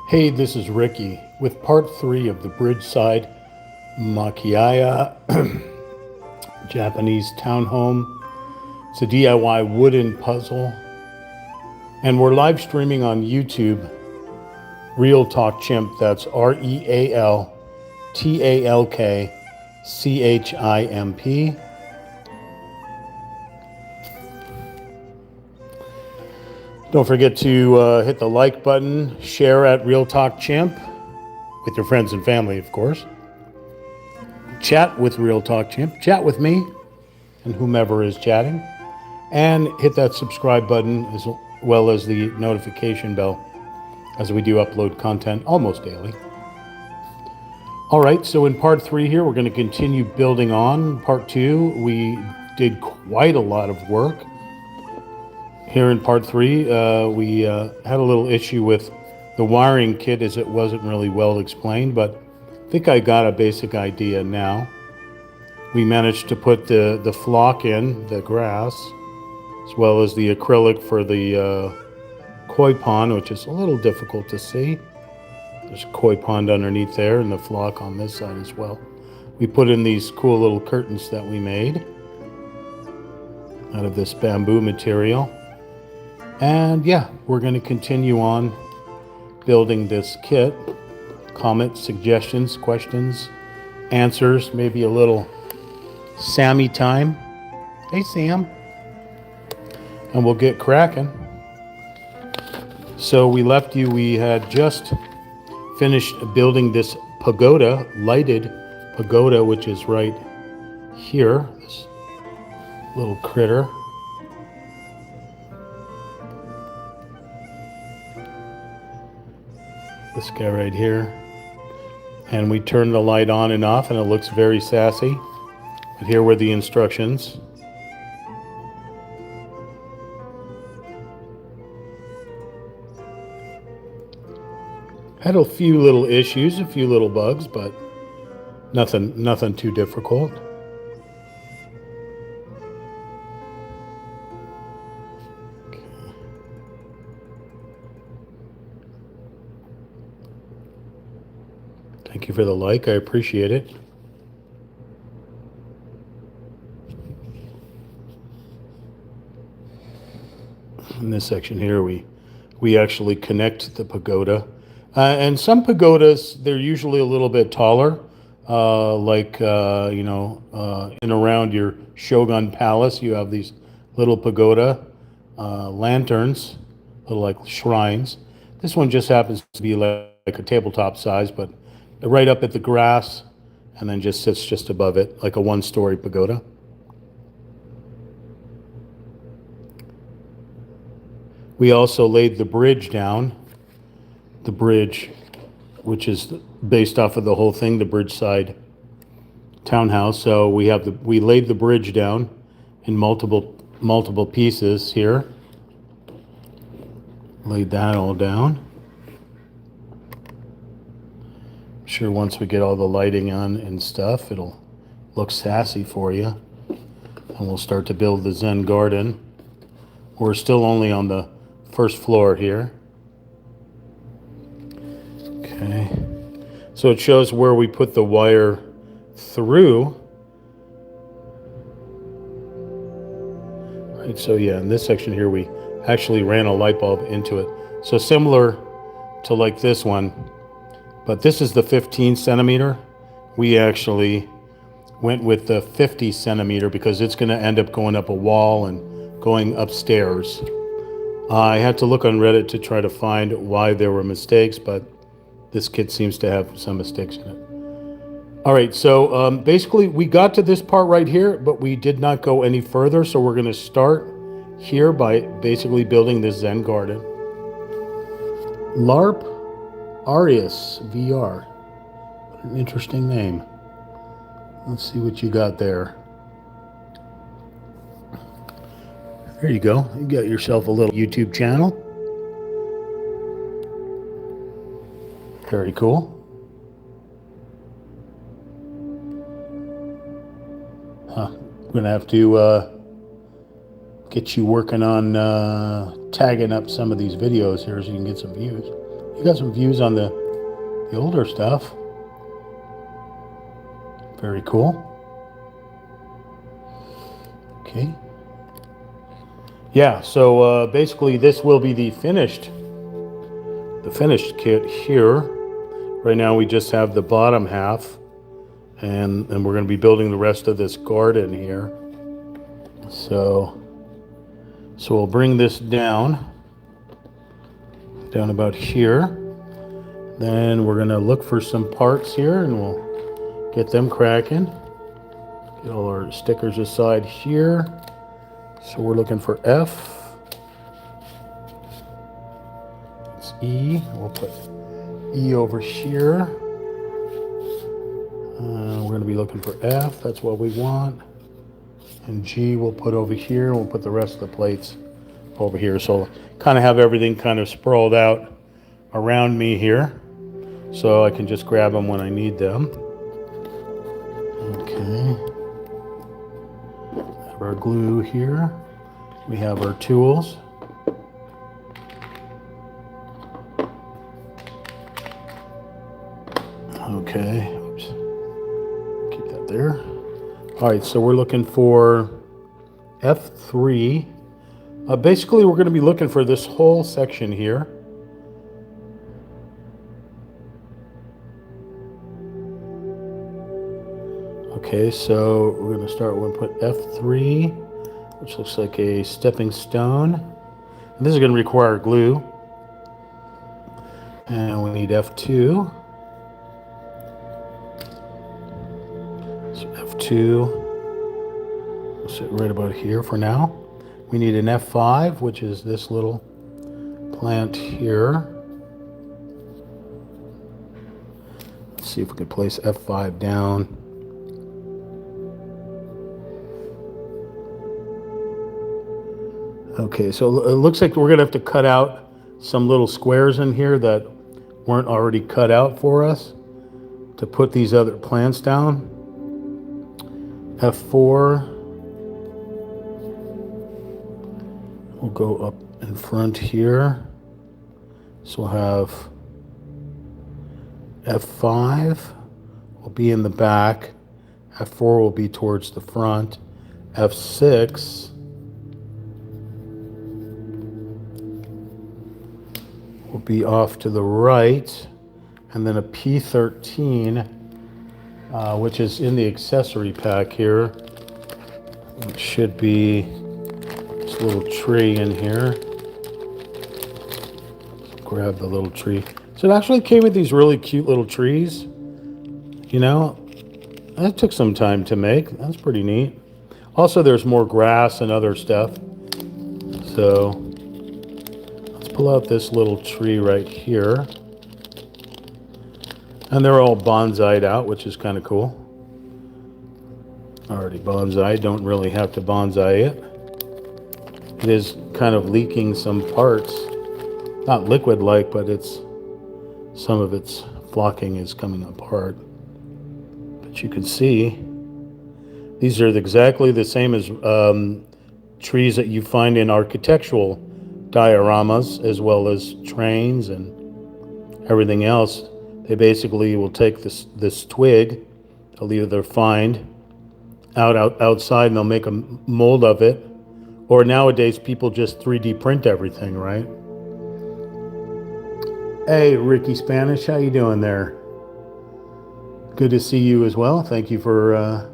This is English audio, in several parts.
Hey, this is Ricky with part 3 of the Bridgeside Machiya Japanese townhome. It's a DIY wooden puzzle, and we're live streaming on YouTube. Real Talk Chimp, that's RealTalkChimp. Don't forget to hit the like button, share at Real Talk Chimp with your friends and family, of course. Chat with Real Talk Chimp, chat with me and whomever is chatting, and hit that subscribe button as well as the notification bell, as we do upload content almost daily. All right, so in part 3 here, we're going to continue building on. Part 2, we did quite a lot of work. Here in part 3, we had a little issue with the wiring kit, as it wasn't really well explained, but I think I got a basic idea now. We managed to put the flock in, the grass, as well as the acrylic for the koi pond, which is a little difficult to see. There's a koi pond underneath there and the flock on this side as well. We put in these cool little curtains that we made out of this bamboo material. And yeah, we're going to continue on building this kit. Comments, suggestions, questions, answers, maybe a little Sammy time. Hey, Sam. And we'll get cracking. So we left you, we had just finished building this pagoda, lighted pagoda, which is right here, this little critter. This guy right here. And we turn the light on and off, and it looks very sassy. But here were the instructions. Had a few little issues, a few little bugs, but nothing too difficult. Thank you for the like, I appreciate it. In this section here, we actually connect the pagoda. And some pagodas, they're usually a little bit taller, in around your Shogun Palace, you have these little pagoda lanterns, little like shrines. This one just happens to be like a tabletop size, but right up at the grass, and then just sits just above it, like a one-story pagoda. We also laid the bridge down. The bridge, which is based off of the whole thing, the Bridgeside townhouse. So we laid the bridge down in multiple pieces here. Laid that all down. I'm sure once we get all the lighting on and stuff, it'll look sassy for you. And we'll start to build the Zen garden. We're still only on the first floor here. Okay, so it shows where we put the wire through. Right, so yeah, in this section here, we actually ran a light bulb into it. So similar to like this one, but this is the 15 centimeter. We actually went with the 50 centimeter because it's going to end up going up a wall and going upstairs. I had to look on Reddit to try to find why there were mistakes, but this kit seems to have some mistakes in it. All right, so basically we got to this part right here, but we did not go any further. So we're going to start here by basically building this Zen garden. LARP Arius VR. What an interesting name. Let's see what you got there. There you go. You got yourself a little YouTube channel. Very cool. We're going to have to get you working on tagging up some of these videos here so you can get some views. You got some views on the older stuff. Very cool. Okay. Yeah, so basically this will be the finished kit here. Right now we just have the bottom half, and we're going to be building the rest of this garden here. So we'll bring this down about here. Then we're going to look for some parts here, and we'll get them cracking. Get all our stickers aside here. So we're looking for F. It's E. We'll put E over here. We're going to be looking for F. That's what we want. And G we'll put over here. We'll put the rest of the plates over here. So kind of have everything kind of sprawled out around me here, so I can just grab them when I need them. Okay. Have our glue here. We have our tools. Okay. Oops. Keep that there. All right, so we're looking for F3. Basically, we're going to be looking for this whole section here. Okay, so we're going to start, we're going to put F3, which looks like a stepping stone. And this is going to require glue. And we need F2. So F2 will sit right about here for now. We need an F5, which is this little plant here. Let's see if we can place F5 down. Okay, so it looks like we're going to have to cut out some little squares in here that weren't already cut out for us to put these other plants down. F4 will go up in front here. So we'll have F5 will be in the back. F4 will be towards the front. F6 will be off to the right, and then a P13, which is in the accessory pack here. It should be this little tree in here. Grab the little tree. So it actually came with these really cute little trees. You know, that took some time to make. That's pretty neat. Also, there's more grass and other stuff. So pull out this little tree right here. And they're all bonsai'd out, which is kind of cool. Already bonsai, don't really have to bonsai it. It is kind of leaking some parts. Not liquid-like, but some of its flocking is coming apart. But you can see, these are exactly the same as trees that you find in architectural dioramas, as well as trains and everything else. They basically will take this twig, they'll either find outside and they'll make a mold of it, or nowadays people just 3D print everything, right? Hey, Ricky Spanish, how you doing there? Good to see you as well. Thank you for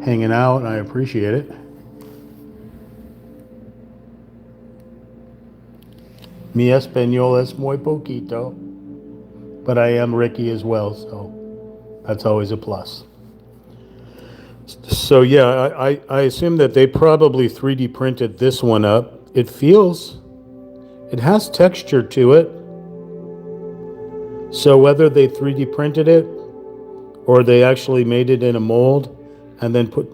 hanging out. I appreciate it. Mi español es muy poquito, but I am Ricky as well, so that's always a plus. So yeah, I assume that they probably 3D printed this one up. It has texture to it. So whether they 3D printed it or they actually made it in a mold and then put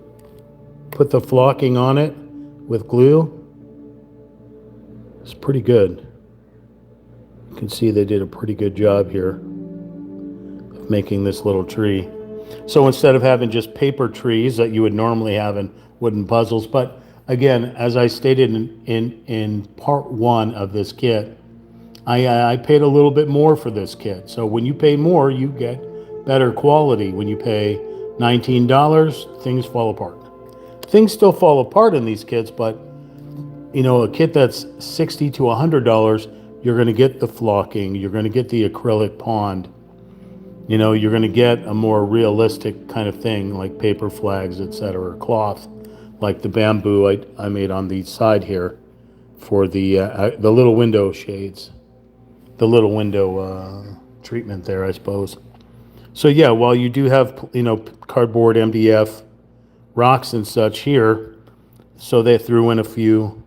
the flocking on it with glue, it's pretty good. You can see they did a pretty good job here of making this little tree. So instead of having just paper trees that you would normally have in wooden puzzles, but again, as I stated in part one of this kit, I paid a little bit more for this kit. So when you pay more, you get better quality. When you pay $19, things fall apart. Things still fall apart in these kits, but you know, a kit that's $60 to $100, you're going to get the flocking, you're going to get the acrylic pond, you know, you're going to get a more realistic kind of thing like paper flags, etc., cloth, like the bamboo I made on the side here for the little window shades, the little window treatment there, I suppose. So yeah, while you do have, you know, cardboard, MDF, rocks and such here, so they threw in a few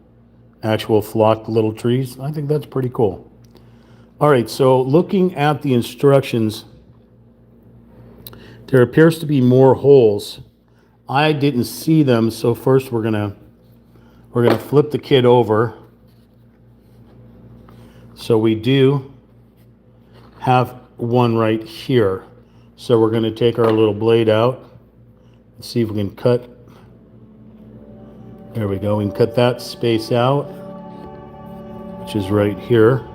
actual flocked little trees. I think that's pretty cool. All right, so looking at the instructions, there appears to be more holes. I didn't see them, so first we're gonna flip the kit over. So we do have one right here. So we're gonna take our little blade out and see if we can cut. There we go, we can cut that space out, which is right here.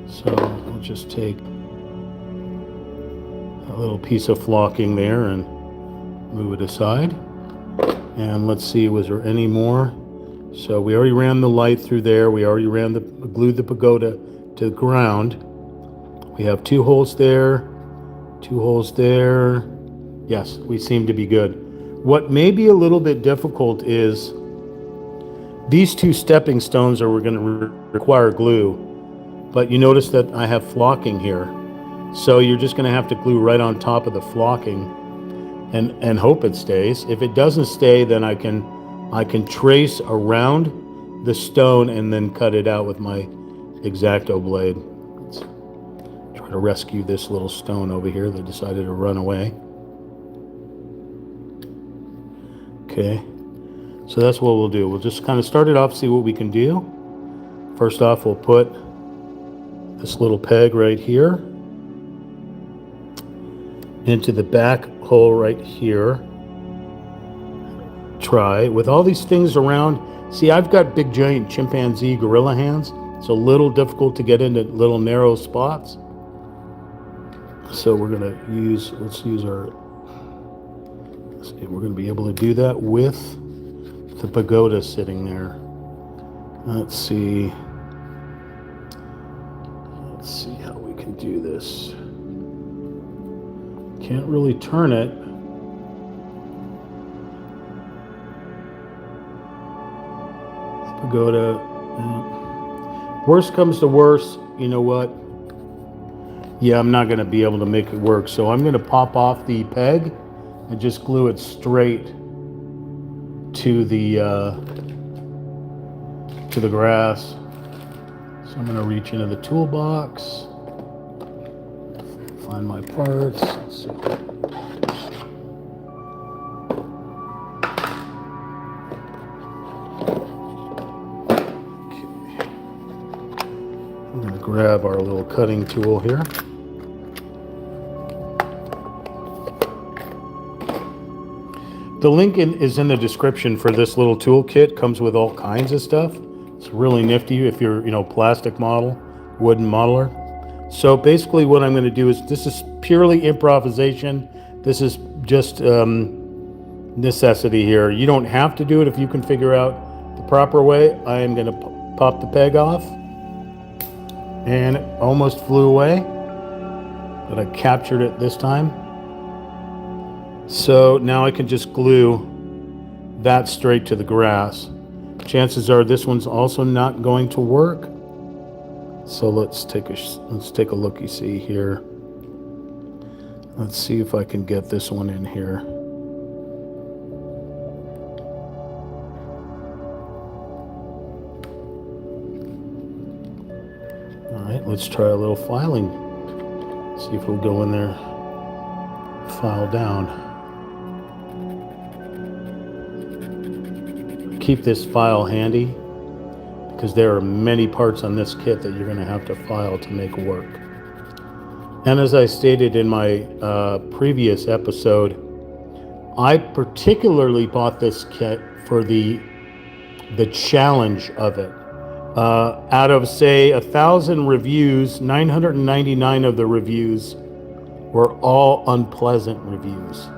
So we'll just take a little piece of flocking there and move it aside. And let's see, was there any more? So we already ran the light through there. We already glued the pagoda to the ground. We have 2 holes there, 2 holes there. Yes, we seem to be good. What may be a little bit difficult is these 2 stepping stones are going to require glue, but you notice that I have flocking here. So you're just going to have to glue right on top of the flocking and hope it stays. If it doesn't stay, then I can trace around the stone and then cut it out with my xacto blade. Let's try to rescue this little stone over here that decided to run away. Okay, so that's what we'll do. We'll just kind of start it off, see what we can do. First off, we'll put this little peg right here into the back hole right here. Try with all these things around. See, I've got big giant chimpanzee gorilla hands. It's a little difficult to get into little narrow spots. So we're gonna let's use our, we're going to be able to do that with the pagoda sitting there. Let's see how we can do this. Can't really turn it. Pagoda. Worst comes to worst, you know what? Yeah, I'm not going to be able to make it work. So I'm going to pop off the peg and just glue it straight to the grass. So I'm going to reach into the toolbox, find my parts. Let's see. Okay. I'm going to grab our little cutting tool here. The link is in the description for this little toolkit. Comes with all kinds of stuff. It's really nifty if you're, you know, plastic model, wooden modeler. So basically what I'm going to do is, this is purely improvisation. This is just necessity here. You don't have to do it if you can figure out the proper way. I am going to pop the peg off, and it almost flew away, but I captured it this time. So now I can just glue that straight to the grass. Chances are this one's also not going to work. So let's take a look-see here. Let's see if I can get this one in here. All right, let's try a little filing. See if we'll go in there, file down. Keep this file handy because there are many parts on this kit that you're going to have to file to make work. And as I stated in my previous episode, I particularly bought this kit for the challenge of it. Out of, say, 1,000 reviews, 999 of the reviews were all unpleasant reviews.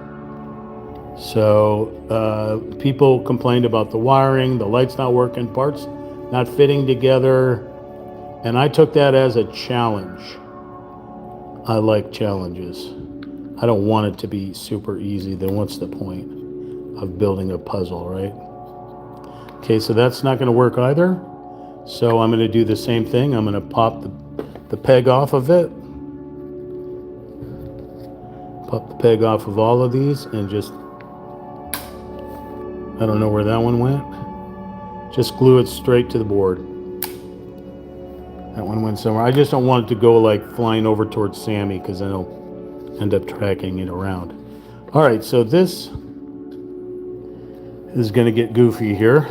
So people complained about the wiring, the lights not working, parts not fitting together, and I took that as a challenge. I like challenges. I don't want it to be super easy. Then what's the point of building a puzzle, right? Okay, so that's not going to work either. So I'm going to do the same thing. I'm going to pop the peg off of it. Pop the peg off of all of these and just, I don't know where that one went. Just glue it straight to the board. That one went somewhere. I just don't want it to go like flying over towards Sammy because then it'll end up tracking it around. All right, so this is going to get goofy here.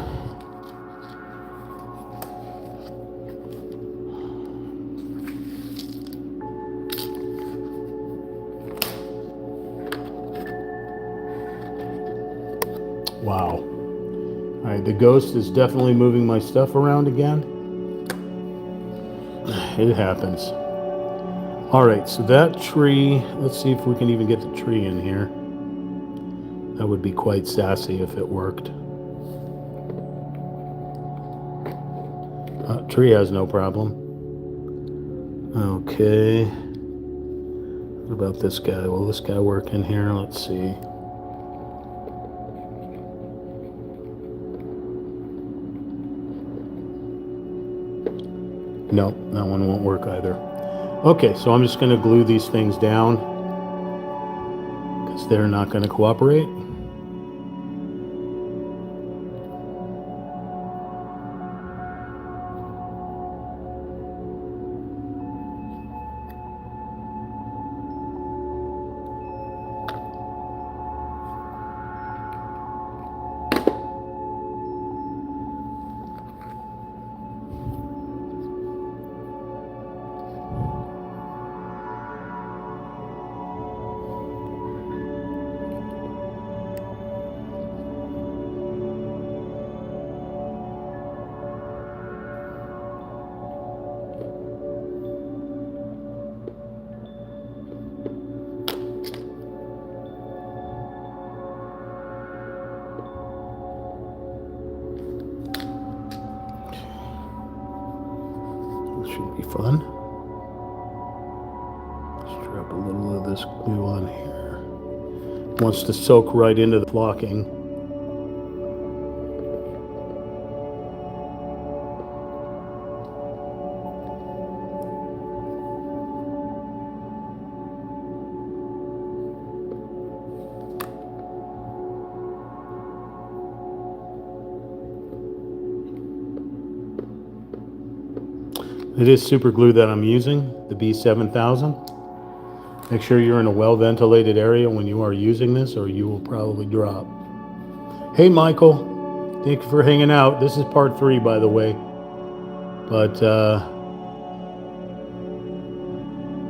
Wow. All right, the ghost is definitely moving my stuff around again. It happens. All right, so that tree, let's see if we can even get the tree in here. That would be quite sassy if it worked. Tree has no problem. Okay. What about this guy? Will this guy work in here? Let's see. No, that one won't work either. Okay, so I'm just going to glue these things down because they're not going to cooperate. Should be fun. Let's drop a little of this glue on here. Wants to soak right into the blocking. It is super glue that I'm using, the B7000. Make sure you're in a well-ventilated area when you are using this or you will probably drop. Hey, Michael. Thank you for hanging out. This is part 3, by the way. But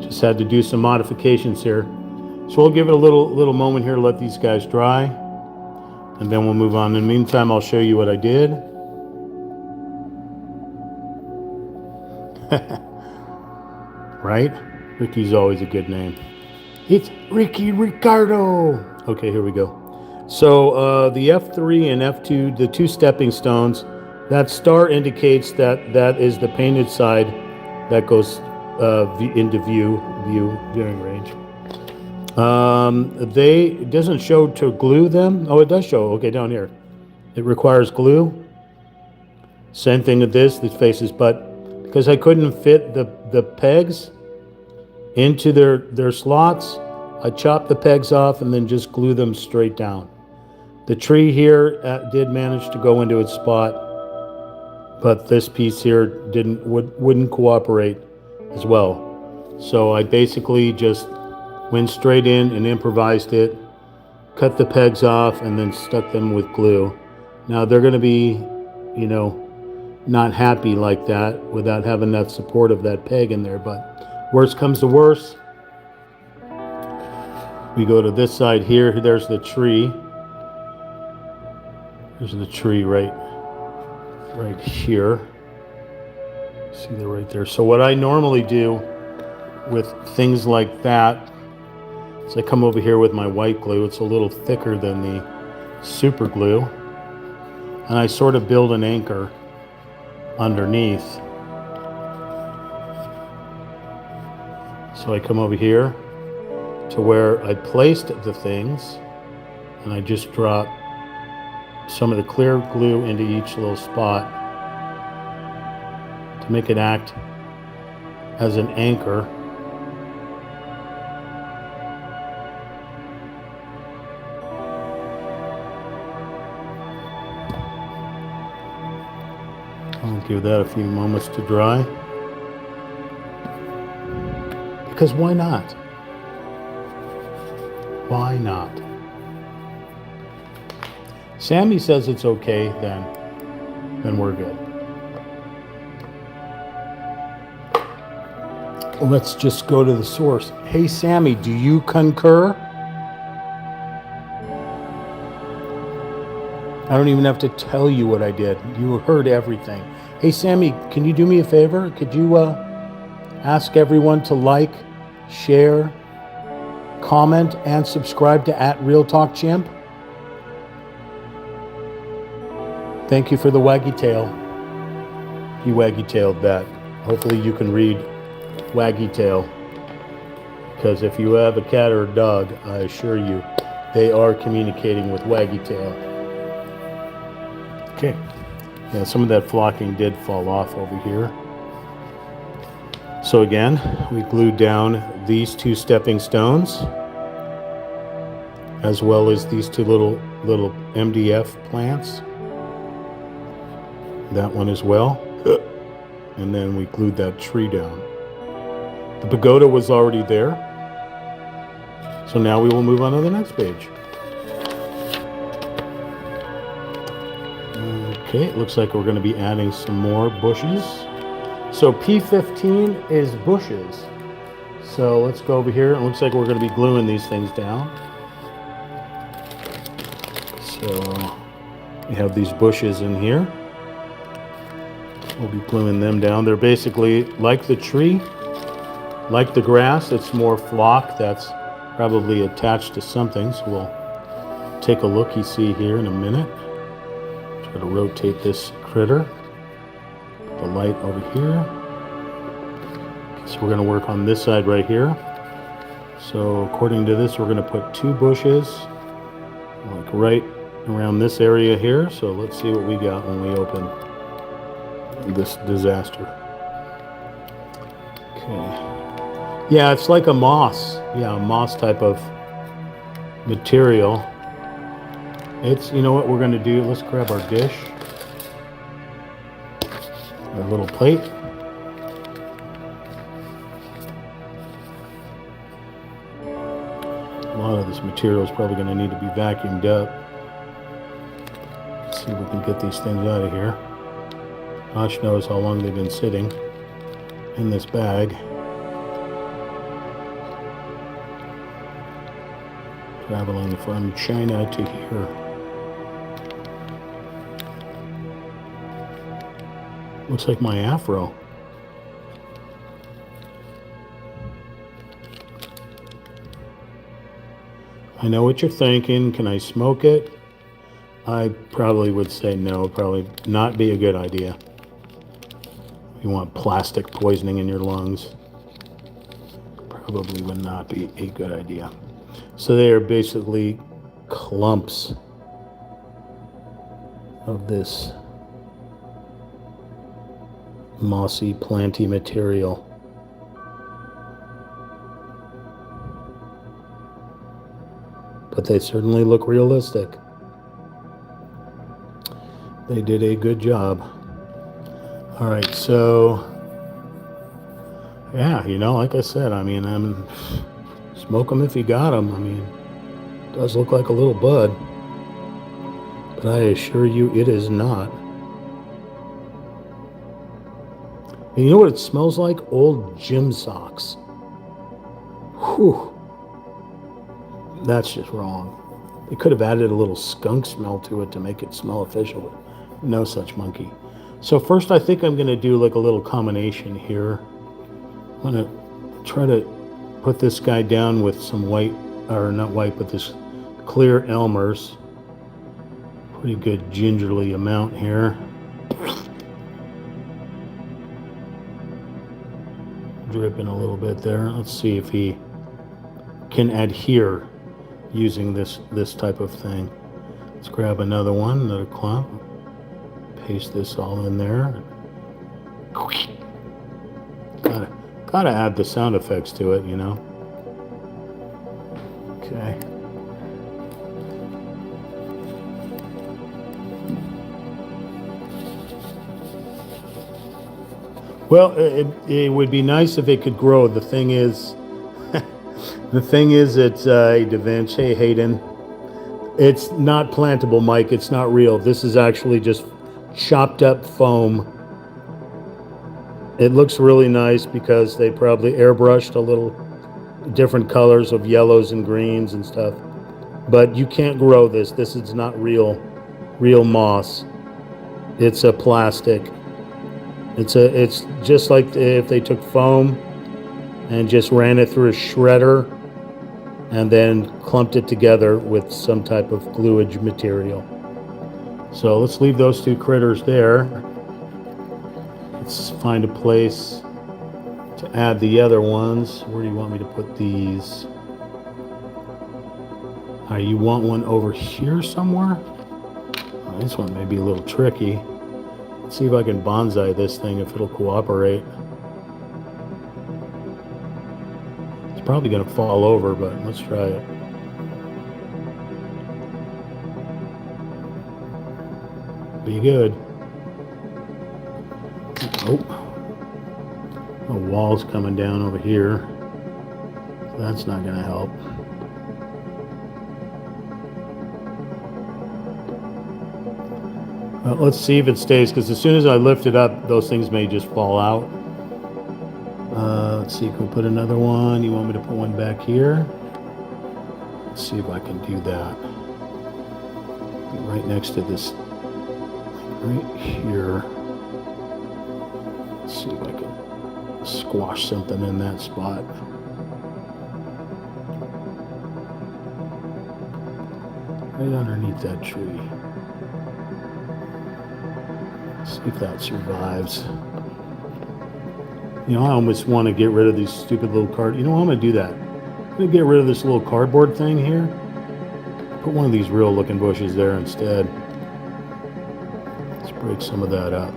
just had to do some modifications here. So we'll give it a little moment here to let these guys dry. And then we'll move on. In the meantime, I'll show you what I did. Right? Ricky's always a good name. It's Ricky Ricardo. Okay, here we go. So the F3 and F2, the 2 stepping stones, that star indicates that that is the painted side that goes into viewing range. It doesn't show to glue them. Oh, it does show. Okay, down here. It requires glue. Same thing with this faces, but because I couldn't fit the pegs into their slots, I chopped the pegs off and then just glue them straight down. The tree here did manage to go into its spot, but this piece here wouldn't cooperate as well. So I basically just went straight in and improvised it, cut the pegs off, and then stuck them with glue. Now they're going to be, not happy like that without having that support of that peg in there, but worst comes to worst, we go to this side here. There's the tree. There's the tree right here. See, they're right there. So what I normally do with things like that is I come over here with my white glue. It's a little thicker than the super glue. And I sort of build an anchor underneath. So I come over here to where I placed the things, and I just drop some of the clear glue into each little spot to make it act as an anchor. I'll give that a few moments to dry. Because why not? Why not? Sammy says it's okay, then we're good. Let's just go to the source. Hey, Sammy, do you concur? I don't even have to tell you what I did. You heard everything. Hey, Sammy, can you do me a favor? Could you ask everyone to like, share, comment, and subscribe to @RealTalkChamp? Thank you for the waggy tail. He waggy-tailed that. Hopefully you can read waggy tail. Because if you have a cat or a dog, I assure you, they are communicating with waggy tail. Okay. Yeah, some of that flocking did fall off over here. So again, we glued down these two stepping stones, as well as these two little MDF plants. That one as well. And then we glued that tree down. The pagoda was already there. So now we will move on to the next page. Okay, it looks like we're going to be adding some more bushes. So P15 is bushes. So let's go over here. It looks like we're going to be gluing these things down. So we have these bushes in here. We'll be gluing them down. They're basically like the tree, like the grass. It's more flock that's probably attached to something. So we'll take a look-see here in a minute. Try to rotate this critter. Put the light over here. Okay, so we're going to work on this side right here. So according to this, we're going to put two bushes like right around this area here. So let's see what we got when we open this disaster. Okay. Yeah, it's like a moss. Yeah, a moss type of material. It's, you know what we're going to do? Let's grab our dish. Our little plate. A lot of this material is probably going to need to be vacuumed up. Let's see if we can get these things out of here. Gosh knows how long they've been sitting in this bag. Traveling from China to here. Looks like my afro. I know what you're thinking. Can I smoke it? I probably would say no. Probably not be a good idea. You want plastic poisoning in your lungs. Probably would not be a good idea. So they are basically clumps of this mossy, planty material. But they certainly look realistic. They did a good job. All right, so yeah, you know, like I said, I mean, smoke them if you got them. I mean, it does look like a little bud, but I assure you it is not. And you know what it smells like? Old gym socks. Whew. That's just wrong. They could have added a little skunk smell to it to make it smell official, but no such monkey. So first I think I'm going to do like a little combination here. I'm going to try to put this guy down with some white, or not white, but this clear Elmer's. Pretty good gingerly amount here. Dripping a little bit there. Let's see if he can adhere using this type of thing. Let's grab another one, another clump. Paste this all in there. Gotta add the sound effects to it, you know. Okay. Well, it would be nice if it could grow. The thing is, it's Da Vinci, hey Hayden. It's not plantable, Mike. It's not real. This is actually just chopped up foam. It looks really nice because they probably airbrushed a little different colors of yellows and greens and stuff. But you can't grow this. This is not real moss. It's a plastic. It's just like if they took foam and just ran it through a shredder and then clumped it together with some type of gluage material. So let's leave those two critters there. Let's find a place to add the other ones. Where do you want me to put these? You want one over here somewhere? This one may be a little tricky. Let's see if I can bonsai this thing, if it'll cooperate. It's probably going to fall over, but let's try it. Be good. Oh, the wall's coming down over here. That's not going to help. Well, let's see if it stays, because as soon as I lift it up, those things may just fall out. Let's see, can we put another one? You want me to put one back here? Let's see if I can do that. Be right next to this, right here. Let's see if I can squash something in that spot. Right underneath that tree. See if that survives. You know, I almost want to get rid of these stupid little card. You know what, I'm going to do that. I'm going to get rid of this little cardboard thing here. Put one of these real looking bushes there instead. Let's break some of that up.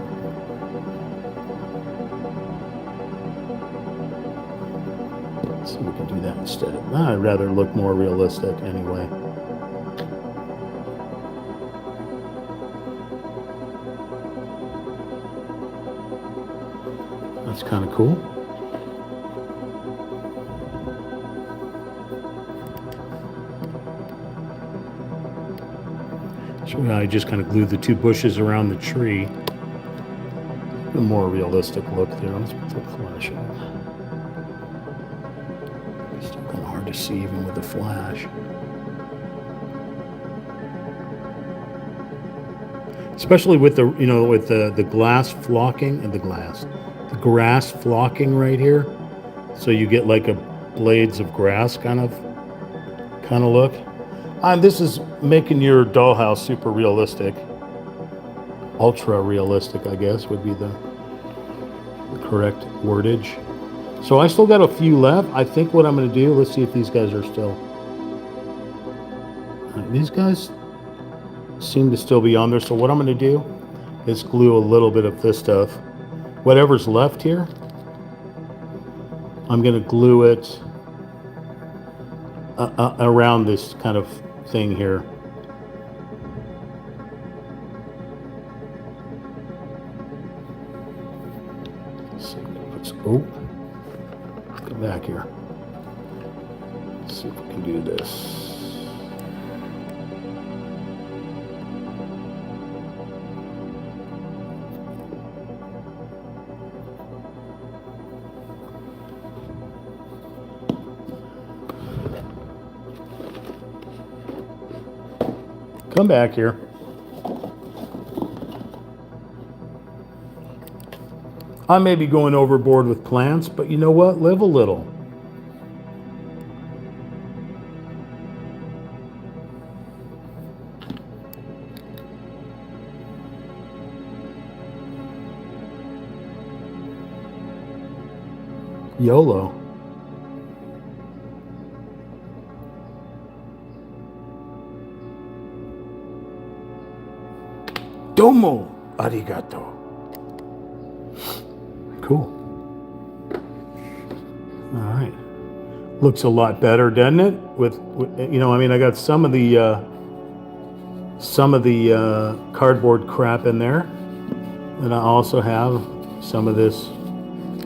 Let's see if we can do that instead. I'd rather look more realistic anyway. That's kind of cool. So I just kind of glued the two bushes around the tree. A more realistic look there. Let's put the flash on. Still kind of hard to see even with the flash. Especially with the, you know, with the glass flocking and the grass flocking right here, so you get like a blades of grass kind of look. This is making your dollhouse super realistic, ultra realistic, I guess would be the correct wordage. So I still got a few left. I think what I'm going to do, let's see if these guys are still. These guys seem to still be on there. So what I'm going to do is glue a little bit of this stuff. Whatever's left here, I'm going to glue it around this kind of thing here. Let's see if we can put some, oh, come back here. Let's see if we can do this. Come back here. I may be going overboard with plants, but you know what? Live a little. YOLO. Domo arigato. Cool. All right. Looks a lot better, doesn't it? With you know, I mean, I got some of the cardboard crap in there, and I also have some of this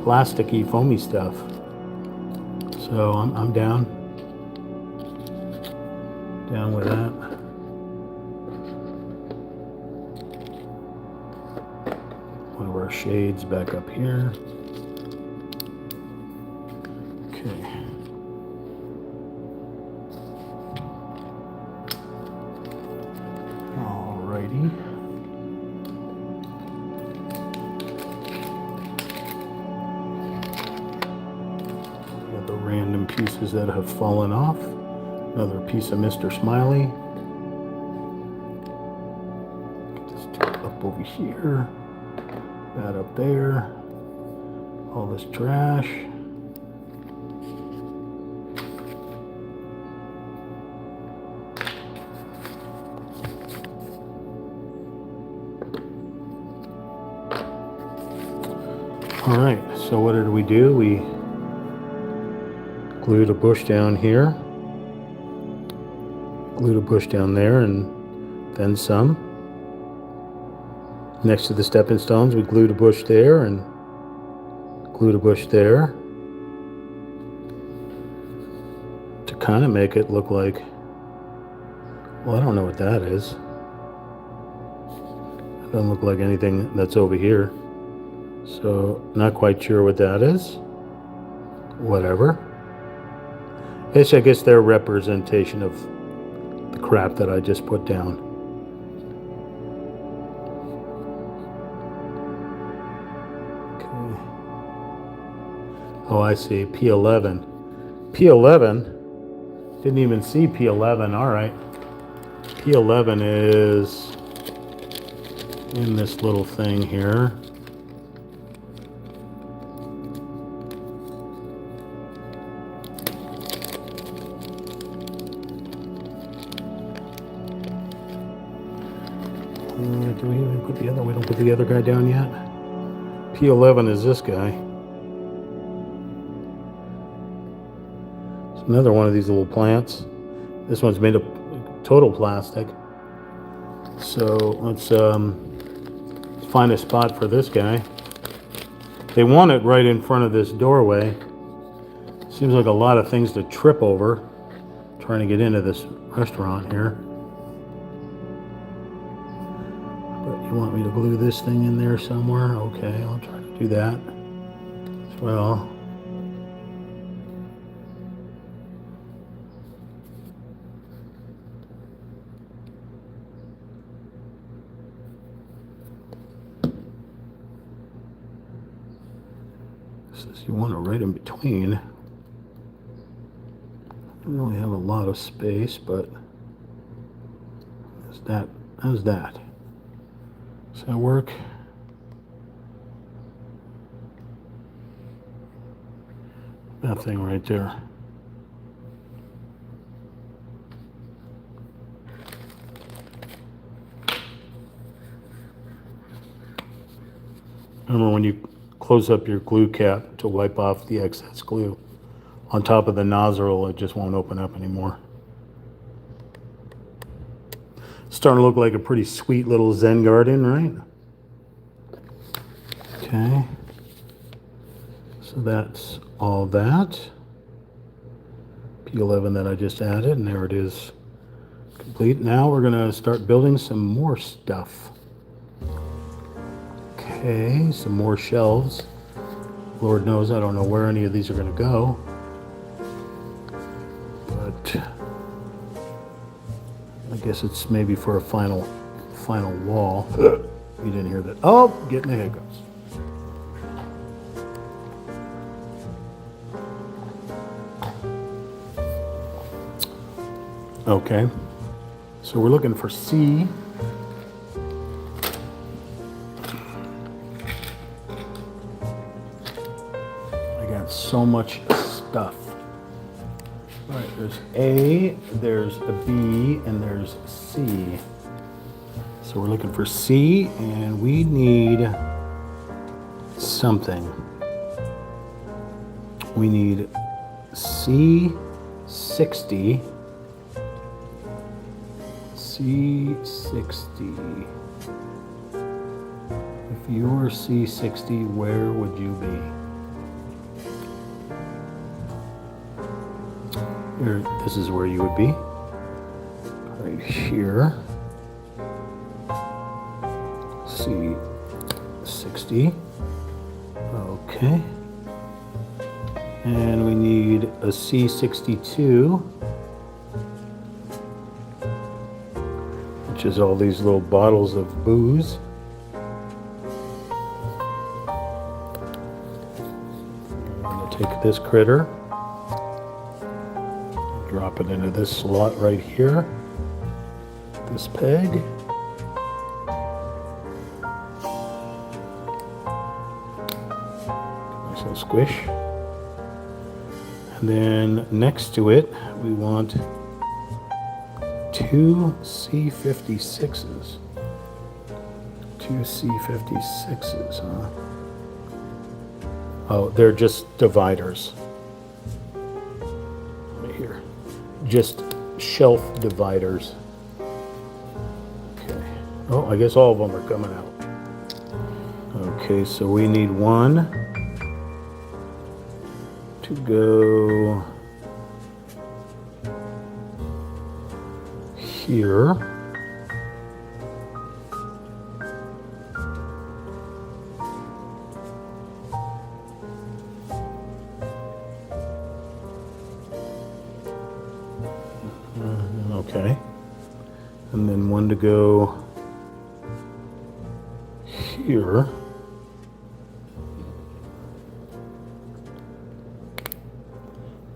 plasticky, foamy stuff. So I'm down with that. One of our shades back up here. Okay. Alrighty. Got the random pieces that have fallen off. Another piece of Mr. Smiley. Get this up over here. That up there. All this trash. All right, so what did we do? We glued a bush down here, glued a bush down there, and then some. Next to the stepping stones, we glued a bush there and glued a bush there to kind of make it look like, well, I don't know what that is. It doesn't look like anything that's over here. So, not quite sure what that is. Whatever. It's, I guess, their representation of the crap that I just put down. Okay. Oh, I see. P11. P11? Didn't even see P11. All right. P11 is in this little thing here. Do we even put the other? We don't put the other guy down yet. P11 is this guy. It's another one of these little plants. This one's made of total plastic. So let's find a spot for this guy. They want it right in front of this doorway. Seems like a lot of things to trip over trying to get into this restaurant here. You want me to glue this thing in there somewhere? Okay, I'll try to do that as well. Says you want it right in between. I don't really have a lot of space, but how's that? Does that work? That thing right there. Remember when you close up your glue cap to wipe off the excess glue on top of the nozzle, it just won't open up anymore. Starting to look like a pretty sweet little Zen garden, right? Okay. So that's all that. P11 that I just added, and there it is complete. Now we're going to start building some more stuff. Okay, some more shelves. Lord knows I don't know where any of these are going to go. But I guess it's maybe for a final wall. You didn't hear that. Oh, getting the hiccups. Okay, so we're looking for C. I got so much stuff. All right, there's A, there's a B, and there's C. So we're looking for C, and we need something. We need C60. C60. If you were C60, where would you be? Here, this is where you would be. Right here. C60. Okay. And we need a C62, which is all these little bottles of booze. I'm going to take this critter, drop it into this slot right here, this peg. Nice little squish. And then next to it, we want two C56s. Two C56s, huh? Oh, they're just dividers. Right here. Just shelf dividers. Okay. Oh, I guess all of them are coming out. Okay, so we need one to go here. Okay. And then one to go here.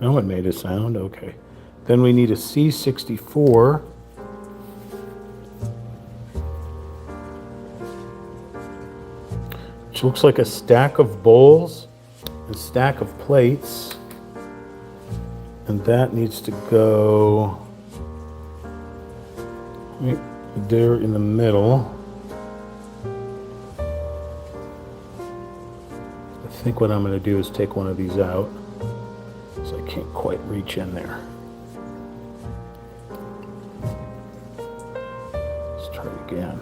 Oh, it made a sound. Okay. Then we need a C64. Which looks like a stack of bowls, a stack of plates. And that needs to go right there in the middle. I think what I'm going to do is take one of these out, so I can't quite reach in there. Let's try it again.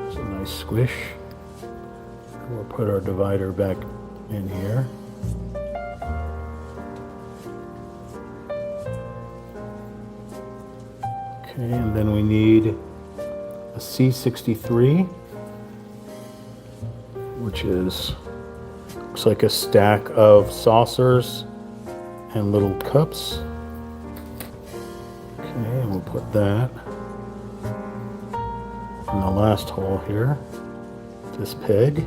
It's a nice squish. We'll put our divider back in here. Okay, and then we need a C63, which is, looks like a stack of saucers and little cups. Okay, and we'll put that in the last hole here, this peg.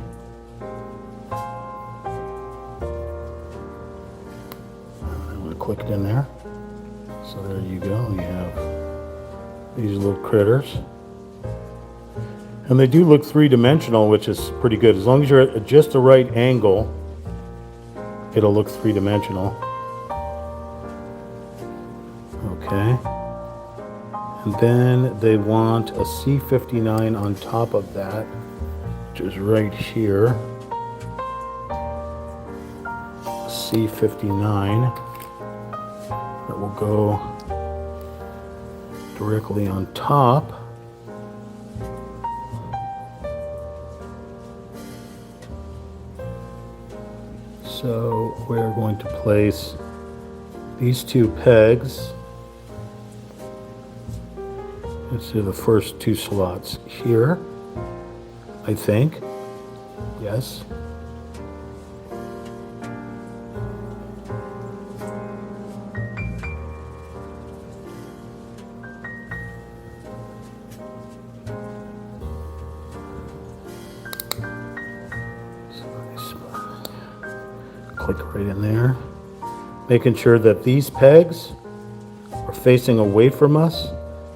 Click it in there. So there you go. You have these little critters. And they do look three-dimensional, which is pretty good. As long as you're at just the right angle, it'll look three-dimensional. Okay. And then they want a C59 on top of that, which is right here. C59. That will go directly on top. So we're going to place these two pegs into the first two slots here, I think. Yes. Click right in there. making sure that these pegs are facing away from us,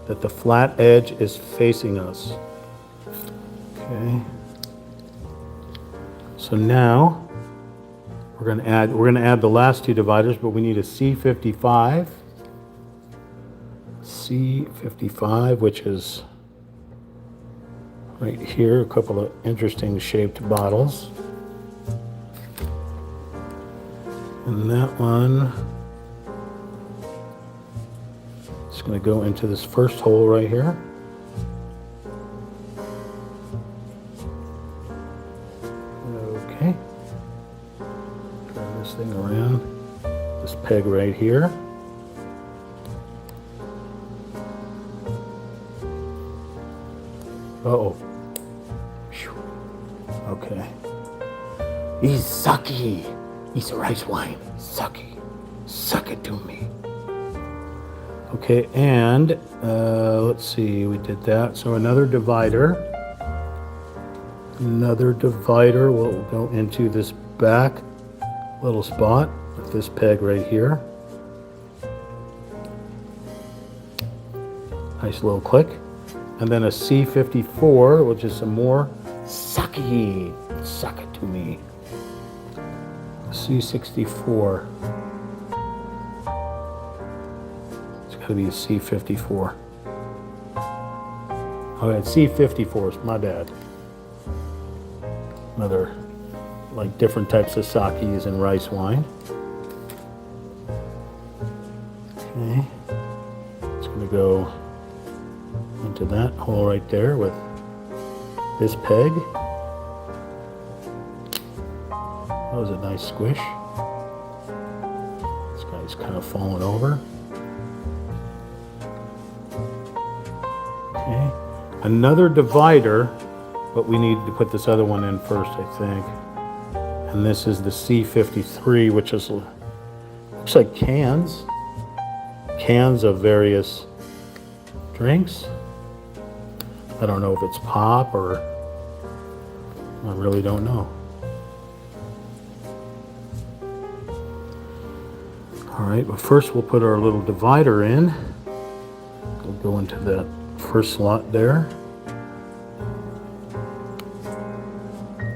that the flat edge is facing us. Okay. So now we're going to add the last two dividers, but we need a C55. C55, which is right here, a couple of interesting shaped bottles. And that one is going to go into this first hole right here. Okay. Turn this thing around. This peg right here. Uh-oh. Okay. Izakaya. It's a rice wine. Suck it to me. Okay, and let's see, we did that. So another divider. Another divider will go into this back little spot with this peg right here. Nice little click. And then a C54, which is some more suck it to me. C64. It's got to be a C54. Okay, C54s, my bad. Another, like different types of sakis and rice wine. Okay. It's going to go into that hole right there with this peg. That was a nice squish. This guy's kind of falling over. Okay. Another divider, but we need to put this other one in first, I think. And this is the C53, which is, looks like cans. Cans of various drinks. I don't know if it's pop or, I really don't know. All right, but first we'll put our little divider in. We'll go into that first slot there.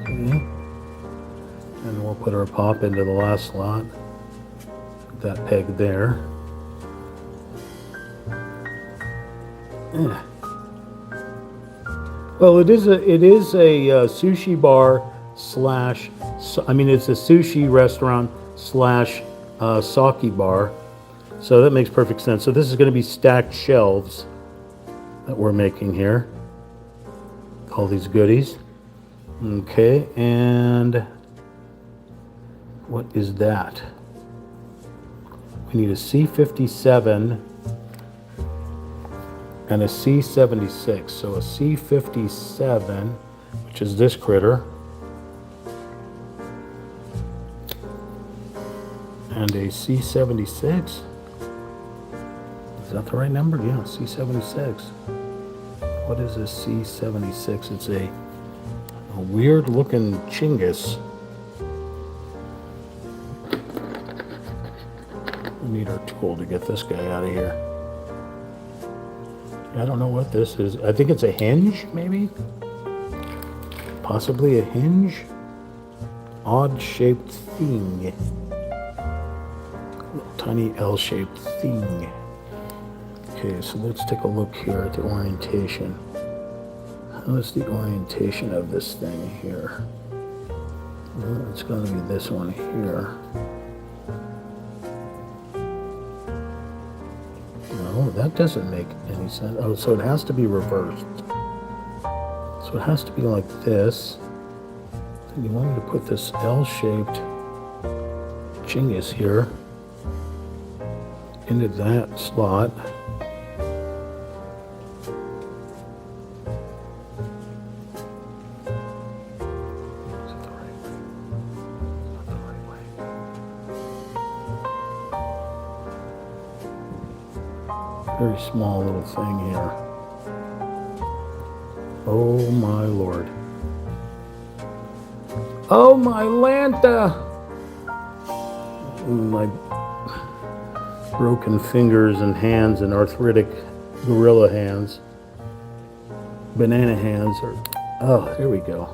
Okay. And we'll put our pop into the last slot. That peg there. Yeah. Well, it is a sushi bar slash, it's a sushi restaurant slash sake bar. So that makes perfect sense. So this is going to be stacked shelves that we're making here. All these goodies. Okay, and what is that? We need a C57 and a C76. So a C57, which is this critter, and a C76. Is that the right number? Yeah, C76. What is a C76? It's a weird looking Chinggis. We need our tool to get this guy out of here. I don't know what this is. I think it's a hinge, maybe? Possibly a hinge? Odd shaped thing. Little tiny L-shaped thing. Okay, so let's take a look here at the orientation. How is the orientation of this thing here? Well, it's going to be this one here. No, that doesn't make any sense. Oh, so it has to be reversed. So it has to be like this. And you want me to put this L-shaped Chinggis here into that slot. Very small little thing here. Oh my Lord. Oh my Lanta! My broken fingers and hands and arthritic gorilla hands, banana hands, or, oh, there we go.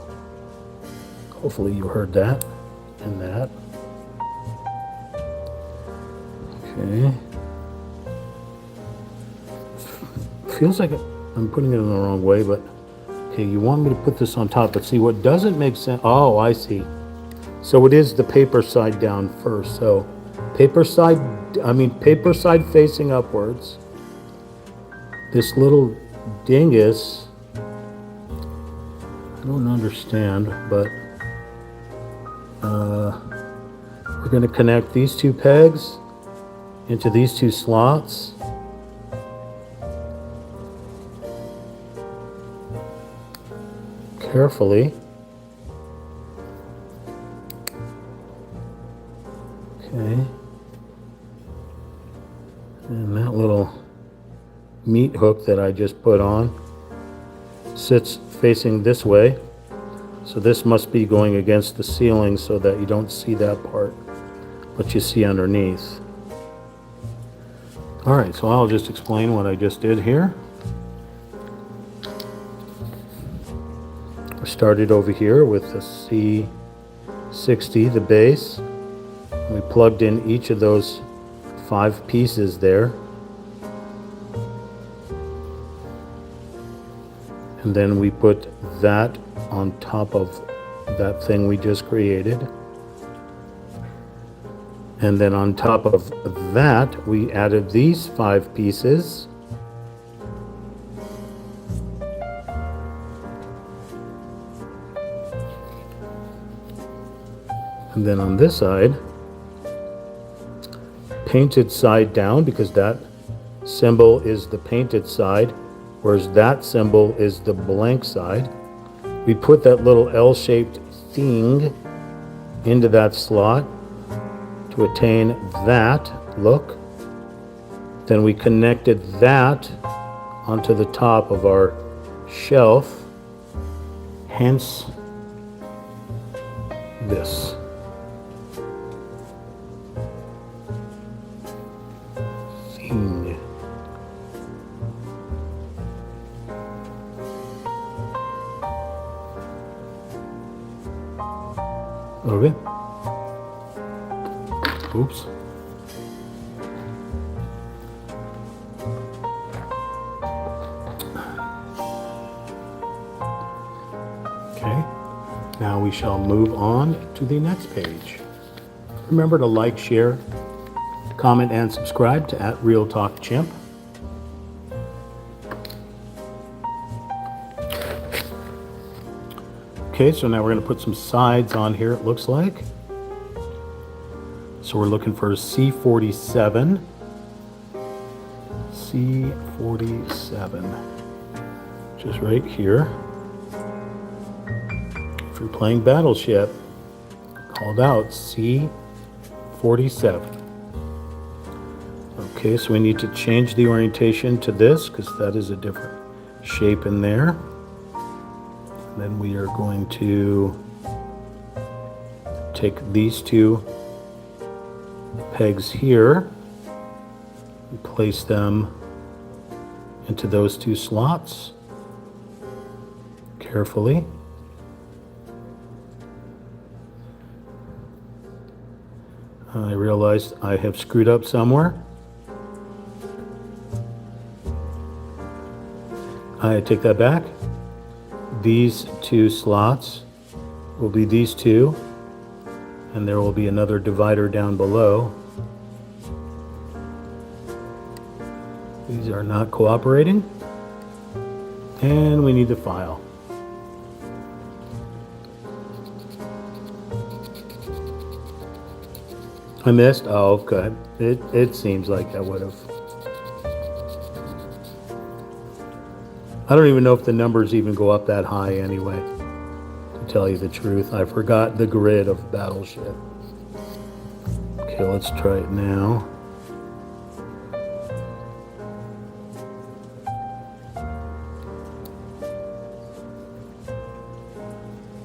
Hopefully you heard that and that. Okay. Feels like I'm putting it in the wrong way, but okay, you want me to put this on top, but see what doesn't make sense. Oh, I see. So it is the paper side down first. So paper side facing upwards. This little dingus, I don't understand, but we're going to connect these two pegs into these two slots. Carefully. Okay. And that little meat hook that I just put on sits facing this way. So this must be going against the ceiling so that you don't see that part, but you see underneath. All right, so I'll just explain what I just did here. I started over here with the C60, the base. We plugged in each of those 5 pieces there. And then we put that on top of that thing we just created. And then on top of that, we added these 5 pieces. And then on this side, painted side down, because that symbol is the painted side, whereas that symbol is the blank side. We put that little L-shaped thing into that slot to attain that look. Then we connected that onto the top of our shelf, hence this. Thing. Okay. Oops. Okay. Now we shall move on to the next page. Remember to like, share, comment, and subscribe to @RealTalkChimp. Okay, so now we're going to put some sides on here, it looks like. So we're looking for C47. C47. Just right here. If you're playing Battleship, called out C47. Okay, so we need to change the orientation to this because that is a different shape in there. And then we are going to take these 2 pegs here and place them into those 2 slots carefully. I realized I have screwed up somewhere. I take that back. These 2 slots will be these 2, and there will be another divider down below. These are not cooperating, and we need the file. I missed? Oh, good. It seems like I would have. I don't even know if the numbers even go up that high anyway, to tell you the truth. I forgot the grid of Battleship. Okay, let's try it now.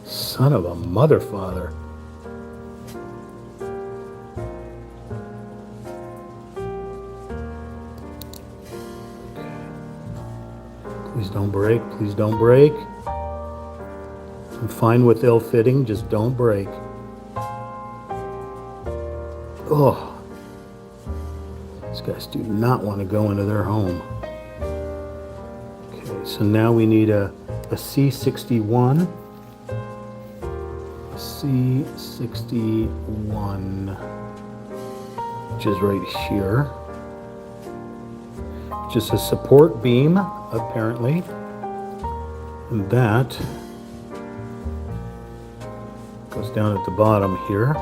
Son of a mother father. don't break. Please don't break. I'm fine with ill-fitting, just don't break. Oh. These guys do not want to go into their home. Okay, so now we need a C61. C61, which is right here. Just a support beam, apparently. And that goes down at the bottom here.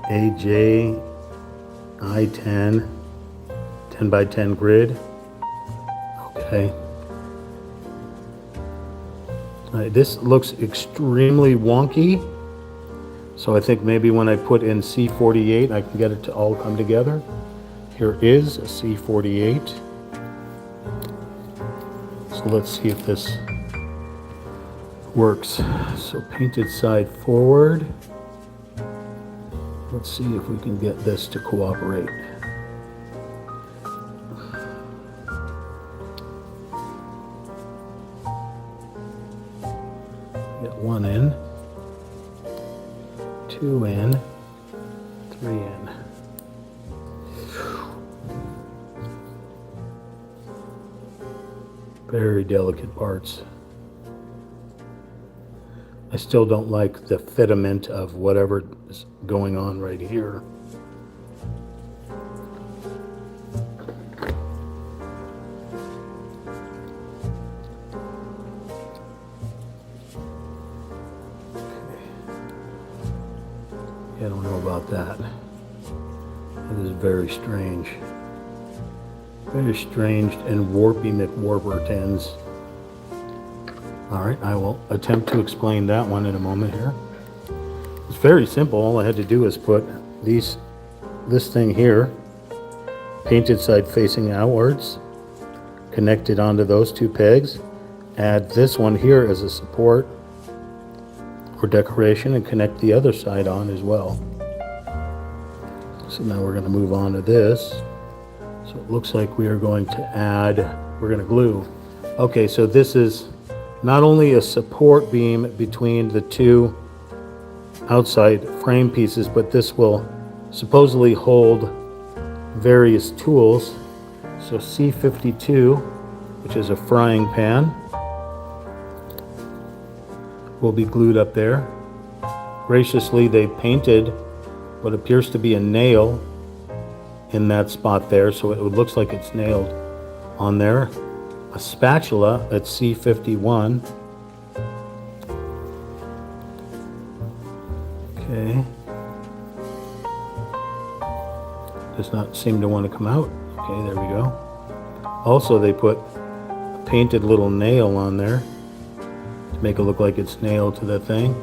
AJ I-10, 10 by 10 grid. Okay. All right, this looks extremely wonky. So I think maybe when I put in C48, I can get it to all come together. Here is a C48. So let's see if this works. So painted side forward. Let's see if we can get this to cooperate. Get 1 in, 2 in, 3 in. Very delicate parts. I still don't like the fitment of whatever is going on right here. Okay. I don't know about that. That is very strange. Very strange and warpy McWarpertons. All right, I will attempt to explain that one in a moment here. It's very simple. All I had to do was put this thing here, painted side facing outwards, connect it onto those 2 pegs, add this one here as a support or decoration, and connect the other side on as well. So now we're going to move on to this. So it looks like we are going to add, we're going to glue. Okay, so this is not only a support beam between the 2 outside frame pieces, but this will supposedly hold various tools. So C52, which is a frying pan, will be glued up there. Graciously, they painted what appears to be a nail in that spot there, so it looks like it's nailed on there. A spatula at C51. Okay. Does not seem to want to come out. Okay, there we go. Also, they put a painted little nail on there to make it look like it's nailed to the thing.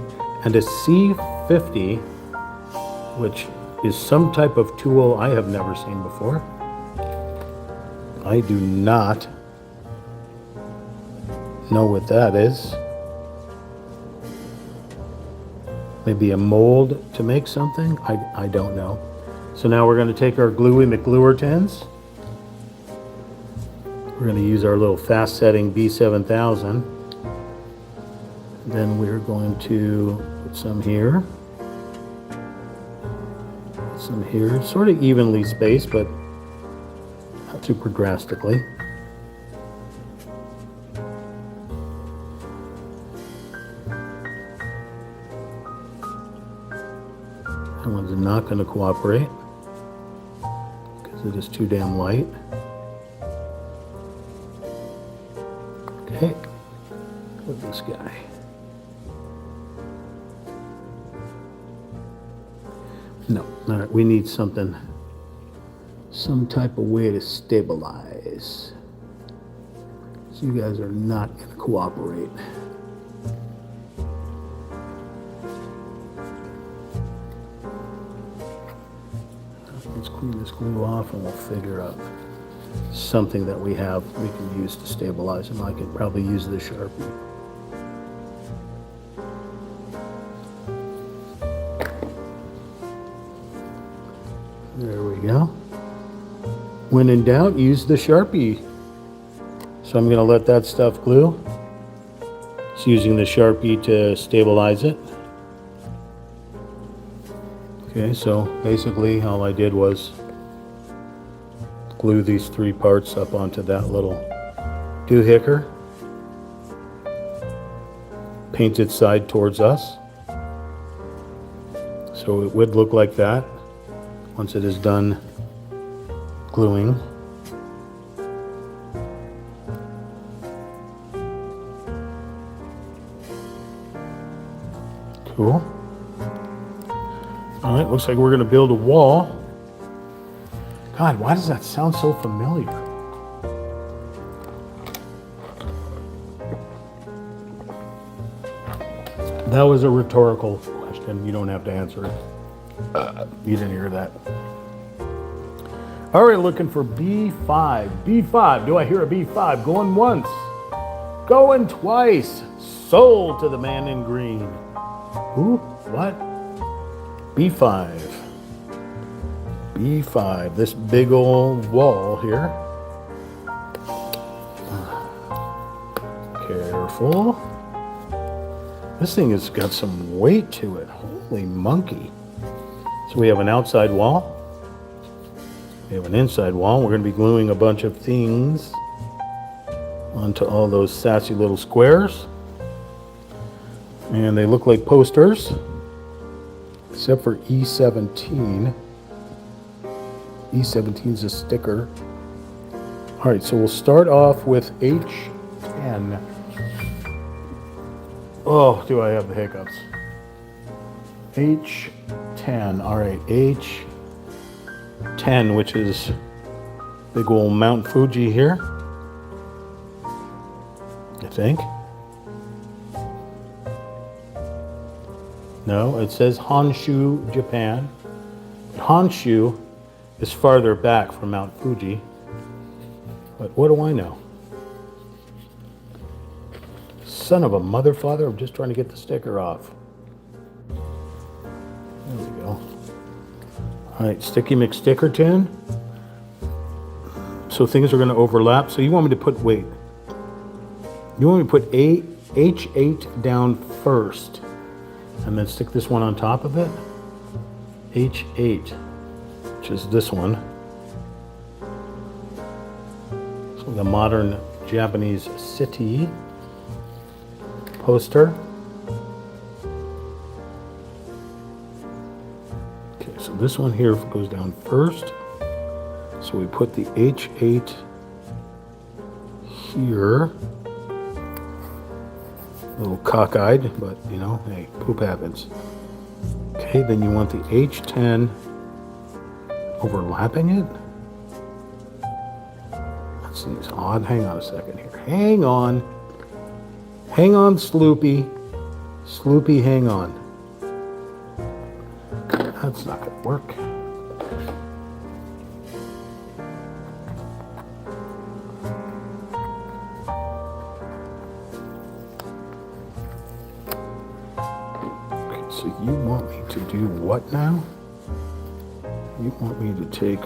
And a C50, which is some type of tool I have never seen before. I do not know what that is. Maybe a mold to make something? I don't know. So now we're going to take our gluey McGluertons. We're going to use our little fast setting B7000. Then we're going to put some here. Put some here. Sort of evenly spaced, but not super drastically. That one's not going to cooperate because it is too damn light. Okay, with this guy. No, all right, we need something, some type of way to stabilize. So you guys are not going to cooperate. Let's clean this glue off and we'll figure out something that we can use to stabilize them. I can probably use this Sharpie. There we go. When in doubt, use the Sharpie. So I'm going to let that stuff glue. Just using the Sharpie to stabilize it. Okay, so basically all I did was glue these 3 parts up onto that little doohickey. Paint its side towards us. So it would look like that once it is done gluing. Cool. All right, looks like we're going to build a wall. God, why does that sound so familiar? That was a rhetorical question. You don't have to answer it. You didn't hear that. All right, looking for B5. B5. Do I hear a B5? Going once. Going twice. Sold to the man in green. Who? What? B5. B5. This big old wall here. Careful. This thing has got some weight to it. Holy monkey. So we have an outside wall. We have an inside wall. We're going to be gluing a bunch of things onto all those sassy little squares. And they look like posters, except for E17. E17 is a sticker. All right, so we'll start off with H10. Oh, do I have the hiccups? H10. All right, H10, which is big old Mount Fuji here, I think. No, it says Honshu, Japan. Honshu is farther back from Mount Fuji. But what do I know? Son of a mother father, I'm just trying to get the sticker off. There we go. All right, Sticky McSticker tin. So things are going to overlap. So you want me to put, wait. You want me to put H8 down first and then stick this one on top of it? H8, which is this one. It's like a modern Japanese city poster. Okay, so this one here goes down first. So we put the H8 here. A little cockeyed, but you know, hey, poop happens. Okay, then you want the H10 overlapping it. That seems odd. Hang on a second here. Hang on. Hang on, Sloopy. Sloopy, hang on. That's not going to work. Okay, so you want me to do what now? You want me to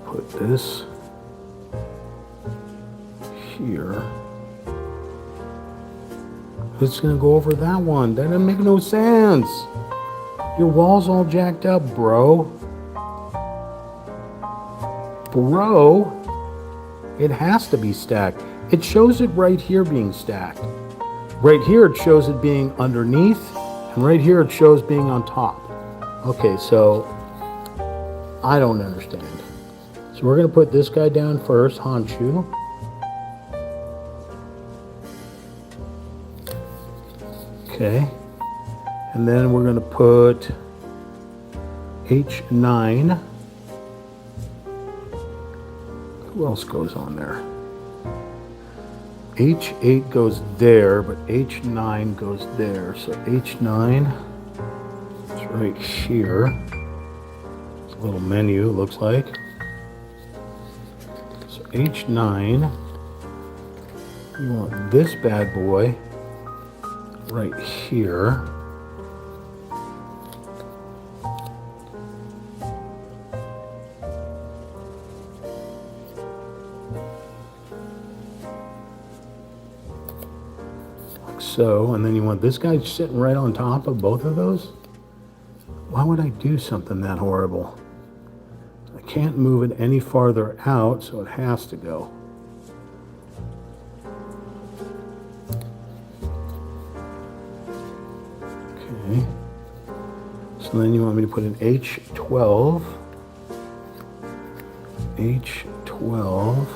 put this here. It's gonna go over that one. That doesn't make no sense. Your wall's all jacked up, bro. Bro, it has to be stacked. It shows it right here being stacked. Right here it shows it being underneath, and right here it shows being on top. Okay, so I don't understand. So we're gonna put this guy down first, Honshu. Okay, and then we're going to put H9. Who else goes on there? H8 goes there, but H9 goes there. So H9 is right here. It's a little menu, it looks like. So H9, you want this bad boy right here. so, and then you want this guy sitting right on top of both of those? Why would I do something that horrible? I can't move it any farther out, so it has to go. Okay. So then you want me to put an H12. H12.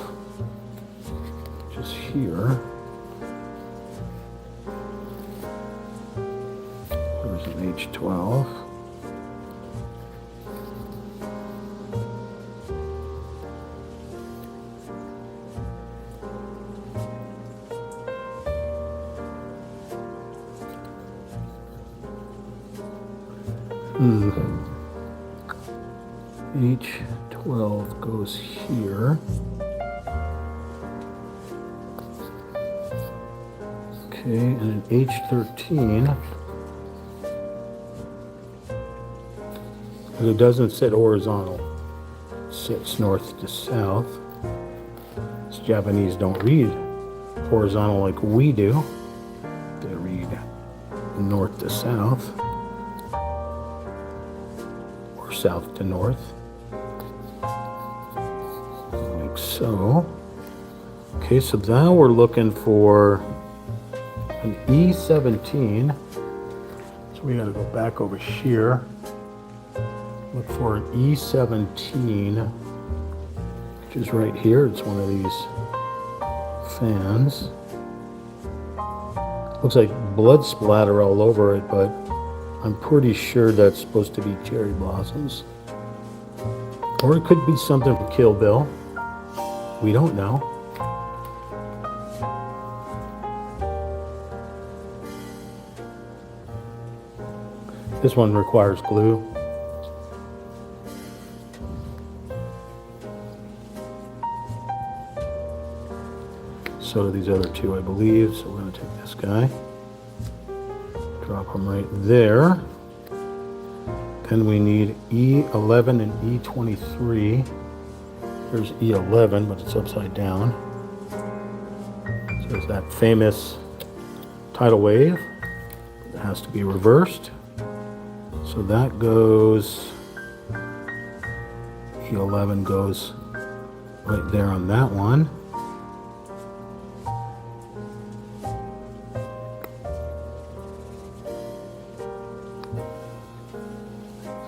Just here. There's an H12. H12 goes here. Okay, and an H13. But it doesn't sit horizontal. It sits north to south. These Japanese don't read horizontal like we do. They read north to south. Or south to north. Like so. Okay, so now we're looking for an E17. So we gotta go back over here. Look for an E17, which is right here. It's one of these fans. Looks like blood splatter all over it, but I'm pretty sure that's supposed to be cherry blossoms. Or it could be something from Kill Bill. We don't know. This one requires glue. So do these other two, I believe. So we're going to take this guy, drop him right there. Then we need E11 and E23. There's E11, but it's upside down. So there's that famous tidal wave. It has to be reversed. So that goes, E11 goes right there on that one.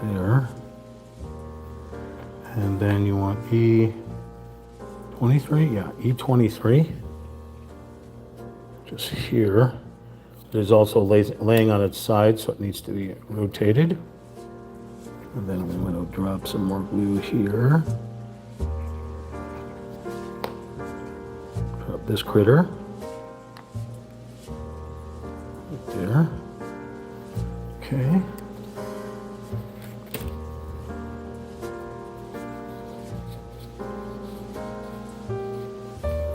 There. And then you want E23, yeah, E23, just here. It is also laying on its side, so it needs to be rotated. And then I'm going to drop some more glue here. Drop this critter. Right there. Okay.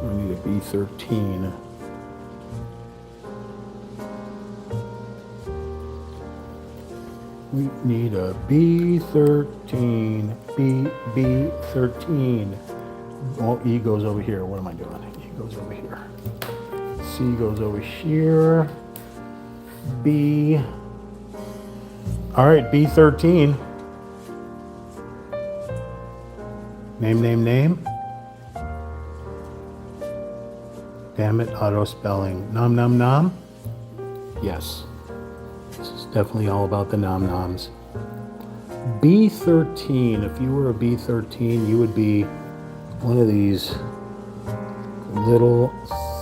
I need a B13. We need a B13, B13. Well, E goes over here. What am I doing? E goes over here. C goes over here. B. All right, B13. Name. Damn it, auto spelling. Nom. Yes. This is definitely all about the nom-noms. B13, if you were a B13, you would be one of these little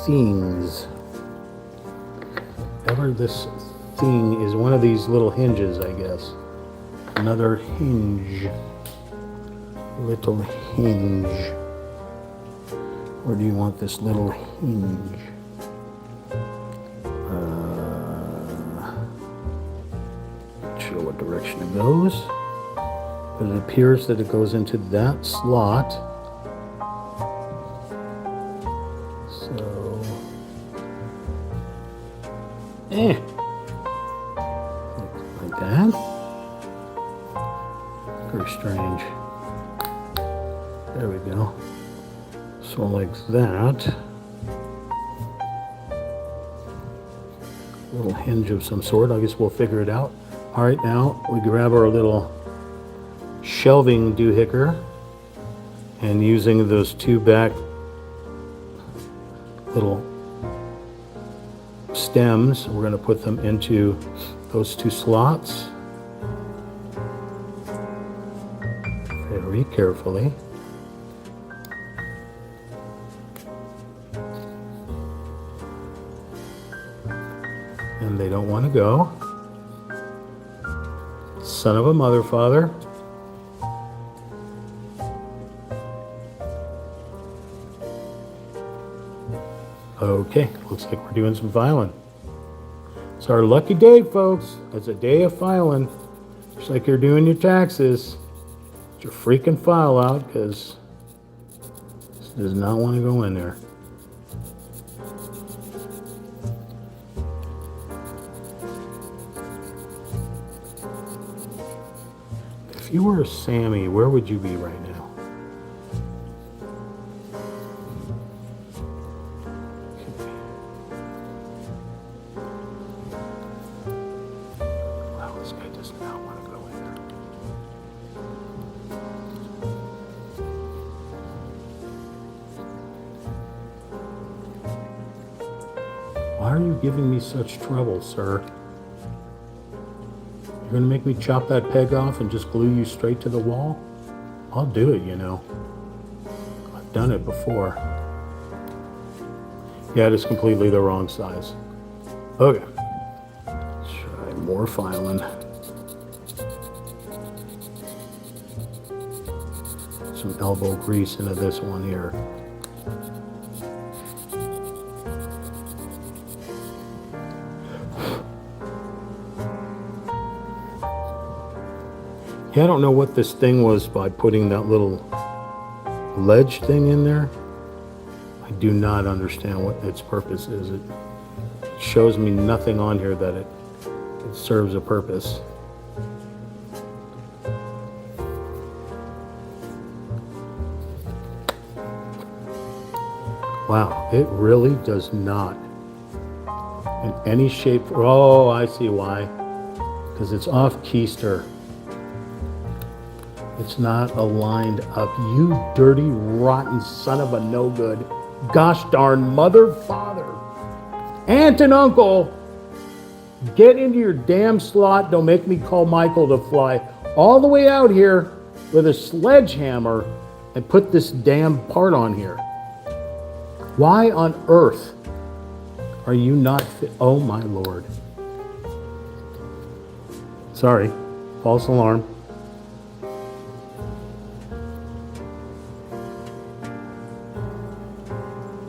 things. Whatever this thing is, one of these little hinges, I guess. Another hinge. Little hinge. Where do you want this little hinge? Sure what direction it goes, but it appears that it goes into that slot. So, like that. Very strange. There we go. So like that. little hinge of some sort. I guess we'll figure it out. All right, now we grab our little shelving doohicker, and using those two back little stems, we're going to put them into those two slots very carefully. And they don't want to go. Son of a mother, father. Okay, looks like we're doing some filing. It's our lucky day, folks. It's a day of filing. Just like you're doing your taxes. Get your freaking file out, because this does not want to go in there. If you were a Sammy, where would you be right now? Wow, this guy does not want to go in there. Why are you giving me such trouble, sir? You're gonna make me chop that peg off and just glue you straight to the wall? I'll do it, you know. I've done it before. Yeah, it is completely the wrong size. Okay. Let's try more filing. Some elbow grease into this one here. Yeah, I don't know what this thing was by putting that little ledge thing in there. I do not understand what its purpose is. It shows me nothing on here that it serves a purpose. Wow, it really does not in any shape. Oh, I see why. Because it's off keister. It's not aligned up. You dirty, rotten son of a no good, gosh darn mother, father, aunt and uncle, get into your damn slot. Don't make me call Michael to fly all the way out here with a sledgehammer and put this damn part on here. Why on earth are you not fit? Oh my Lord. Sorry, false alarm.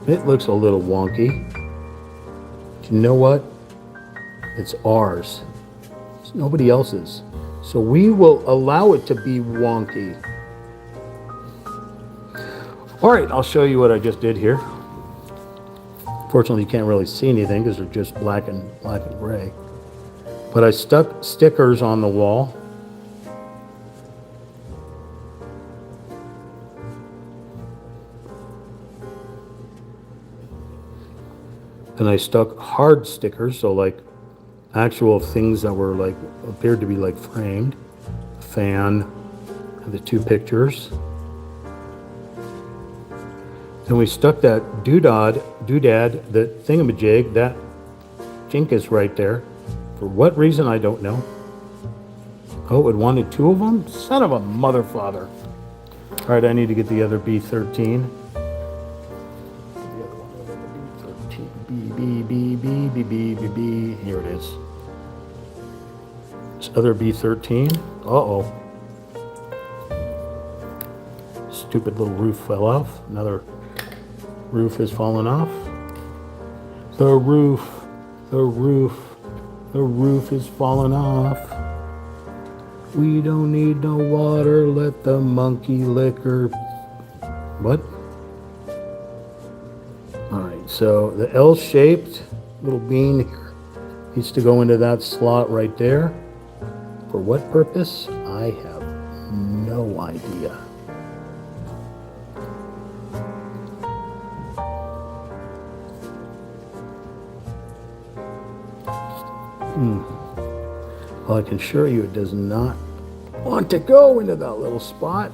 It looks a little wonky. But you know what? It's ours. It's nobody else's. So we will allow it to be wonky. All right, I'll show you what I just did here. Fortunately, you can't really see anything because they're just black and gray. But I stuck stickers on the wall. And I stuck hard stickers, so like actual things that were like, appeared to be like framed. Fan, and the two pictures. Then we stuck that doodad, the thingamajig, that jinkus right there. For what reason, I don't know. Oh, it wanted two of them? Son of a mother father. All right, I need to get the other B13. B. Here it is. This other B13. Uh-oh. Stupid little roof fell off. Another roof has fallen off. The roof is falling off. We don't need no water. Let the monkey lick her. What? So the L-shaped little bean here needs to go into that slot right there. For what purpose? I have no idea. Well, I can assure you it does not want to go into that little spot.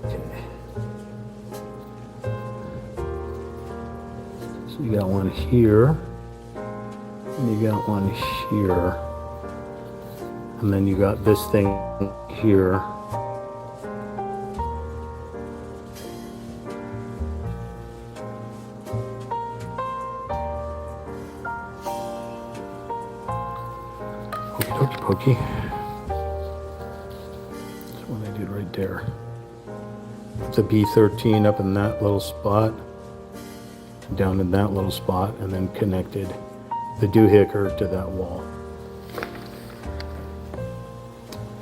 Okay. So you got one here, and you got one here, and then you got this thing here. Okey pokey. That's what I did right there. Put the B13 up in that little spot, down in that little spot, and then connected the doohicker to that wall.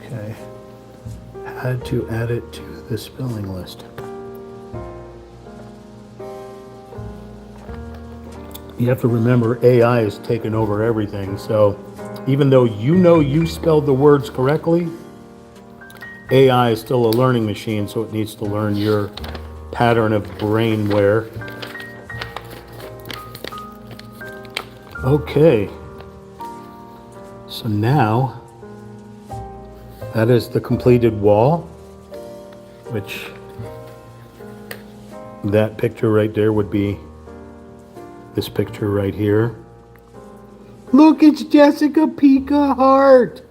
Okay. Had to add it to the spelling list. You have to remember AI is taking over everything, so even though you know you spelled the words correctly, AI is still a learning machine, so it needs to learn your pattern of brainware. Okay, so now that is the completed wall, which that picture right there would be this picture right here. Look, it's Jessica Pika Hart.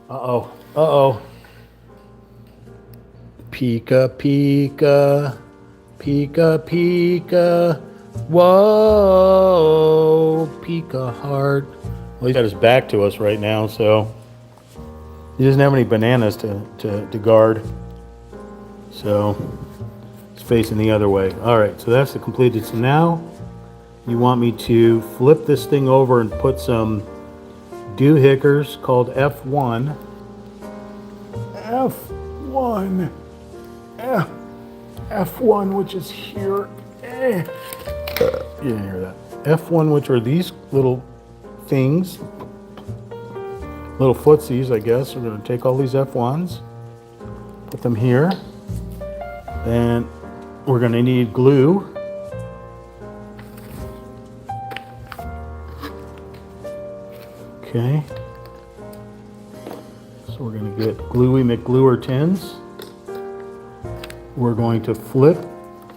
Uh-oh, uh-oh. Pika, Pika, Pika, Pika. Whoa, Pika Hart. Well, he's got his back to us right now, so he doesn't have any bananas to guard. So it's facing the other way. All right, so that's the completed. So now you want me to flip this thing over and put some doohickers called F1. F1. F1, which is here. You didn't hear that. F1, which are these little things, little footsies, I guess. We're going to take all these F1s, put them here. Then we're going to need glue. Okay. So we're going to get Gluey McGluer tins. We're going to flip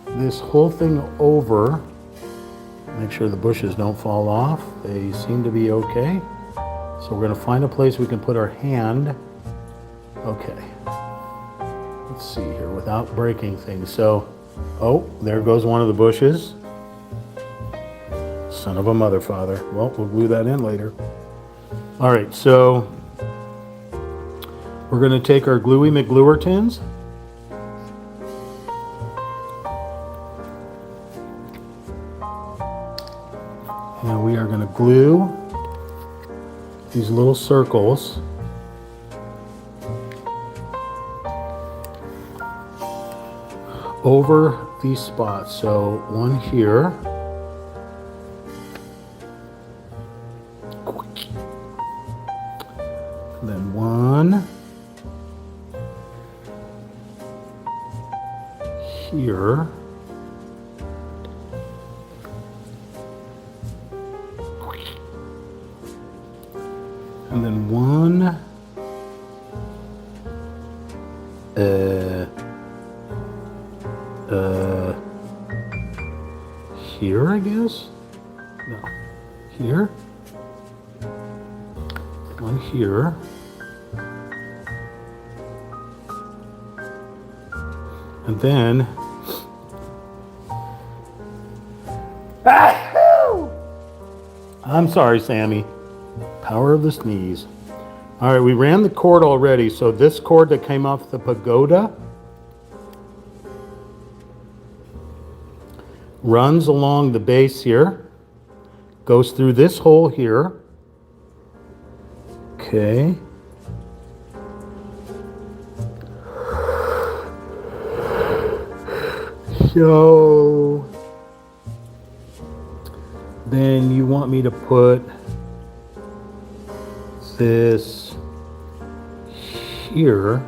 this whole thing over. Make sure the bushes don't fall off. They seem to be okay. So we're going to find a place we can put our hand. Okay. Let's see here without breaking things. So, oh, there goes one of the bushes. Son of a mother father. Well, we'll glue that in later. All right, so we're going to take our Gluey McGluer tins. And we are going to glue these little circles over these spots. So one here. And then one here. And then one here, I guess? No. Here? One here. And then I'm sorry, Sammy. Power of the sneeze. All right, we ran the cord already. So this cord that came off the pagoda runs along the base here, goes through this hole here. Okay. So then you want me to put this here.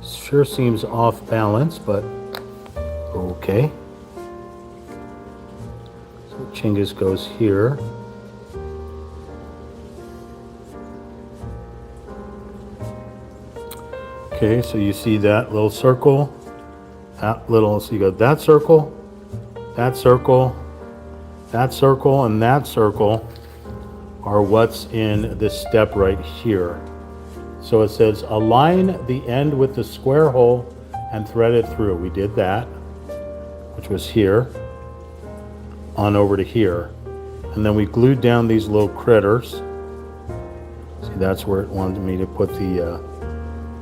Sure seems off balance, but okay. So Chinggis goes here. Okay, so you see that little circle, so you got that circle, that circle, that circle, and that circle are what's in this step right here. So it says align the end with the square hole and thread it through. We did that, which was here, on over to here. And then we glued down these little critters. See, that's where it wanted me to put the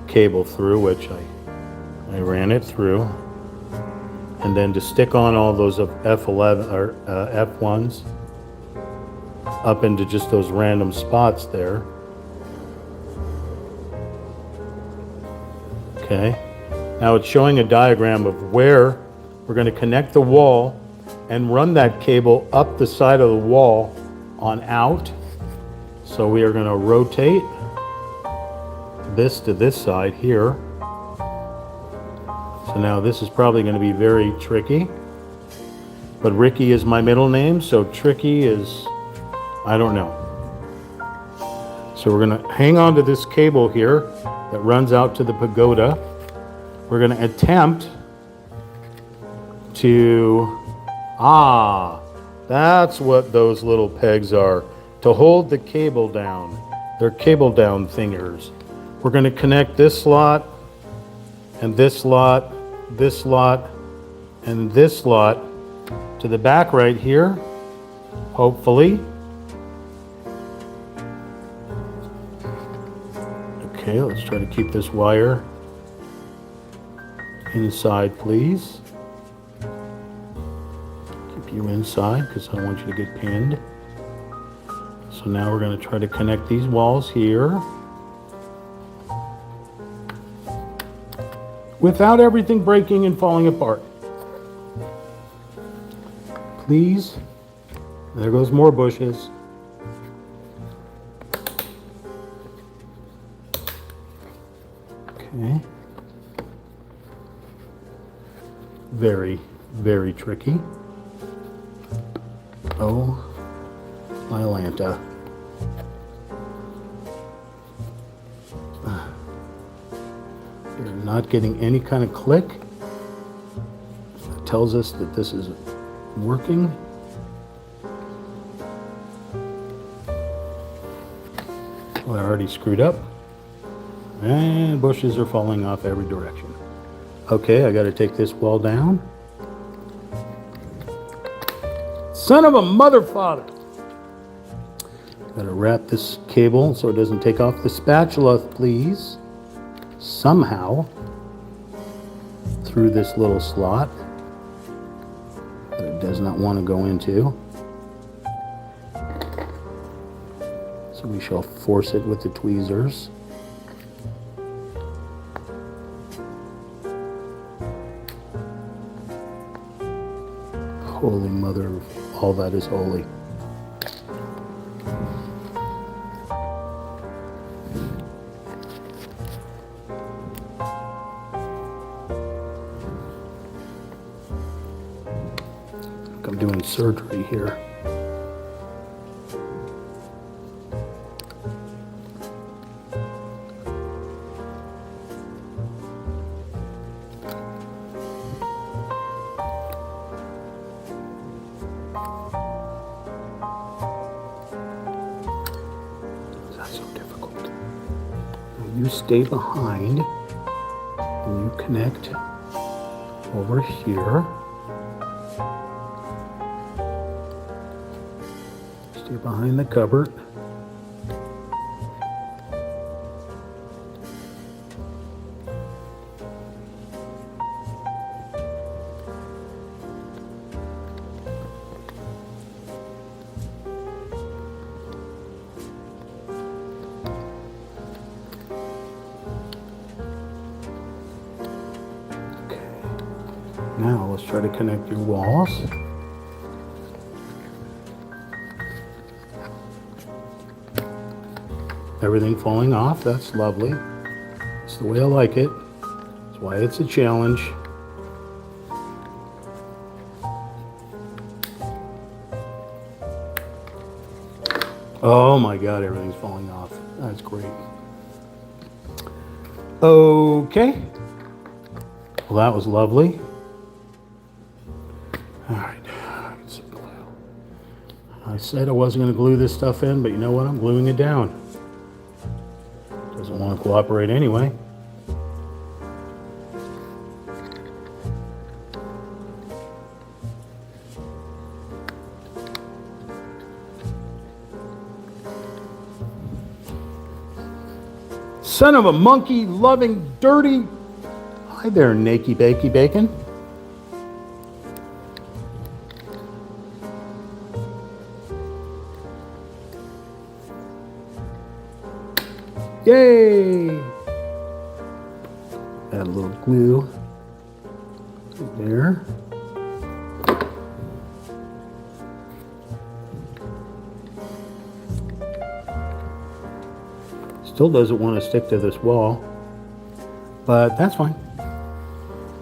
cable through, which I ran it through. And then to stick on all those F11 or F1s up into just those random spots there. Okay, now it's showing a diagram of where we're going to connect the wall and run that cable up the side of the wall on out. So we are going to rotate this to this side here. So now this is probably going to be very tricky, but Ricky is my middle name, so tricky is, I don't know. So we're going to hang on to this cable here that runs out to the pagoda. We're going to attempt to, that's what those little pegs are, to hold the cable down. They're cable down thingers. We're going to connect this slot and this slot, this slot, and this slot to the back right here, hopefully. Okay, let's try to keep this wire inside, please. Keep you inside because I don't want you to get pinned. So now we're going to try to connect these walls here without everything breaking and falling apart. Please. There goes more bushes. Okay. Very, very tricky. Oh, my Lanta. You're not getting any kind of click. That tells us that this is working. Well, I already screwed up. And bushes are falling off every direction. Okay, I got to take this wall down. Son of a mother father! Got to wrap this cable so it doesn't take off the spatula, please. Somehow, through this little slot that it does not want to go into. So we shall force it with the tweezers. Holy mother of all that is holy. Like I'm doing surgery here. You stay behind and you connect over here. Stay behind the cupboard. Now let's try to connect your walls. Everything falling off, that's lovely. That's the way I like it. That's why it's a challenge. Oh my God, everything's falling off. That's great. Okay. Well, that was lovely. All right. I said I wasn't going to glue this stuff in, but you know what? I'm gluing it down. Doesn't want to cooperate anyway. Son of a monkey loving dirty. Hi there, Nakey Bakey Bacon. Yay! Add a little glue right there. Still doesn't want to stick to this wall, but that's fine.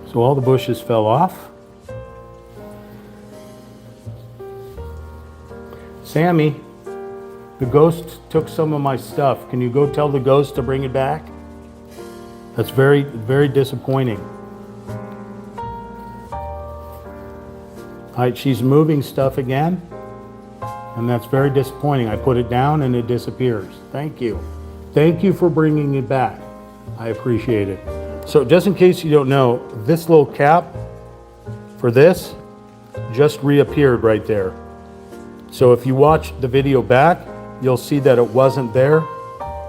So all the bushes fell off. Sammy, the ghost took some of my stuff. Can you go tell the ghost to bring it back? That's very, very disappointing. All right, she's moving stuff again, and that's very disappointing. I put it down and it disappears. Thank you. Thank you for bringing it back. I appreciate it. So just in case you don't know, this little cap for this just reappeared right there. So if you watch the video back, you'll see that it wasn't there,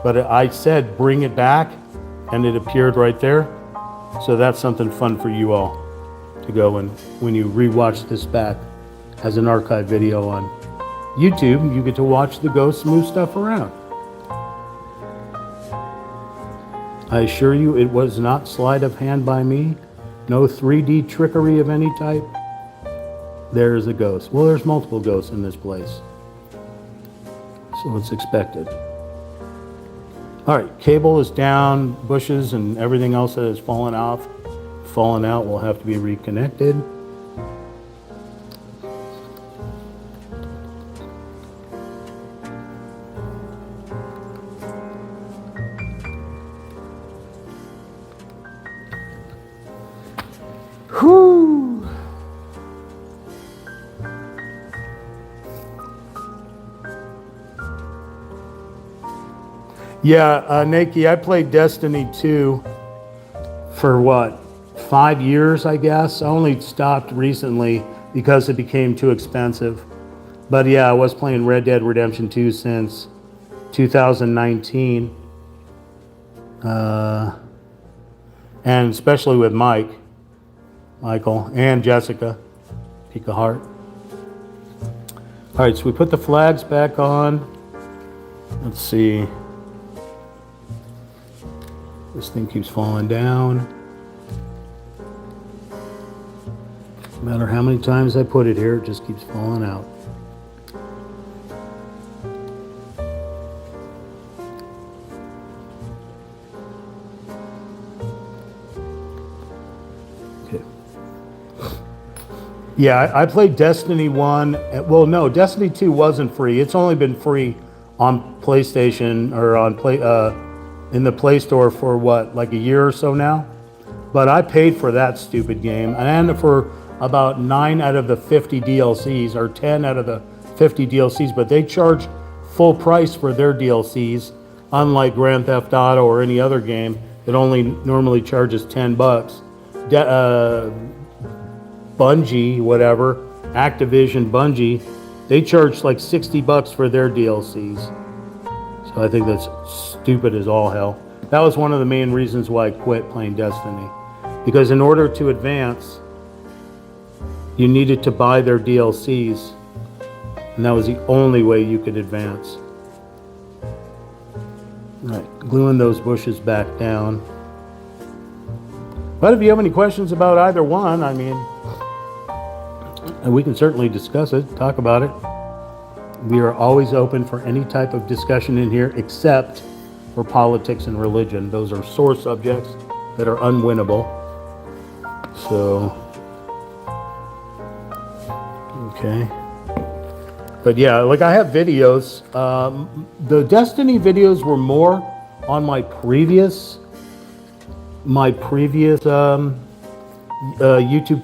but I said bring it back and it appeared right there. So that's something fun for you all to go and when you rewatch this back as an archive video on YouTube, you get to watch the ghosts move stuff around. I assure you it was not sleight of hand by me. No 3D trickery of any type. There's a ghost. Well, there's multiple ghosts in this place. So it's expected. All right, cable is down, bushes and everything else that has fallen out will have to be reconnected. Whew. Yeah, Nakey, I played Destiny 2 for what, 5 years, I guess. I only stopped recently because it became too expensive. But yeah, I was playing Red Dead Redemption 2 since 2019. And especially with Michael, and Jessica, Pika Heart. All right, so we put the flags back on. Let's see. This thing keeps falling down. No matter how many times I put it here, it just keeps falling out. Okay. Yeah, I played Destiny 1. Well, no, Destiny 2 wasn't free. It's only been free on PlayStation or on in the Play Store for what, like a year or so now? But I paid for that stupid game and for about 9 out of the 50 DLCs or 10 out of the 50 DLCs, but they charge full price for their DLCs, unlike Grand Theft Auto or any other game that only normally charges $10. Bungie, whatever, Activision, Bungie, they charge like $60 for their DLCs. So I think that's stupid as all hell. That was one of the main reasons why I quit playing Destiny. Because in order to advance, you needed to buy their DLCs. And that was the only way you could advance. All right, gluing those bushes back down. But if you have any questions about either one, I mean, we can certainly discuss it, talk about it. We are always open for any type of discussion in here, except for politics and religion. Those are sore subjects that are unwinnable. So, okay. But yeah, like I have videos. The Destiny videos were more on my previous my previous YouTube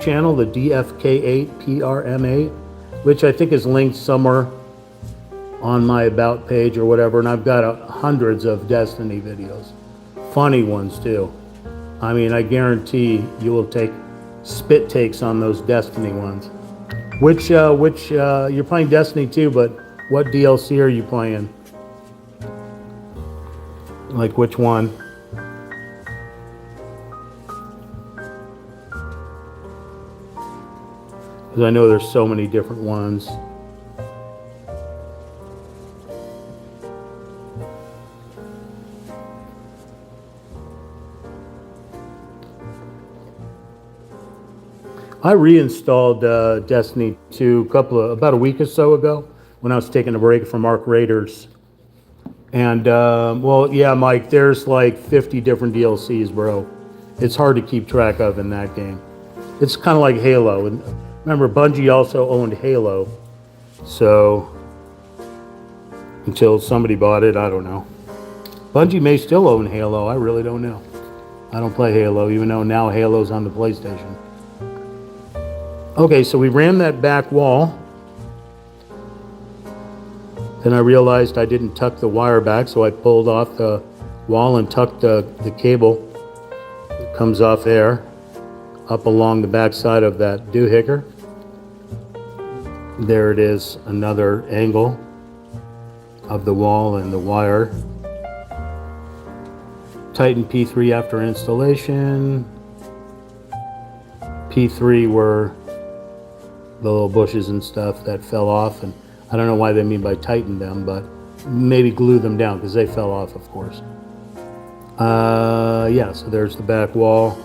channel, the DFK8PRM8, which I think is linked somewhere on my About page or whatever, and I've got hundreds of Destiny videos. Funny ones too. I mean, I guarantee you will take spit takes on those Destiny ones. Which you're playing Destiny 2, but what DLC are you playing? Like which one? Because I know there's so many different ones. I reinstalled Destiny 2 about a week or so ago when I was taking a break from Arc Raiders. And, well, yeah, Mike, there's like 50 different DLCs, bro. It's hard to keep track of in that game. It's kind of like Halo. And remember, Bungie also owned Halo. So, until somebody bought it, I don't know. Bungie may still own Halo. I really don't know. I don't play Halo, even though now Halo's on the PlayStation. Okay, so we ran that back wall. Then I realized I didn't tuck the wire back, so I pulled off the wall and tucked the cable. It comes off there, up along the back side of that doohickey. There it is, another angle of the wall and the wire. Tighten P3 after installation. P3 were the little bushes and stuff that fell off, and I don't know why they mean by tighten them, but maybe glue them down because they fell off, of course. Yeah, so there's the back wall.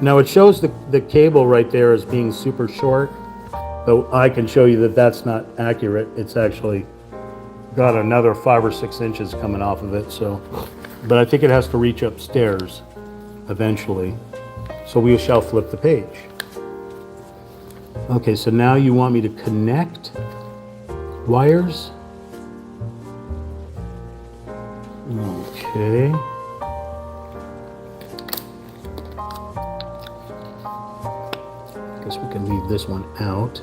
Now it shows the cable right there as being super short, but I can show you that that's not accurate. It's actually got another 5 or 6 inches coming off of it, so, but I think it has to reach upstairs eventually. So we shall flip the page. Okay, so now you want me to connect wires. Okay. Guess we can leave this one out.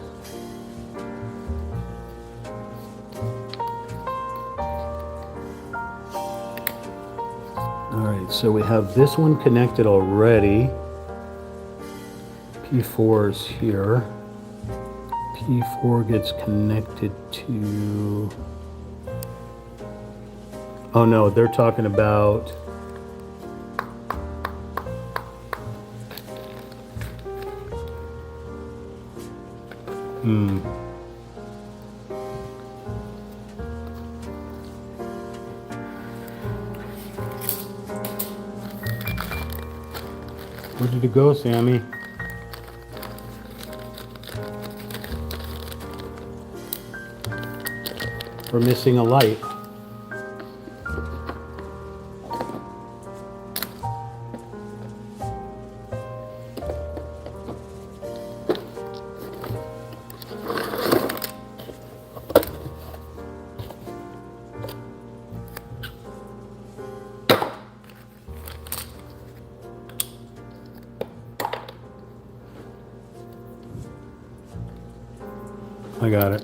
All right, so we have this one connected already. P4 is here. P4 gets connected to... Oh no, they're talking about... Where did it go, Sammy? We're missing a light. I got it.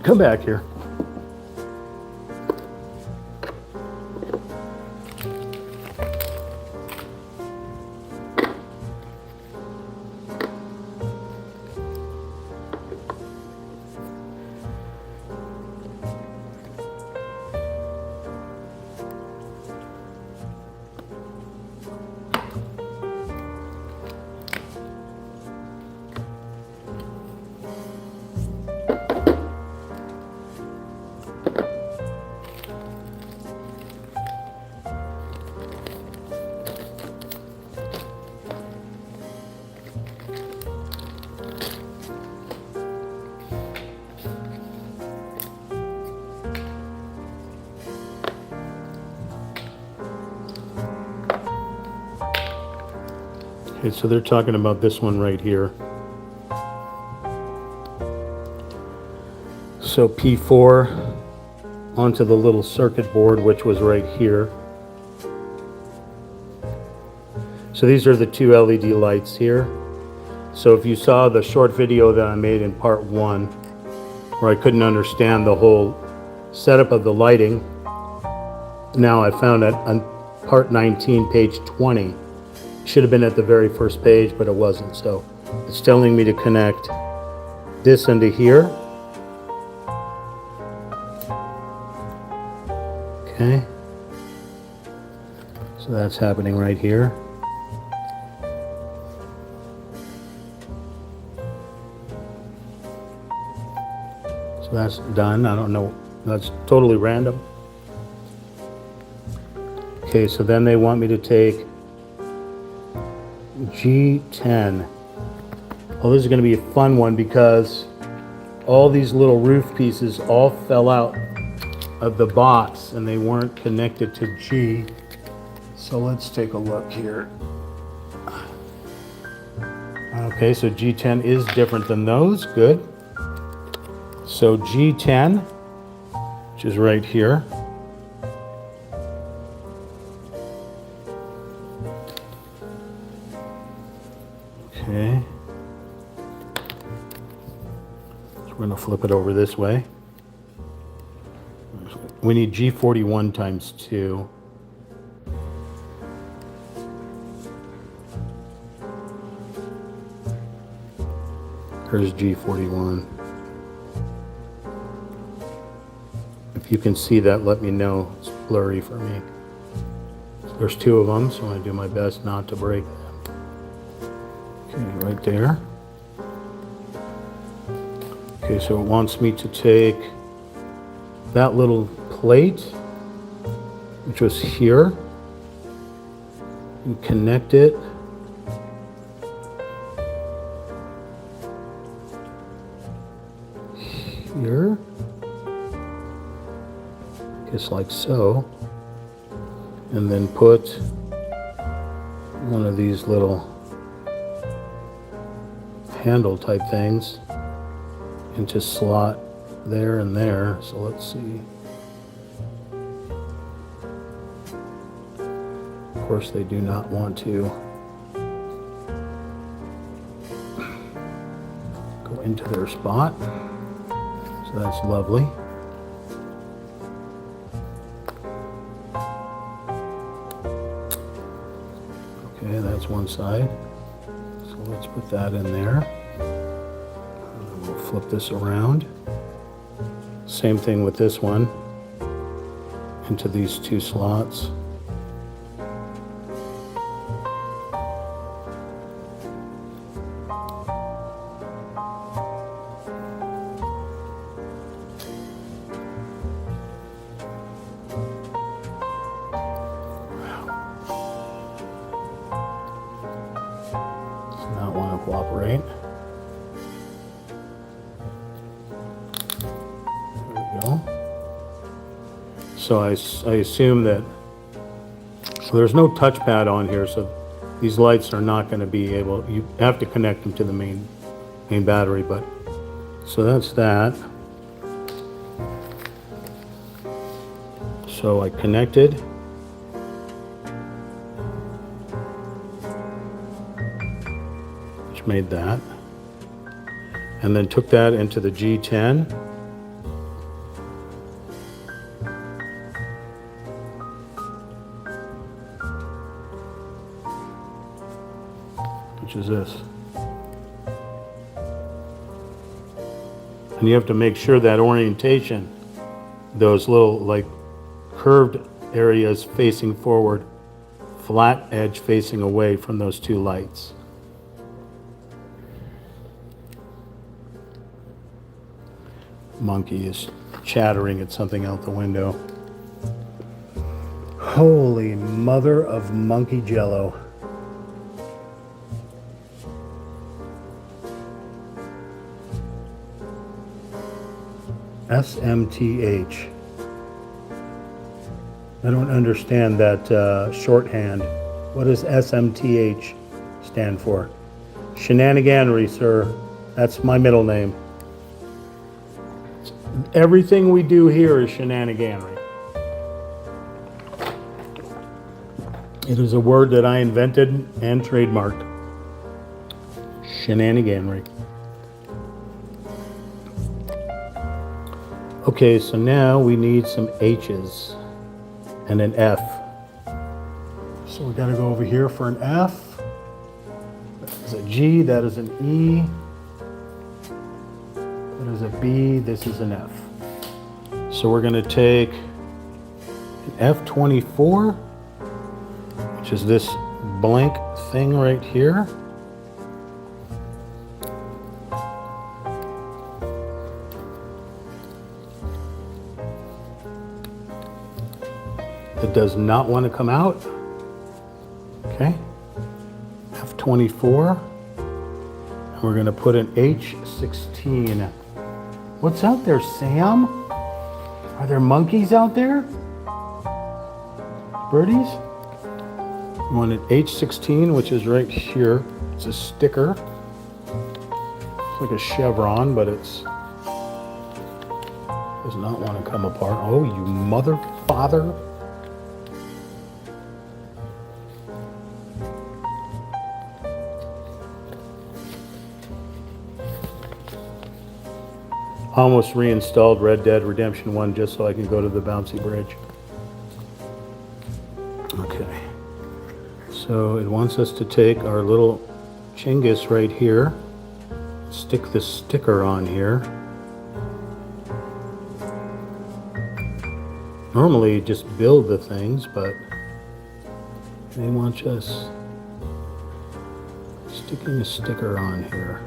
Come back here. Okay, so they're talking about this one right here. So P4 onto the little circuit board, which was right here. So these are the two LED lights here. So if you saw the short video that I made in part 1, where I couldn't understand the whole setup of the lighting, now I found it on part 19, page 20. Should have been at the very first page, but it wasn't. So it's telling me to connect this into here. Okay. So that's happening right here. So that's done. I don't know. That's totally random. Okay, so then they want me to take G10. Oh, this is going to be a fun one because all these little roof pieces all fell out of the box and they weren't connected to G. So let's take a look here. Okay, so G10 is different than those. Good. So G10, which is right here. Okay. So we're going to flip it over this way. We need G41 times 2. Here's G41. If you can see that, let me know. It's blurry for me. So there's 2 of them, so I'm going to do my best not to break them. Okay, right there. Okay, so it wants me to take that little plate, which was here, and connect it here, just like so, and then put one of these little handle type things into slot there and there. So let's see. Of course, they do not want to go into their spot. So that's lovely. Okay, that's one side. So let's put that in there. And we'll flip this around. Same thing with this one. Into these 2 slots. Not want to cooperate. There we go. So I assume that, so there's no touchpad on here, so these lights are not going to be able, you have to connect them to the main battery, but, so that's that. So I connected. Which made that. And then took that into the G10. Which is this. And you have to make sure that orientation, those little like curved areas facing forward, flat edge facing away from those 2 lights. Monkey is chattering at something out the window. Holy mother of monkey jello. SMTH. I don't understand that shorthand. What does SMTH stand for? Shenaniganery, sir. That's my middle name. Everything we do here is shenaniganery. It is a word that I invented and trademarked. Shenaniganery. Okay, so now we need some H's and an F. So we gotta go over here for an F. That is a G, that is an E. That is a B, this is an F. So we're gonna take an F24, which is this blank thing right here. It does not want to come out. Okay. F24. And we're going to put an H16. What's out there, Sam? Are there monkeys out there? Birdies? You want an H16, which is right here. It's a sticker. It's like a chevron, but it's does not want to come apart. Oh, you mother father. Almost reinstalled Red Dead Redemption 1 just so I can go to the bouncy bridge. Okay. So it wants us to take our little chingus right here, stick the sticker on here. Normally you just build the things, but they want us sticking a sticker on here.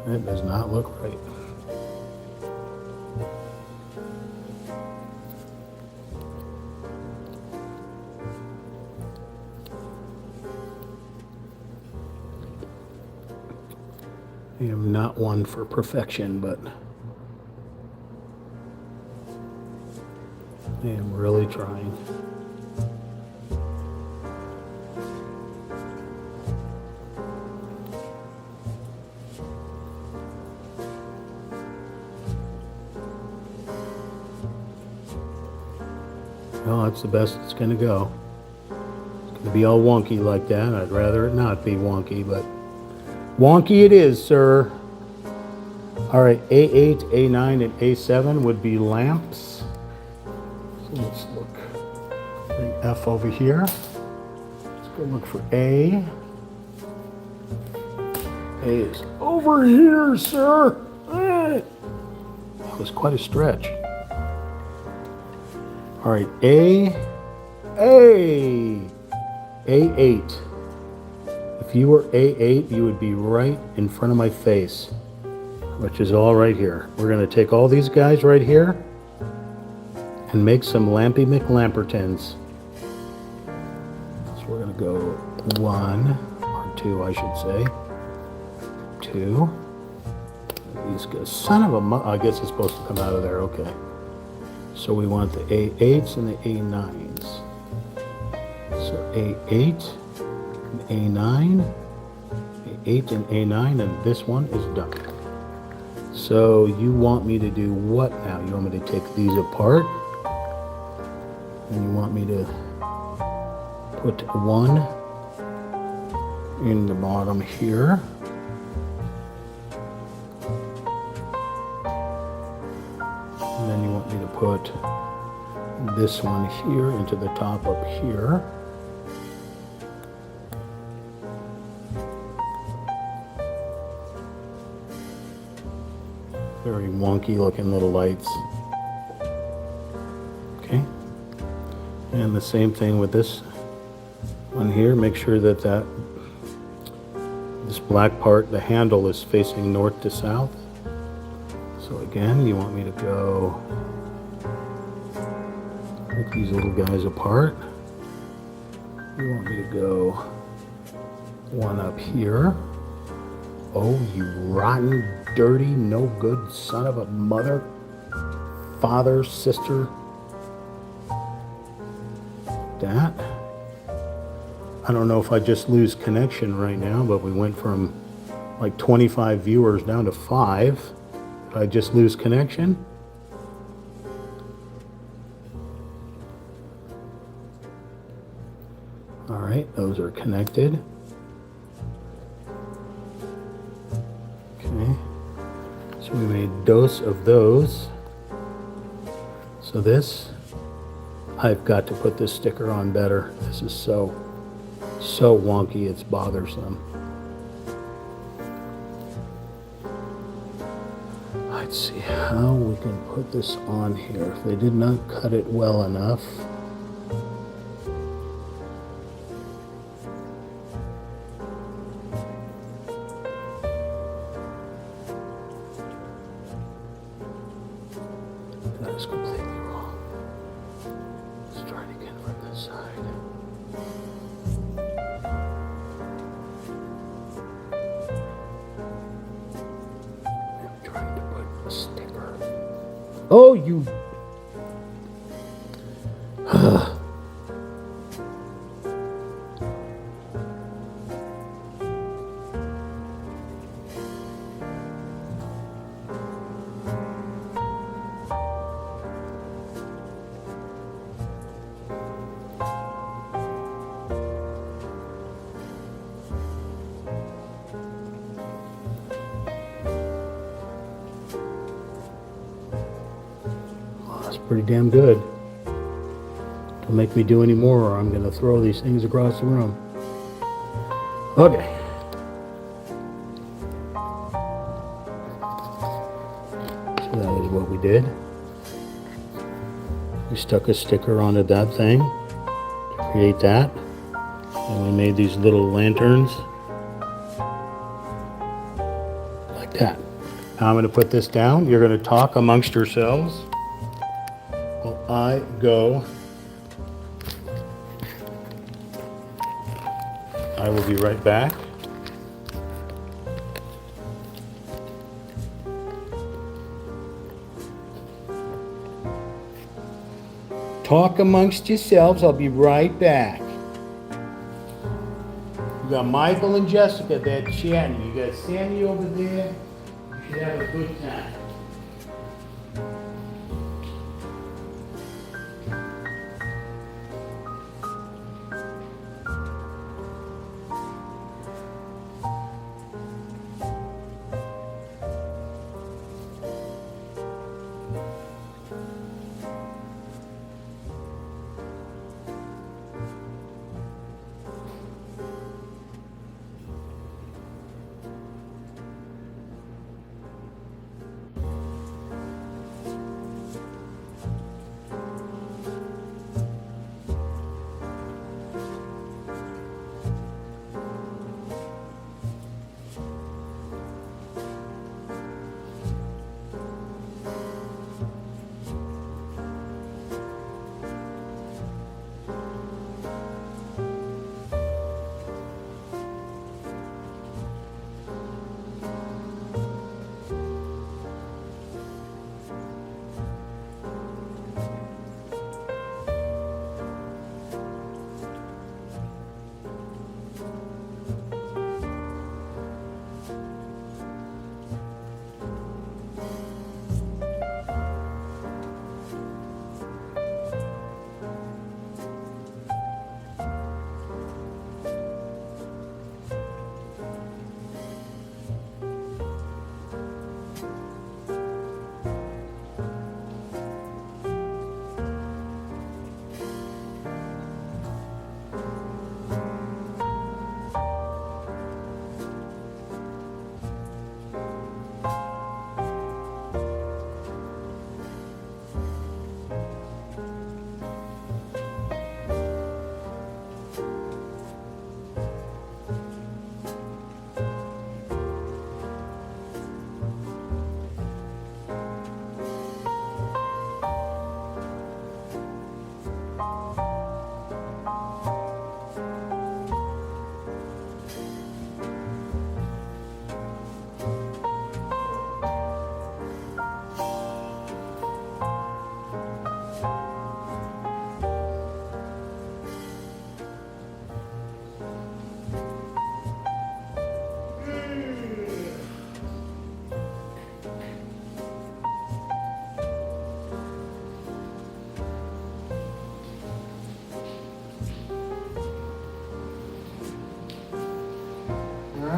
It does not look right. I am not one for perfection, but I am really trying. Well, that's the best it's going to go. It's going to be all wonky like that. I'd rather it not be wonky, but wonky it is, sir. All right, A8, A9, and A7 would be lamps. So let's look. Bring F over here. Let's go look for A. A is over here, sir. That was quite a stretch. All right, A8. If you were A8, you would be right in front of my face, which is all right here. We're gonna take all these guys right here and make some Lampy McLampertons. So we're gonna go 1, or 2, I should say. 2. These guys, son of a, I guess it's supposed to come out of there, okay. So we want the A8s and the A9s. So A8 and A9, A8 and A9, and this one is done. So you want me to do what now? You want me to take these apart? And you want me to put 1 in the bottom here. And then you want me to put this one here into the top up here. Very wonky looking little lights. Okay. And the same thing with this one here. Make sure that this black part, the handle, is facing north to south. So again, you want me to go take these little guys apart. You want me to go 1 up here. Oh, you rotten, dirty, no good son of a mother, father, sister. That. I don't know if I just lose connection right now, but we went from like 25 viewers down to 5. Did I just lose connection? All right, those are connected. Okay, so we made a dose of those. So this, I've got to put this sticker on better. This is so wonky, it's bothersome. Let's see how we can put this on here. If they did not cut it well enough. That is completely wrong. Let's try it again from this side. I'm trying to put a sticker. Oh, you. That's pretty damn good. Don't make me do any more or I'm going to throw these things across the room. Okay. So that is what we did. We stuck a sticker onto that thing to create that. And we made these little lanterns like that. Now I'm going to put this down. You're going to talk amongst yourselves. Well, I go. I will be right back. Talk amongst yourselves. I'll be right back. You got Michael and Jessica there chatting. You got Sammy over there. You should have a good time.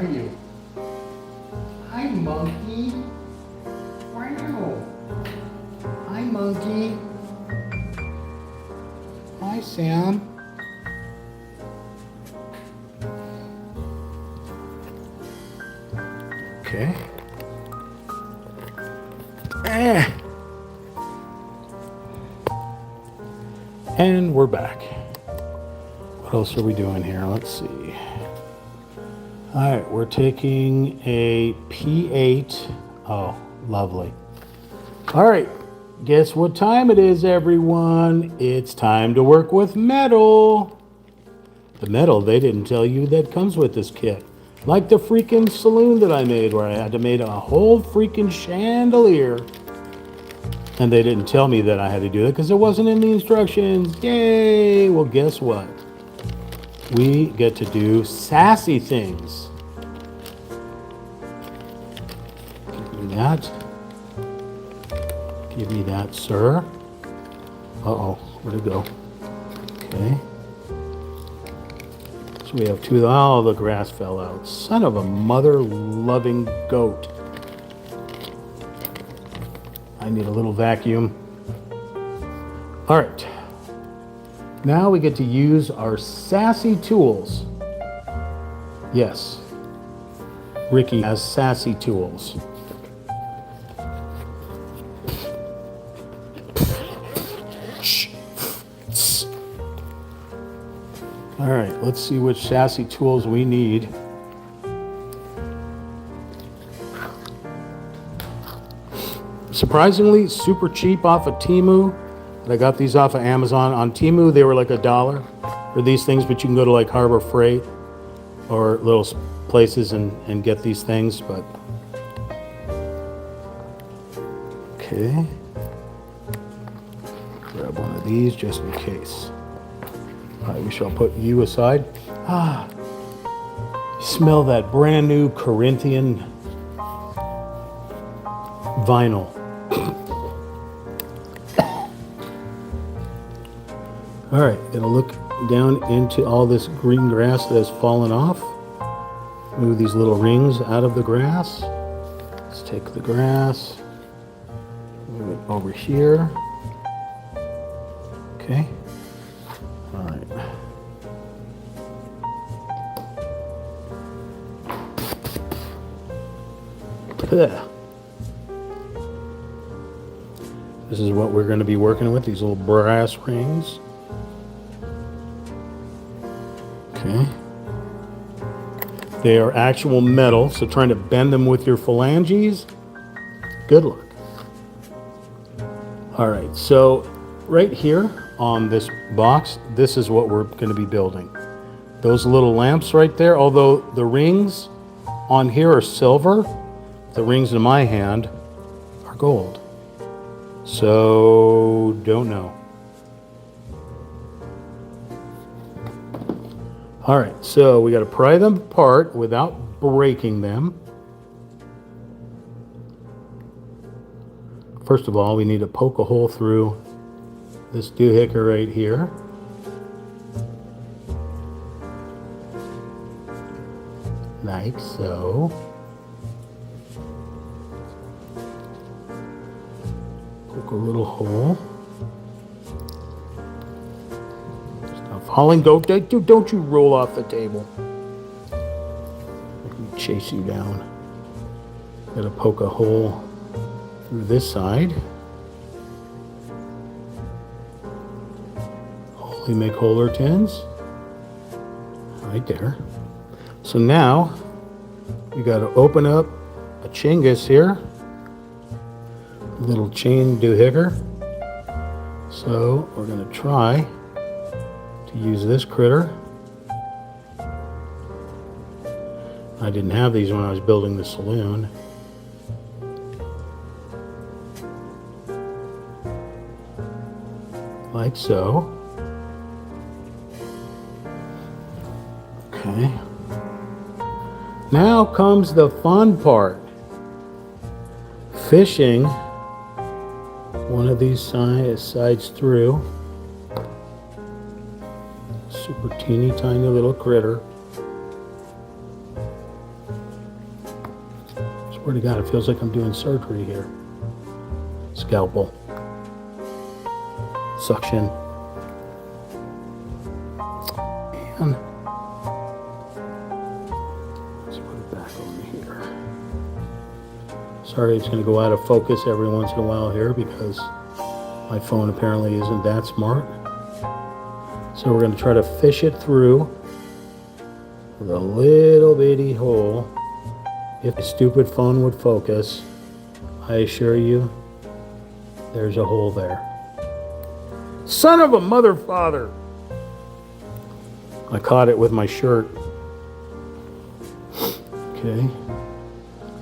are you? Hi, monkey. Wow. Hi, monkey. Hi, Sam. Okay. And we're back. What else are we doing here? Let's see. All right, we're taking a P8. Oh, lovely. All right, guess what time it is, everyone? It's time to work with metal. The metal, they didn't tell you that comes with this kit. Like the freaking saloon that I made, where I had to make a whole freaking chandelier. And they didn't tell me that I had to do it because it wasn't in the instructions. Yay! Well, guess what? We get to do sassy things. Give me that. Give me that, sir. Uh-oh, where'd it go? Okay. So we have two. Oh, the grass fell out. Son of a mother-loving goat. I need a little vacuum. All right. Now we get to use our sassy tools. Yes. Ricky has sassy tools. All right, let's see which sassy tools we need. Surprisingly, super cheap off of Temu. I got these off of Amazon. On Temu, they were like $1 for these things, but you can go to like Harbor Freight or little places and get these things. But okay, grab one of these just in case. All right, we shall put you aside. Ah, smell that brand new Corinthian vinyl. All right, gonna look down into all this green grass that has fallen off. Move these little rings out of the grass. Let's take the grass, move it over here. Okay. All right. Ugh. This is what we're going to be working with, these little brass rings. Okay. They are actual metal, so trying to bend them with your phalanges, good luck. All right, so right here on this box, this is what we're going to be building. Those little lamps right there, although the rings on here are silver, the rings in my hand are gold. So, don't know. All right, so we got to pry them apart without breaking them. First of all, we need to poke a hole through this doohickey right here. Like so. Poke a little hole. Holland, don't you roll off the table. Let me chase you down. Gotta poke a hole through this side. Holy make holer tins. Right there. So now we gotta open up a chingus here. A little chain doohickey. So we're gonna try use this critter. I didn't have these when I was building the saloon. Like so. Okay. Now comes the fun part. Fishing one of these sides through. Super teeny tiny little critter. Swear to God, it feels like I'm doing surgery here. Scalpel. Suction. And let's put it back on here. Sorry, it's going to go out of focus every once in a while here because my phone apparently isn't that smart. So we're going to try to fish it through with a little bitty hole. If the stupid phone would focus, I assure you, there's a hole there. Son of a mother father! I caught it with my shirt. Okay,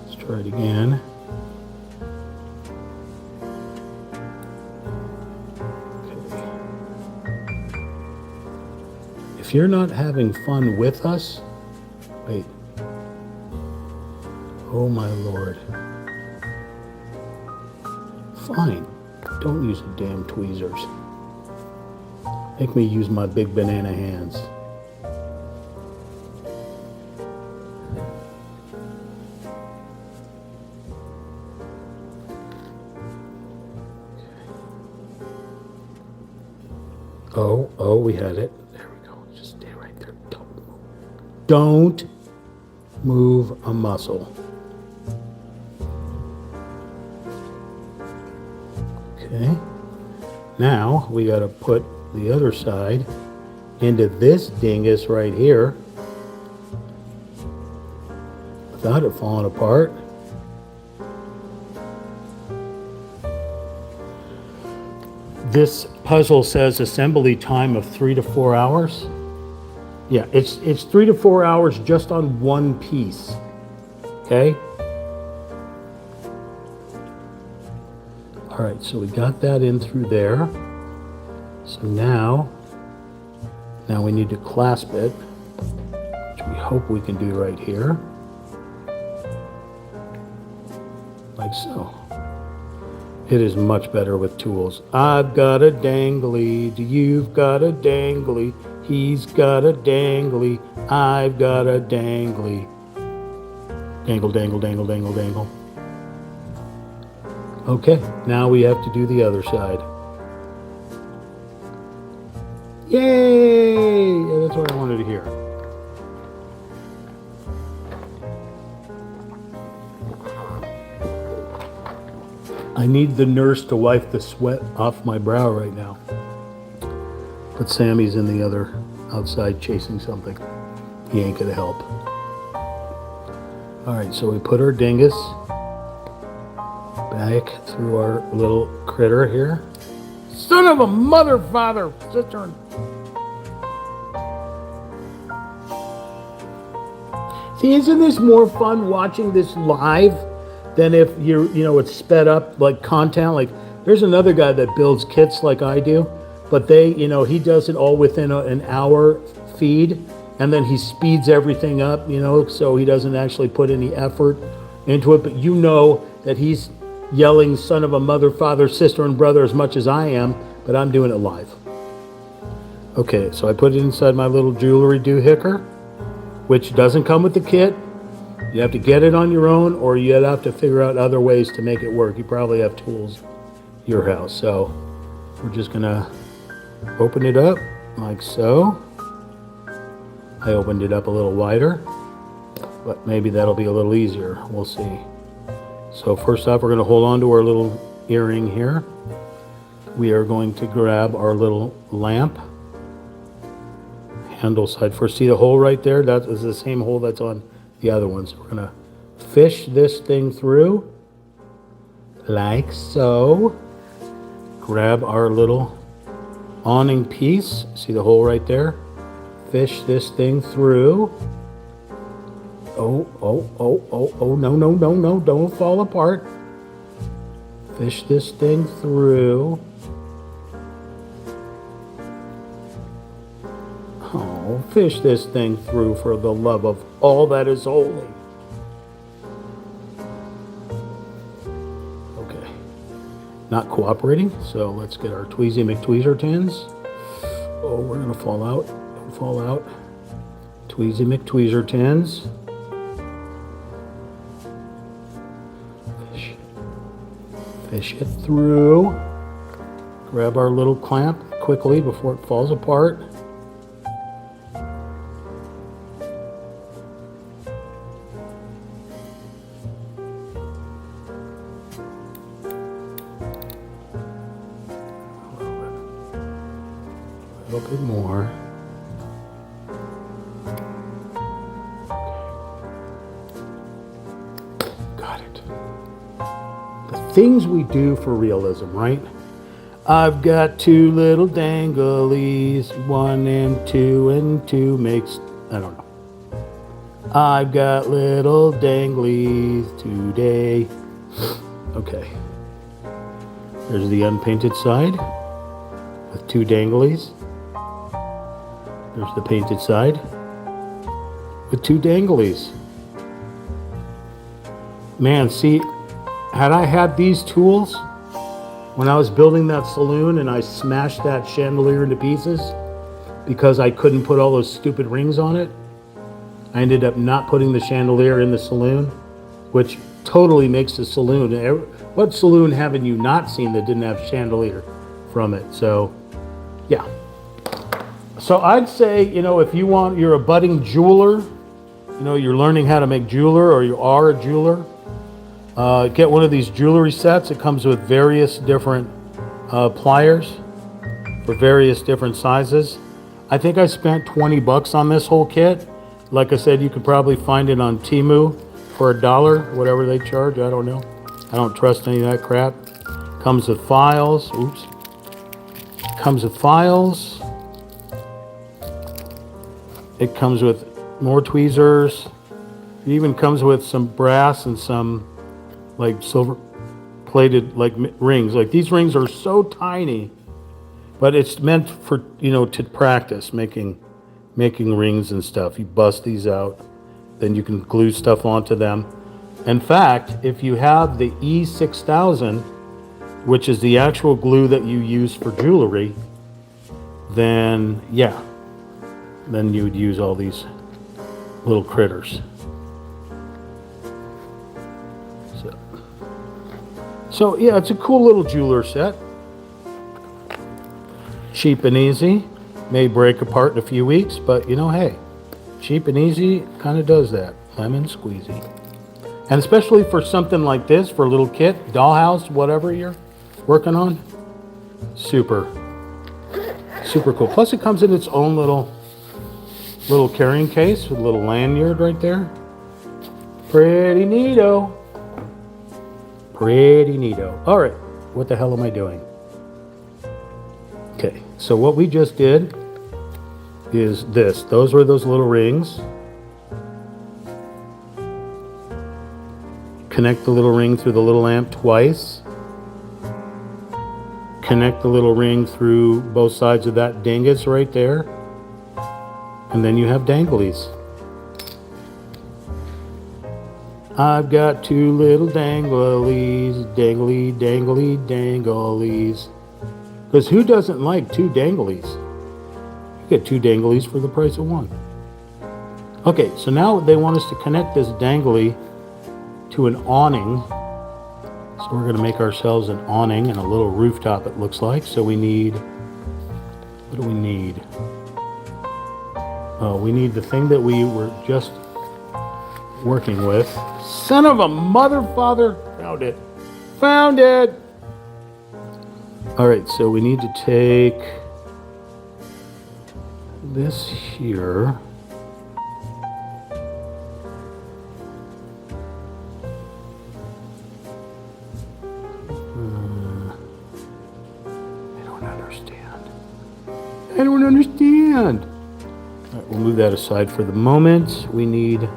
let's try it again. Okay. If you're not having fun with us, wait. Oh my Lord. Fine, don't use the damn tweezers. Make me use my big banana hands. Oh, we had it. There we go. Just stay right there. Don't move a muscle. Okay. Now we got to put the other side into this dingus right here without it falling apart. This puzzle says assembly time of 3 to 4 hours. Yeah, it's 3 to 4 hours just on one piece. Okay. All right, so we got that in through there. So now we need to clasp it, which we hope we can do right here, like so. It is much better with tools. I've got a dangly, you've got a dangly, he's got a dangly, I've got a dangly. Dangle, dangle, dangle, dangle, dangle. Okay, now we have to do the other side. Yay! Yeah, that's what I wanted to hear. I need the nurse to wipe the sweat off my brow right now. But Sammy's in the other outside chasing something. He ain't gonna help. All right, so we put our dingus back through our little critter here. Son of a mother, father, sister. See, isn't this more fun watching this live than if it's sped up like content? Like there's another guy that builds kits like I do, but he does it all within an hour feed, and then he speeds everything up, so he doesn't actually put any effort into it, but that he's yelling son of a mother, father, sister, and brother as much as I am, but I'm doing it live. Okay, so I put it inside my little jewelry doohickey, which doesn't come with the kit. You have to get it on your own, or you have to figure out other ways to make it work. You probably have tools at your house. So we're just gonna open it up like so. I opened it up a little wider, but maybe that'll be a little easier. We'll see. So first off, we're gonna hold on to our little earring here. We are going to grab our little lamp handle side first. See the hole right there? That is the same hole that's on the other one. So we're gonna fish this thing through like so. Grab our little awning piece. See the hole right there? Fish this thing through. Oh, no, don't fall apart. Fish this thing through. Oh, fish this thing through for the love of all that is holy. Okay, not cooperating, so let's get our Tweezy McTweezer tins. Oh, we're gonna fall out, don't fall out. Tweezy McTweezer tins. Fish it through. Grab our little clamp quickly before it falls apart. A little bit more. Got it. The things we do for realism, right? I've got two little danglies, 1 and 2 makes, I don't know. I've got little danglies today. Okay. There's the unpainted side with 2 danglies. There's the painted side with 2 danglies. Man, see, had I had these tools when I was building that saloon and I smashed that chandelier into pieces because I couldn't put all those stupid rings on it, I ended up not putting the chandelier in the saloon, which totally makes the saloon. What saloon haven't you not seen that didn't have chandelier from it? So, yeah. So I'd say, if you're a budding jeweler, you're learning how to make jeweler or you are a jeweler, get one of these jewelry sets. It comes with various different pliers for various different sizes. I think I spent $20 on this whole kit. Like I said, you could probably find it on Temu for $1, whatever they charge. I don't know. I don't trust any of that crap. Comes with files. Oops. Comes with files. It comes with more tweezers. It even comes with some brass and some like silver plated like rings. Like these rings are so tiny, but it's meant for, to practice making rings and stuff. You bust these out, then you can glue stuff onto them. In fact, if you have the E6000, which is the actual glue that you use for jewelry, then yeah, then you would use all these little critters. So yeah, it's a cool little jeweler set. Cheap and easy. May break apart in a few weeks, but hey, cheap and easy kind of does that. Lemon squeezy. And especially for something like this, for a little kit, dollhouse, whatever you're working on, super cool. Plus it comes in its own little carrying case with a little lanyard right there. Pretty neato. Pretty neato. All right, what the hell am I doing? Okay, so what we just did is this. Those were those little rings. Connect the little ring through the little lamp twice. Connect the little ring through both sides of that dingus right there. And then you have danglies. I've got 2 little danglies, dangly, dangly, danglies. Because who doesn't like 2 danglies? You get 2 danglies for the price of 1. Okay, so now they want us to connect this dangly to an awning. So we're going to make ourselves an awning and a little rooftop, it looks like. So we need, what do we need? Oh, we need the thing that we were just working with. Son of a mother father. Found it. Found it. All right, so we need to take this here. I don't understand. All right, we'll move that aside for the moment. We need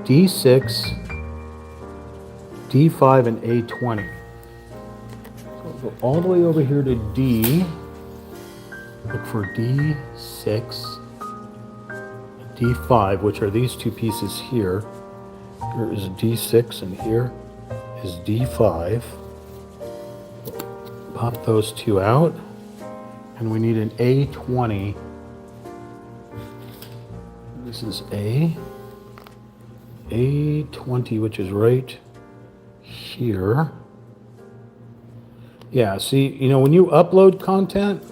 D6, D5, and A20. So we'll go all the way over here to D. Look for D6, D5, which are these 2 pieces here. Here is D6 and here is D5. Pop those 2 out. And we need an A20. This is A20, which is right here. Yeah, see, you know, when you upload content,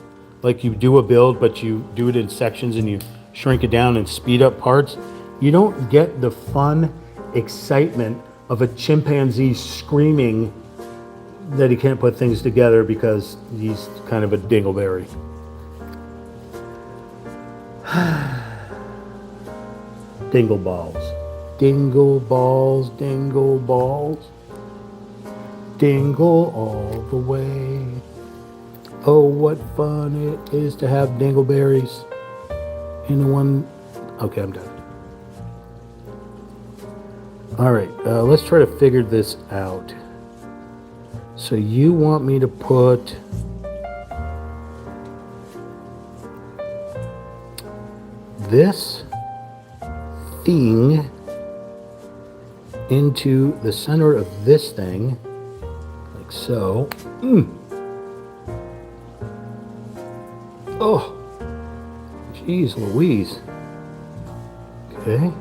like you do a build, but you do it in sections and you shrink it down and speed up parts, you don't get the fun excitement of a chimpanzee screaming that he can't put things together because he's kind of a dingleberry. Dingle balls. Dingle balls, dingle balls. Dingle all the way. Oh, what fun it is to have dingleberries in one. Okay, I'm done. All right, let's try to figure this out. So you want me to put this thing into the center of this thing, like so. Oh, jeez Louise. Okay.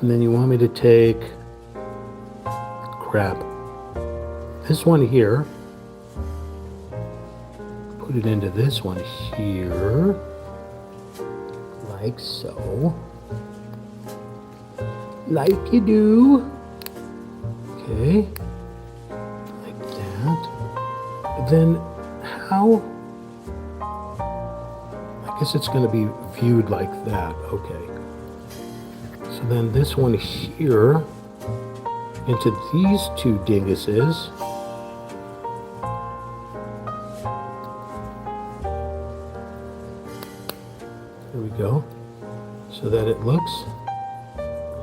And then you want me to take, crap, this one here, put it into this one here, like so. Like you do. Okay. Like that. Then how? I guess it's going to be viewed like that. Okay. So then this one here into these two dinguses. There we go. So that it looks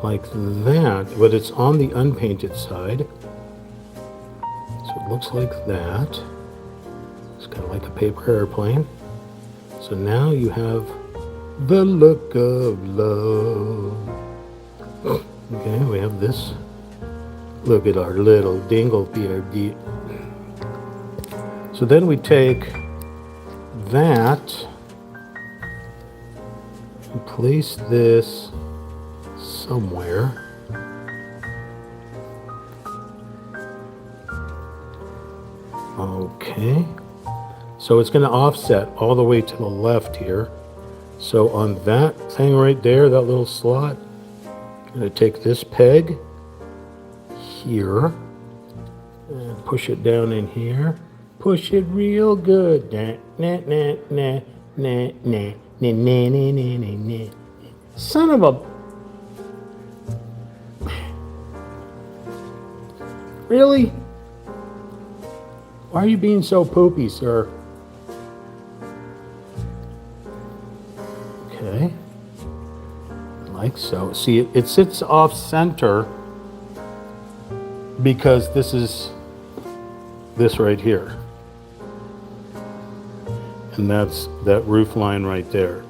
like that, but it's on the unpainted side. So it looks like that. It's kind of like a paper airplane. So now you have the look of love. Okay, we have this. Look at our little dingleberry. So then we take that and place this somewhere. Okay. So it's going to offset all the way to the left here. So on that thing right there, that little slot, I'm going to take this peg here and push it down in here. Push it real good. Son of a... Really? Why are you being so poopy, sir? Okay. Like so. See, it sits off center because this is this right here. And that's that roof line right there.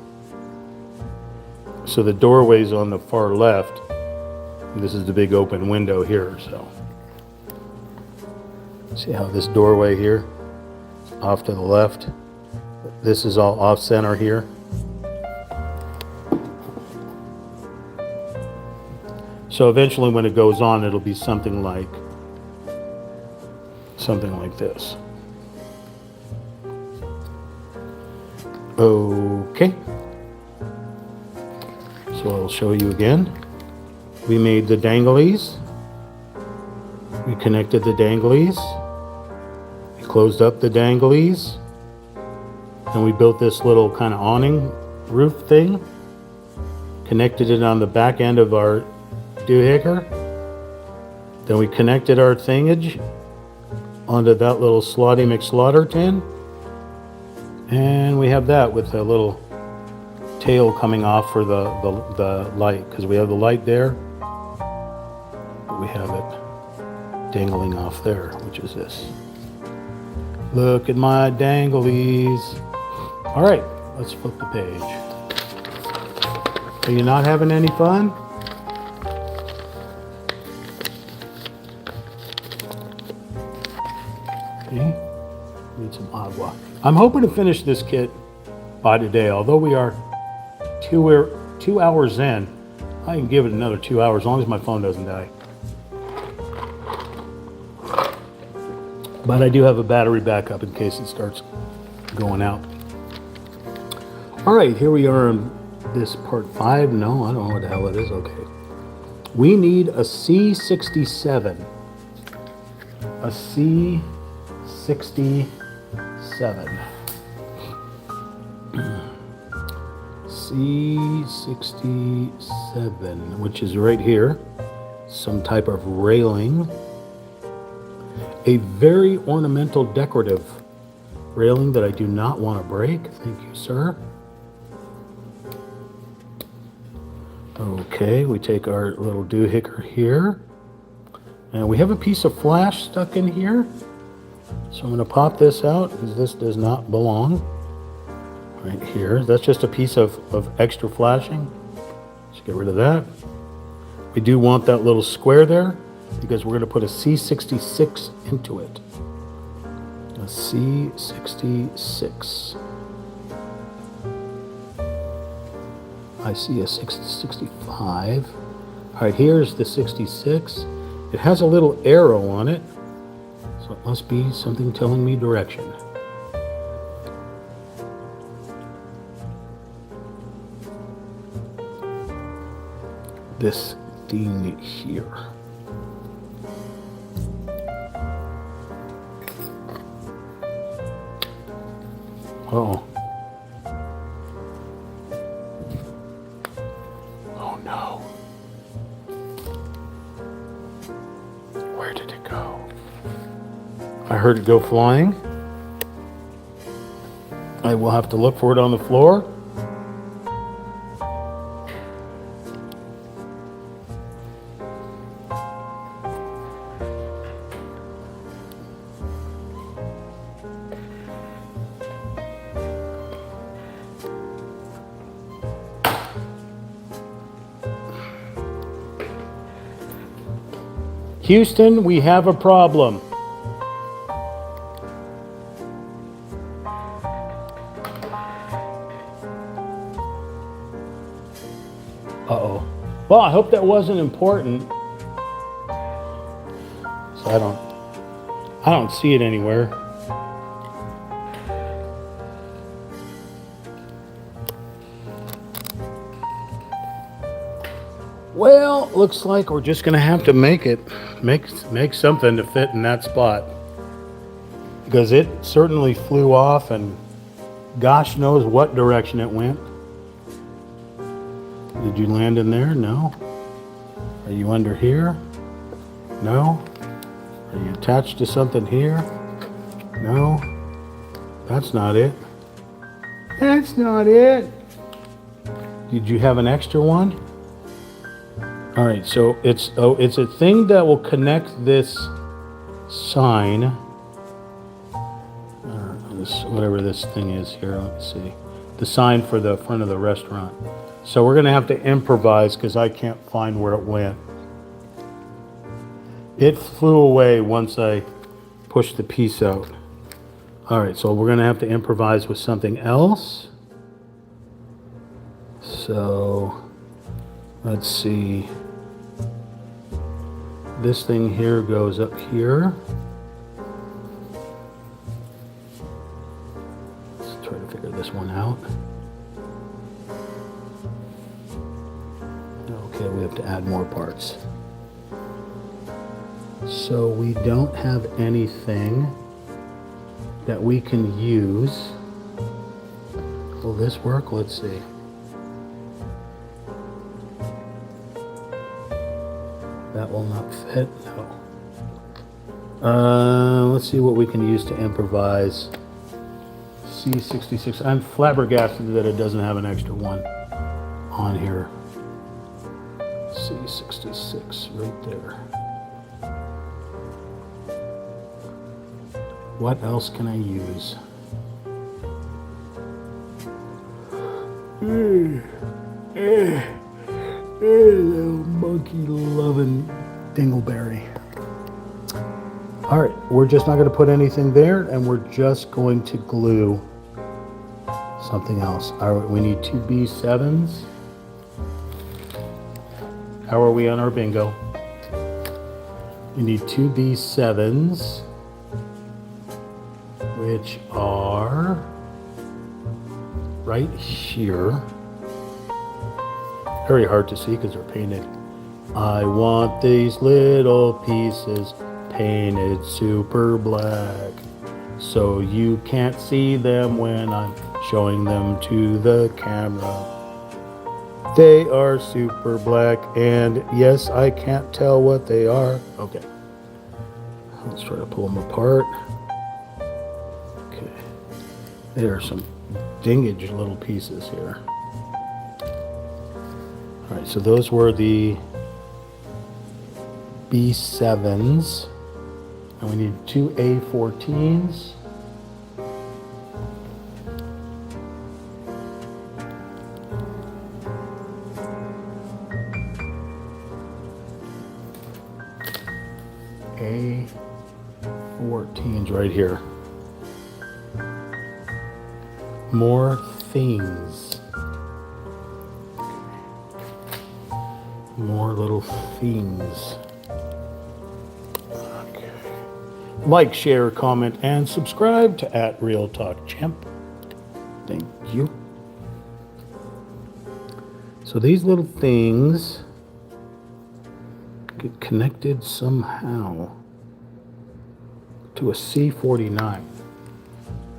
So the doorway's on the far left. This is the big open window here, so. See how this doorway here, off to the left. This is all off center here. So eventually when it goes on, it'll be something like this. Okay. So I'll show you again. We made the danglies. We connected the danglies. We closed up the danglies. And we built this little kind of awning roof thing. Connected it on the back end of our doohickey. Then we connected our thingage onto that little Slotty McSlaughter tin. And we have that with a little tail coming off for the light, because we have the light there. But we have it dangling off there, which is this. Look at my danglies. All right, let's flip the page. Are you not having any fun? Okay, need some agua. I'm hoping to finish this kit by today, although we are 2 hours in. I can give it another 2 hours as long as my phone doesn't die. But I do have a battery backup in case it starts going out. All right, here we are on this part 5. No, I don't know what the hell it is. Okay. We need a C67. A C67. C67, which is right here. Some type of railing. A very ornamental decorative railing that I do not want to break. Thank you, sir. Okay, we take our little doohickey here. And we have a piece of flash stuck in here. So I'm going to pop this out because this does not belong. Right here. That's just a piece of extra flashing. Let's get rid of that. We do want that little square there because we're going to put a C66 into it. A C66. I see a 65. All right, here's the 66. It has a little arrow on it, so it must be something telling me direction. This thing here. Oh. Oh no. Where did it go? I heard it go flying. I will have to look for it on the floor. Houston, we have a problem. Uh-oh. Well, I hope that wasn't important. So I don't see it anywhere. Well, looks like we're just gonna have to make something to fit in that spot, because it certainly flew off and gosh knows what direction it went. Did you land in there? No. Are you under here? No. Are you attached to something here? No. That's not it. That's not it. Did you have an extra one? All right, so it's a thing that will connect this sign, whatever this thing is here. Let's see, the sign for the front of the restaurant. So we're gonna have to improvise because I can't find where it went. It flew away once I pushed the piece out. All right, so we're gonna have to improvise with something else. So let's see. This thing here goes up here. Let's try to figure this one out. Okay, we have to add more parts. So we don't have anything that we can use. Will this work? Let's see. That will not fit, no. Let's see what we can use to improvise. C66. I'm flabbergasted that it doesn't have an extra one on here. C66, right there. What else can I use? Little monkey-loving dingleberry. All right, we're just not going to put anything there, and we're just going to glue something else. All right, we need 2 B7s. How are we on our bingo? We need 2 B7s. which are right here. Very hard to see because they're painted. I want these little pieces painted super black, so you can't see them when I'm showing them to the camera. They are super black, and yes, I can't tell what they are. Okay, let's try to pull them apart. Okay, there are some dingage little pieces here. All right, so those were the B7s, and we need two A14s. A14s right here. More things. More little things. Okay. Like, share, comment, and subscribe to @RealTalkChamp. Thank you. So these little things get connected somehow to a C49.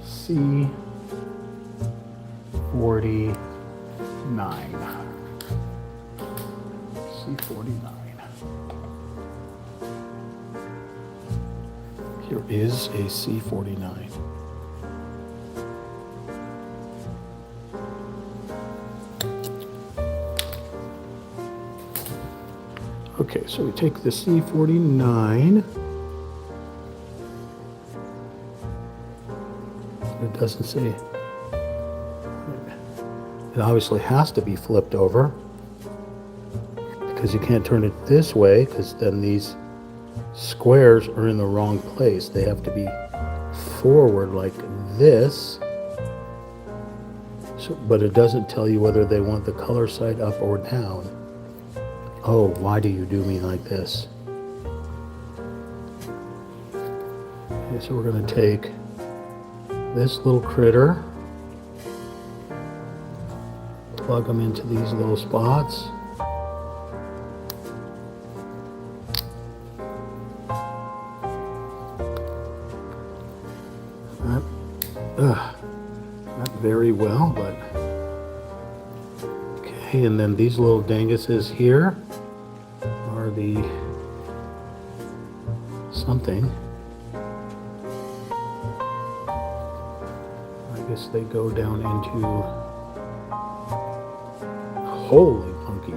C49. C49. Here is a C49. Okay, so we take the C49. It doesn't say. It obviously has to be flipped over, because you can't turn it this way, because then these squares are in the wrong place. They have to be forward like this. So, but it doesn't tell you whether they want the color side up or down. Oh, why do you do me like this? Okay, so we're going to take this little critter, plug them into these little spots. Not very well, but okay. And then these little danguses here are the something. I guess they go down into, holy monkey.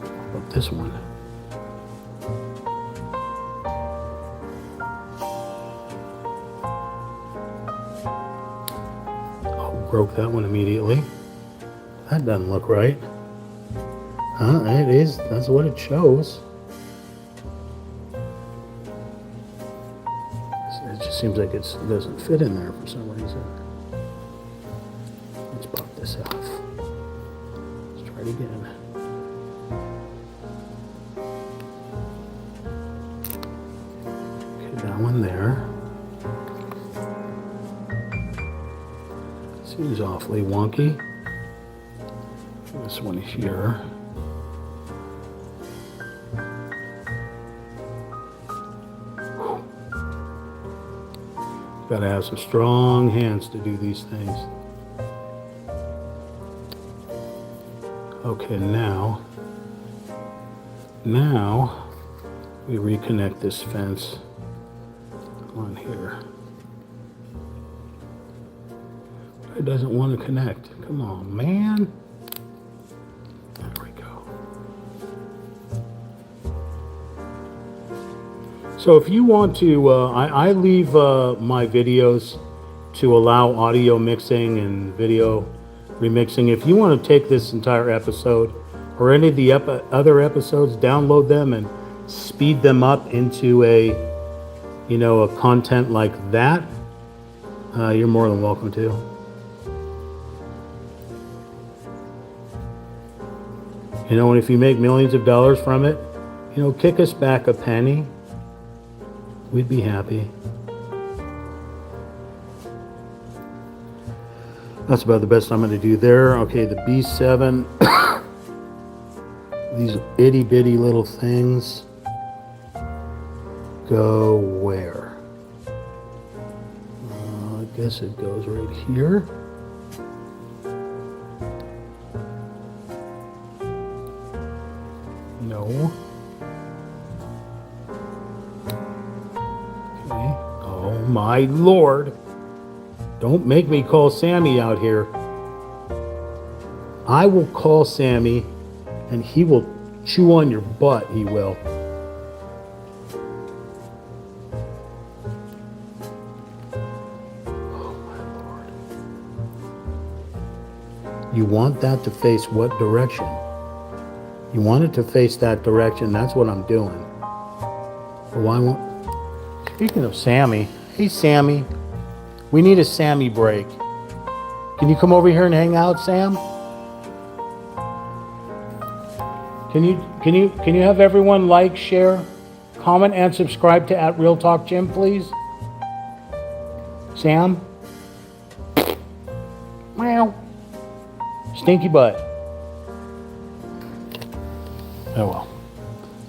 How about this one? Broke that one immediately. That doesn't look right. It is. That's what it shows. It just seems like it doesn't fit in there for some reason. Let's pop this off. Let's try it again. Okay, that one there. Seems awfully wonky. This one here. Gotta have some strong hands to do these things. Okay, now we reconnect this fence on here. It doesn't want to connect. Come on, man. There we go. So if you want to, I leave my videos to allow audio mixing and video remixing. If you want to take this entire episode or any of the other episodes, download them and speed them up into a content like that, you're more than welcome to. And if you make millions of dollars from it, kick us back a penny. We'd be happy. That's about the best I'm going to do there. Okay, the B7. These itty bitty little things go where? I guess it goes right here. No. Okay. Oh my Lord. Don't make me call Sammy out here. I will call Sammy and he will chew on your butt, he will. Oh my Lord. You want that to face what direction? You want it to face that direction, that's what I'm doing. But why won't... Speaking of Sammy, hey Sammy, we need a Sammy break. Can you come over here and hang out, Sam? Can you have everyone like, share, comment, and subscribe to @RealTalkJim, please? Sam? Meow. Stinky butt. Oh well.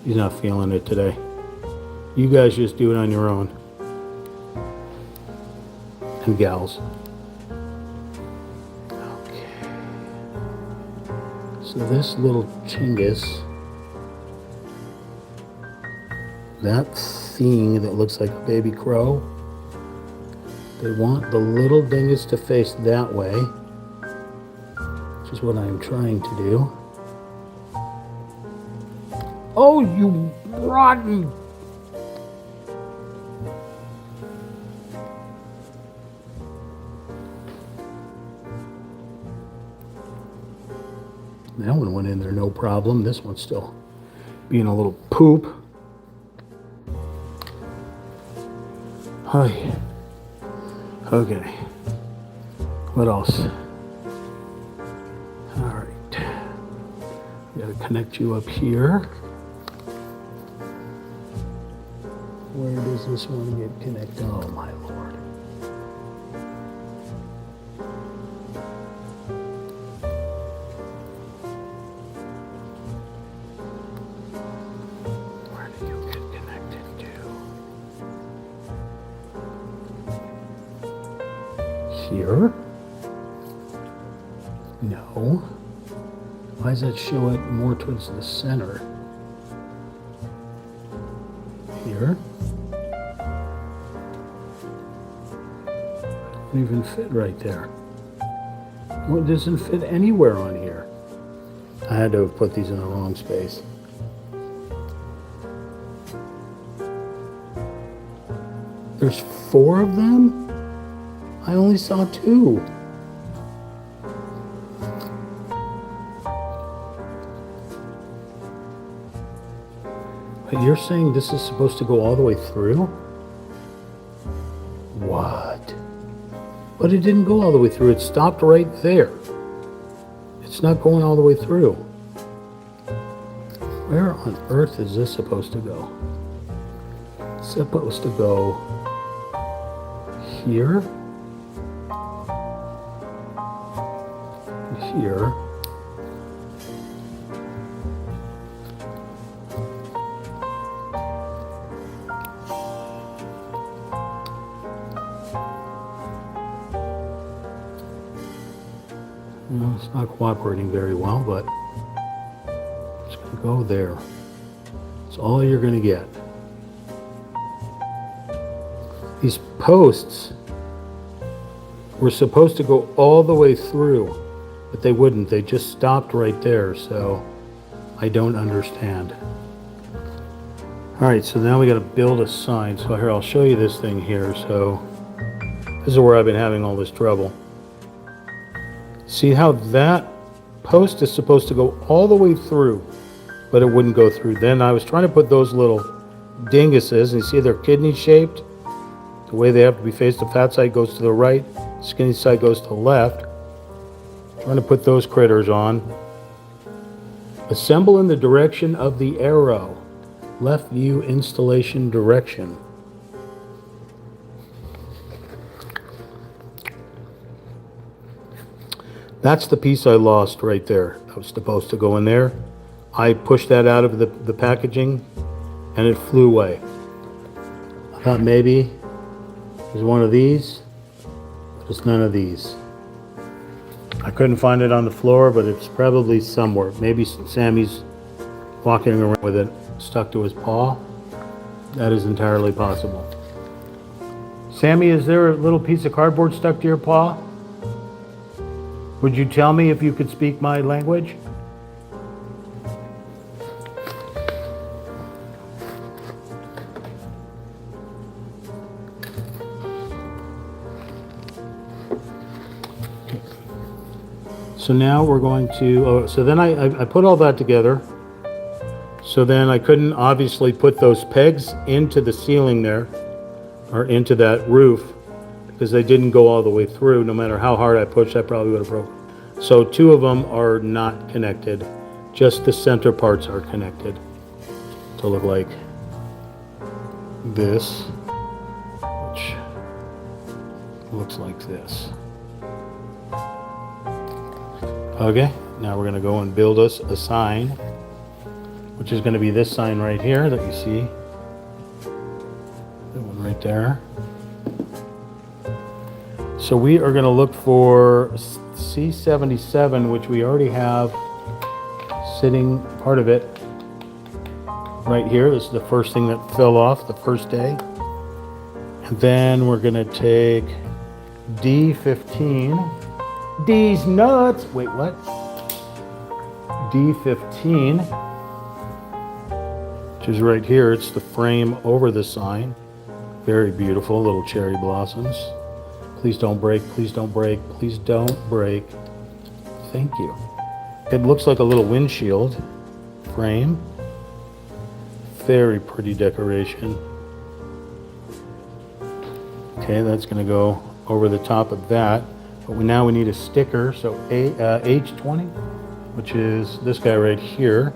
He's not feeling it today. You guys just do it on your own. And gals. So this little chingus, that thing that looks like a baby crow, they want the little dingus to face that way, which is what I'm trying to do. Oh, you rotten! That one went in there no problem. This one's still being a little poop. Hi. Okay. What else? All right. Got to connect you up here. Where does this one get connected? Oh my Lord. Here? No. Why does that show it more towards the center? Here? Doesn't even fit right there. Well, it doesn't fit anywhere on here. I had to have put these in the wrong space. There's 4 of them? I only saw 2. But you're saying this is supposed to go all the way through? What? But it didn't go all the way through. It stopped right there. It's not going all the way through. Where on earth is this supposed to go? It's supposed to go here. Here. Well, it's not cooperating very well, but it's going to go there. It's all you're going to get. These posts were supposed to go all the way through. But they wouldn't. They just stopped right there, so I don't understand. All right, so now we got to build a sign. So here, I'll show you this thing here. So this is where I've been having all this trouble. See how that post is supposed to go all the way through, but it wouldn't go through. Then I was trying to put those little dinguses, and you see they're kidney shaped. The way they have to be faced, the fat side goes to the right, skinny side goes to the left. Trying to put those critters on. Assemble in the direction of the arrow. Left view installation direction. That's the piece I lost right there. That was supposed to go in there. I pushed that out of the packaging and it flew away. I thought maybe there's one of these, but it's none of these. I couldn't find it on the floor, but it's probably somewhere. Maybe Sammy's walking around with it stuck to his paw. That is entirely possible. Sammy, is there a little piece of cardboard stuck to your paw? Would you tell me if you could speak my language? So now we're going to, so then I put all that together. So then I couldn't obviously put those pegs into the ceiling there, or into that roof, because they didn't go all the way through. No matter how hard I pushed, I probably would have broken. So two of them are not connected. Just the center parts are connected to look like this, which looks like this. Okay, now we're going to go and build us a sign, which is going to be this sign right here that you see. That one right there. So we are going to look for C77, which we already have sitting, part of it right here. This is the first thing that fell off the first day. And then we're going to take D15. D's nuts. Wait, what? D15, which is right here. It's the frame over the sign. Very beautiful little cherry blossoms. Please don't break. Please don't break. Please don't break. Thank you. It looks like a little windshield frame. Very pretty decoration. Okay, that's going to go over the top of that. But now we need a sticker, so H20, which is this guy right here.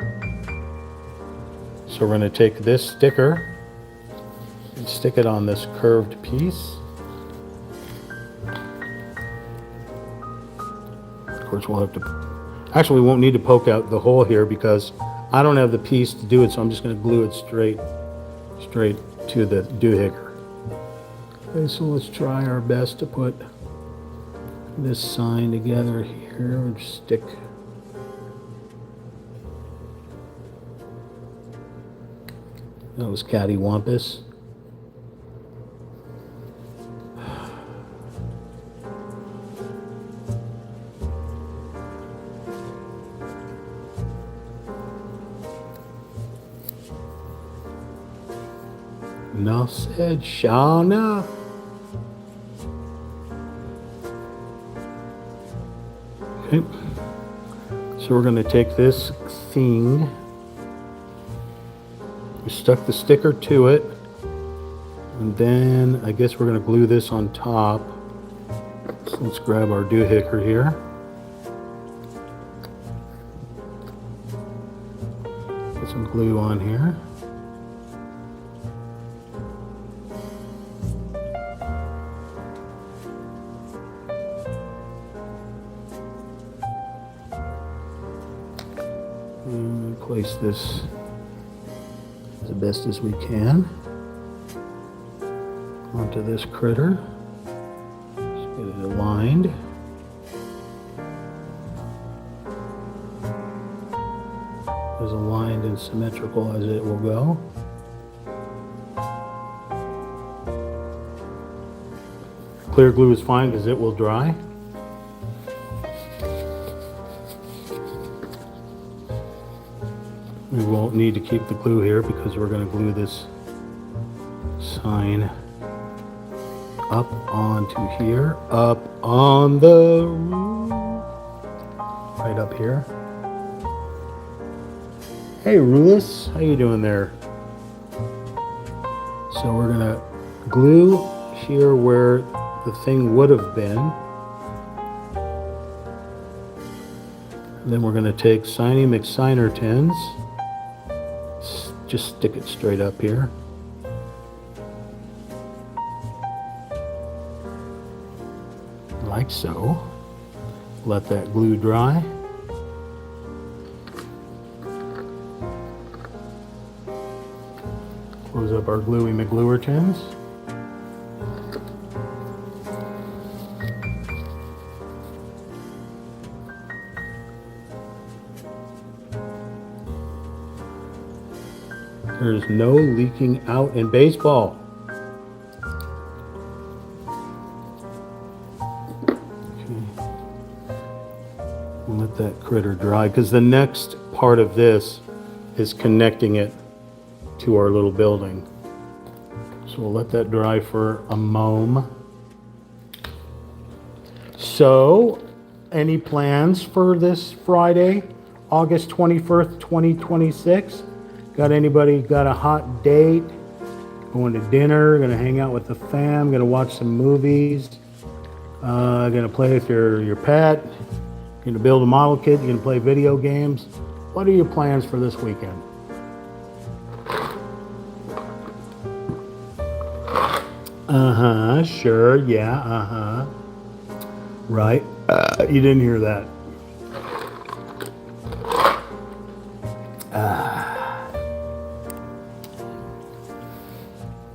So we're going to take this sticker and stick it on this curved piece. Of course, we'll have to, actually we won't need to poke out the hole here because I don't have the piece to do it, so I'm just going to glue it straight to the doohickey. Okay, so let's try our best to put this sign together here and stick those cattywampus. Enough said, sure enough. Okay, so we're going to take this thing, we stuck the sticker to it, and then I guess we're going to glue this on top. So let's grab our doohickey here. Put some glue on here. Place this as best as we can onto this critter. Just get it aligned. As aligned and symmetrical as it will go. Clear glue is fine because it will dry. We won't need to keep the glue here because we're going to glue this sign up onto here, up on the roof, right up here. Hey Rulis, how you doing there? So we're going to glue here where the thing would have been. And then we're going to take Signy McSigner tins. Just stick it straight up here. Like so. Let that glue dry. Close up our gluey McGluer tins. There's no leaking out in baseball. Let that critter dry, because the next part of this is connecting it to our little building. So we'll let that dry for a moment. So, any plans for this Friday, August 21st, 2026? Got anybody got a hot date? Going to dinner, gonna hang out with the fam, gonna watch some movies, gonna play with your pet, you're gonna build a model kit, you're gonna play video games. What are your plans for this weekend? Uh-huh, sure, yeah, uh-huh. Right, you didn't hear that.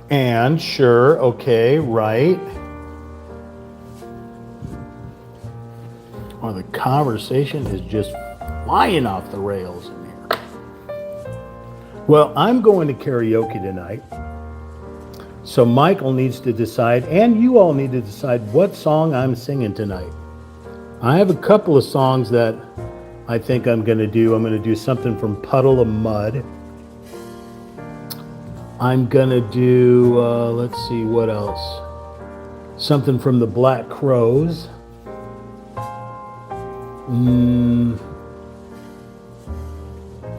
And sure, okay, right. Well, the conversation is just flying off the rails in here. Well, I'm going to karaoke tonight. So Michael needs to decide, and you all need to decide what song I'm singing tonight. I have a couple of songs that I think I'm going to do. I'm going to do something from Puddle of Mud. I'm going to do, let's see, what else? Something from the Black Crowes.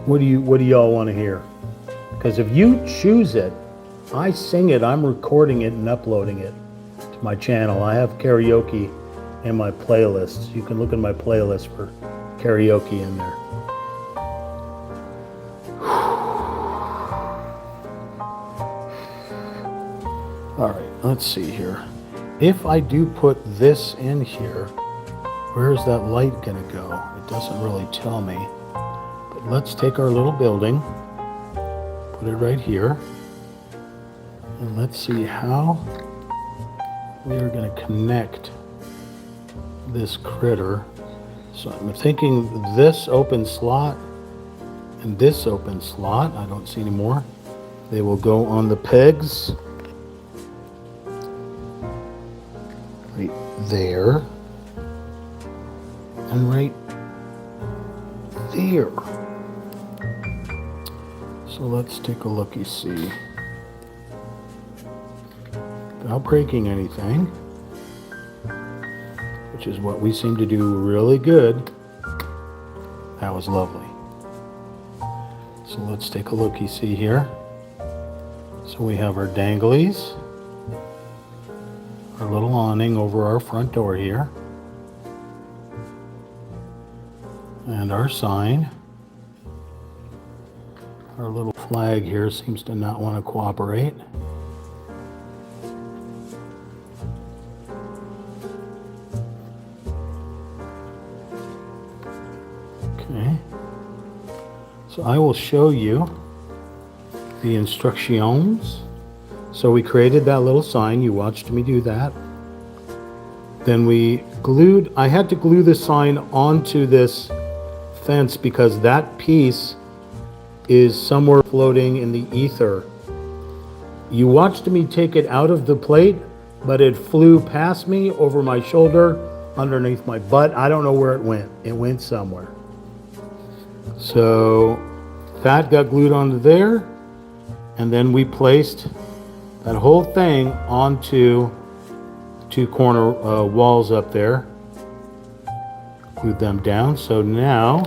What do y'all want to hear? Because if you choose it, I sing it, I'm recording it and uploading it to my channel. I have karaoke in my playlists. You can look in my playlist for karaoke in there. All right, let's see here. If I do put this in here, where's that light gonna go? It doesn't really tell me. But let's take our little building, put it right here, and let's see how we are gonna connect this critter. So I'm thinking this open slot and this open slot, I don't see any more. They will go on the pegs. Right there. And right there. So let's take a looky-see. Without breaking anything, which is what we seem to do really good. That was lovely. So let's take a looky-see here. So we have our danglies, our little awning over our front door here, and our sign. Our little flag here seems to not want to cooperate. Okay. So I will show you the instructions. So we created that little sign. You watched me do that. Then we glued, I had to glue the sign onto this fence because that piece is somewhere floating in the ether. You watched me take it out of the plate, but it flew past me over my shoulder, underneath my butt. I don't know where it went. It went somewhere. So that got glued onto there, and then we placed that whole thing onto two corner walls up there. Glued them down. So now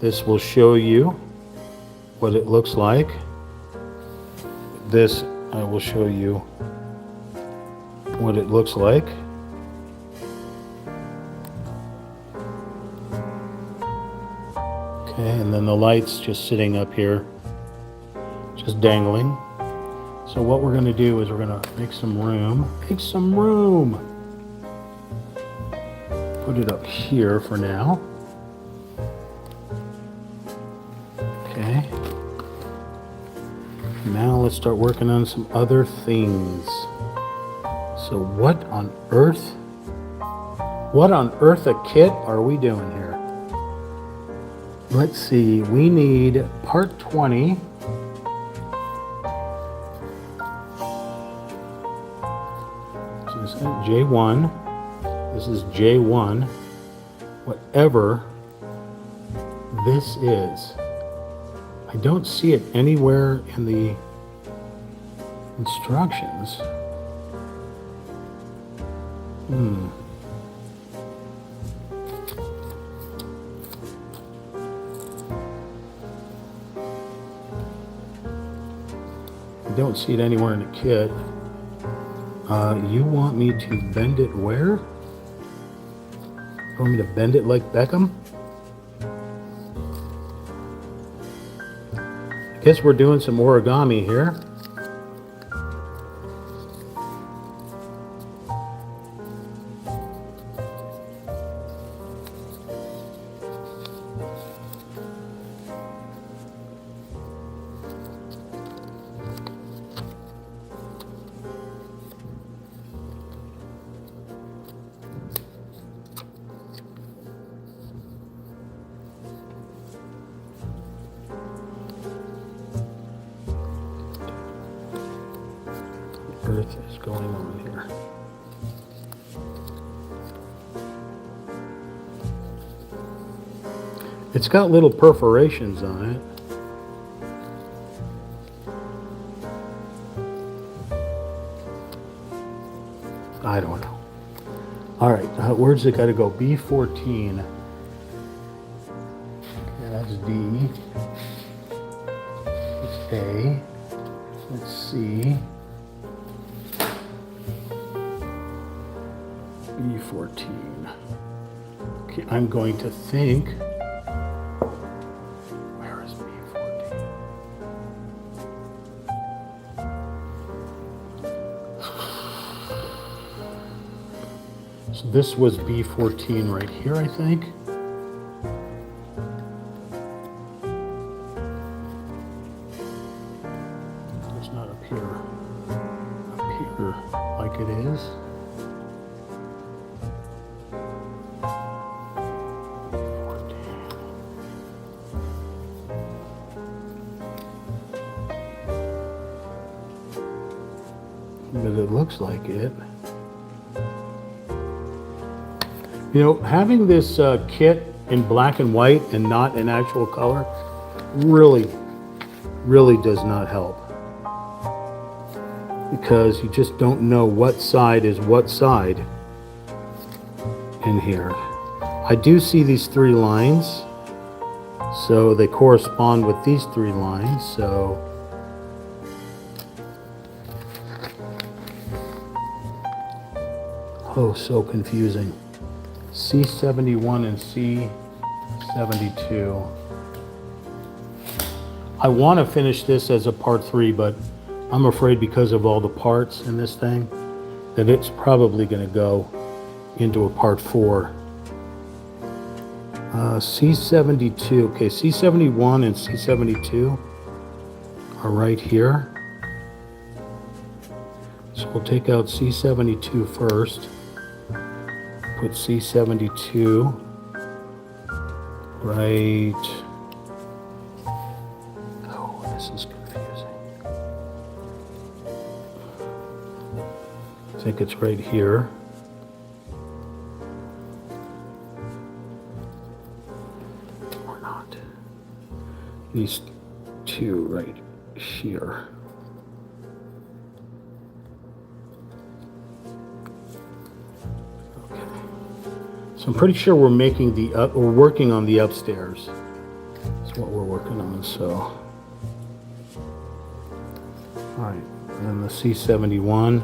this will show you what it looks like. This I will show you what it looks like. Okay, and then the light's just sitting up here, just dangling. So what we're going to do is we're going to make some room. Make some room. put it up here for now. Okay. Now let's start working on some other things. So what on earth a kit are we doing here? Let's see, we need part 20. So this is J1. This is J1. Whatever this is. I don't see it anywhere in the instructions. I don't see it anywhere in the kit. You want me to bend it where? You want me to bend it like Beckham? I guess we're doing some origami here. Earth is going on here. It's got little perforations on it. I don't know. All right, where's it got to go? B14. Okay, that's D. It's A. Let's see. B14. Okay, I'm going to think. Where is B14? So this was B14 right here, I think. It's not up here. Up here, like it is. But it looks like it. You know, having this kit in black and white and not in actual color really does not help. Because you just don't know what side is what side in here. I do see these three lines, so they correspond with these three lines, so oh, so confusing. C71 and C72. I want to finish this as a part 3, but I'm afraid because of all the parts in this thing that it's probably going to go into a part 4. C72, okay, C71 and C72 are right here. So we'll take out C72 first. Put C72 right. Oh, this is confusing. I think it's right here. Or not. These two right here. So I'm pretty sure we're making we're working on the upstairs. That's what we're working on, so. All right, and then the C71.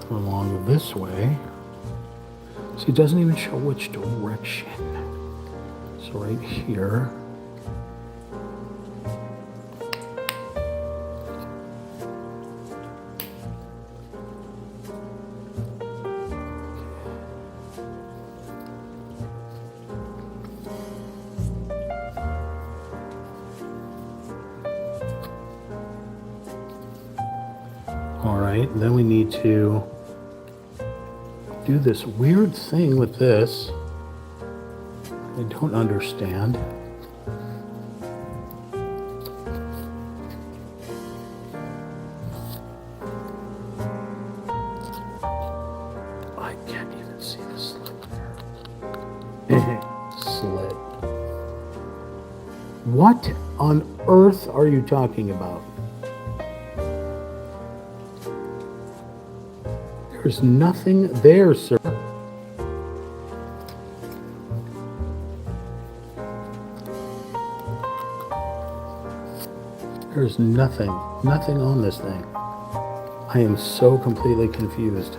Along this way. See, it doesn't even show which direction. So right here. All right, then we need to do this weird thing with this. I don't understand. I can't even see the slit there. Slit. What on earth are you talking about? There's nothing there, sir. There's nothing on this thing. I am so completely confused.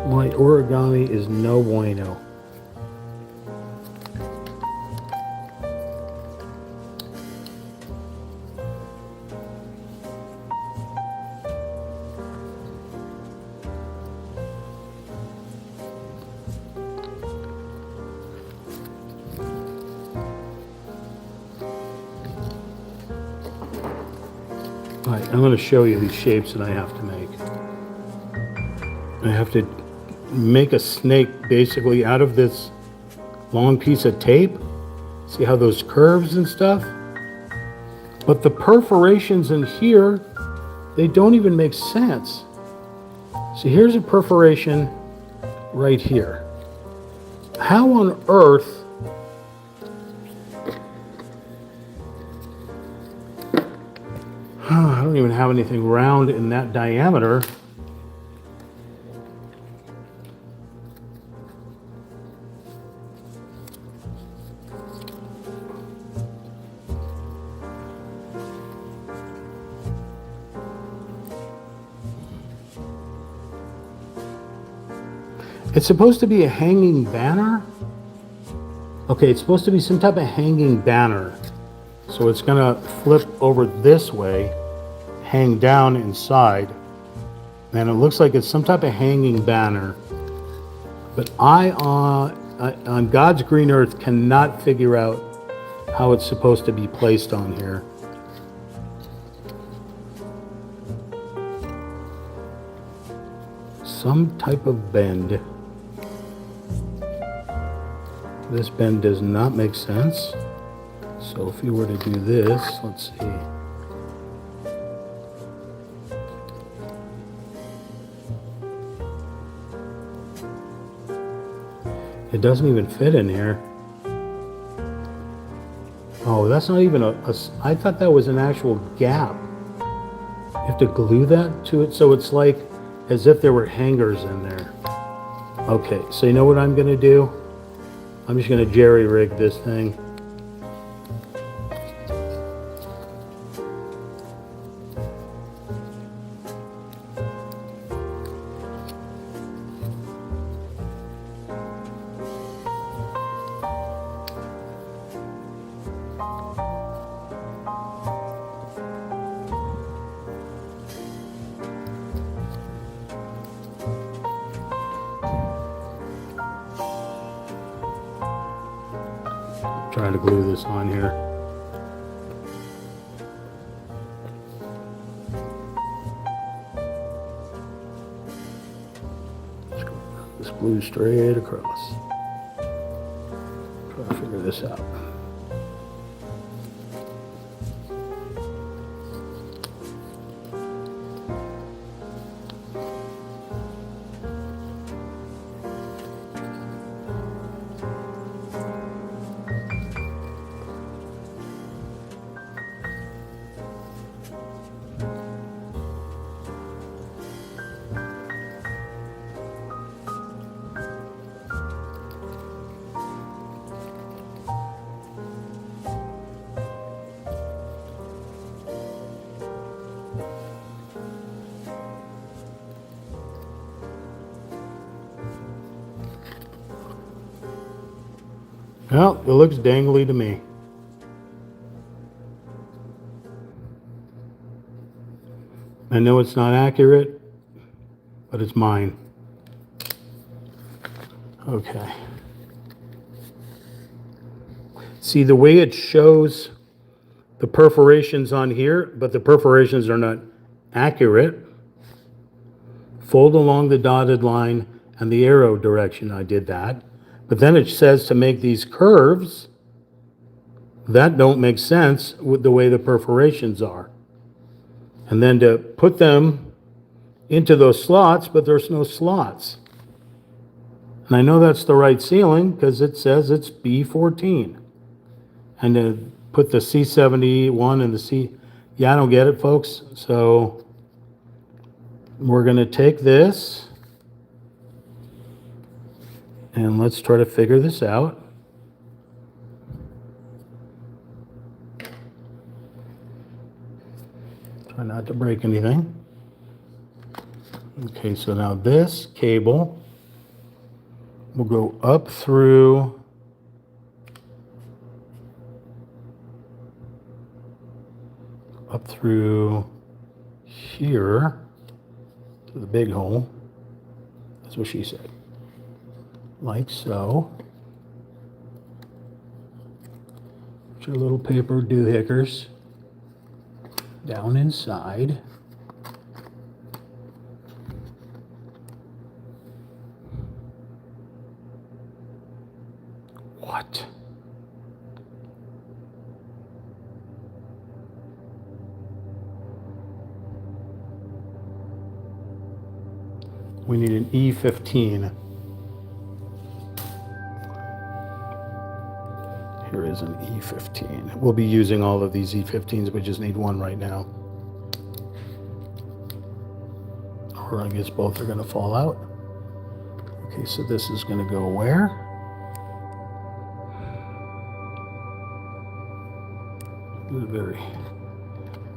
My origami is no bueno. All right, I'm going to show you these shapes that I have to make. I have to make a snake basically out of this long piece of tape. See how those curves and stuff? But the perforations in here, they don't even make sense. So here's a perforation right here. How on earth I don't even have anything round in that diameter. It's supposed to be a hanging banner? Okay, it's supposed to be some type of hanging banner. So it's gonna flip over this way, hang down inside, and it looks like it's some type of hanging banner. But I, on God's green earth, cannot figure out how it's supposed to be placed on here. Some type of bend. This bend does not make sense. So if you were to do this, let's see. It doesn't even fit in here. Oh, that's not even I thought that was an actual gap. You have to glue that to it, so it's like as if there were hangers in there. Okay, so you know what I'm gonna do? I'm just gonna jerry-rig this thing. Trying to glue this on here. Just glue straight across. Try to figure this out. Well, it looks dangly to me. I know it's not accurate, but it's mine. Okay. See the way it shows the perforations on here, but the perforations are not accurate. Fold along the dotted line and the arrow direction. I did that. But then it says to make these curves that don't make sense with the way the perforations are. And then to put them into those slots, but there's no slots. And I know that's the right ceiling because it says it's B14. And to put the C71 and the C, yeah, I don't get it, folks. So we're going to take this and let's try to figure this out. Try not to break anything. Okay, so now this cable will go up through here to the big hole. That's what she said. Like so. Put your little paper doohickers down inside. What? We need an E15. Here is an E15. We'll be using all of these E15s. We just need one right now. Or I guess both are going to fall out. Okay, so this is going to go where? It's a very,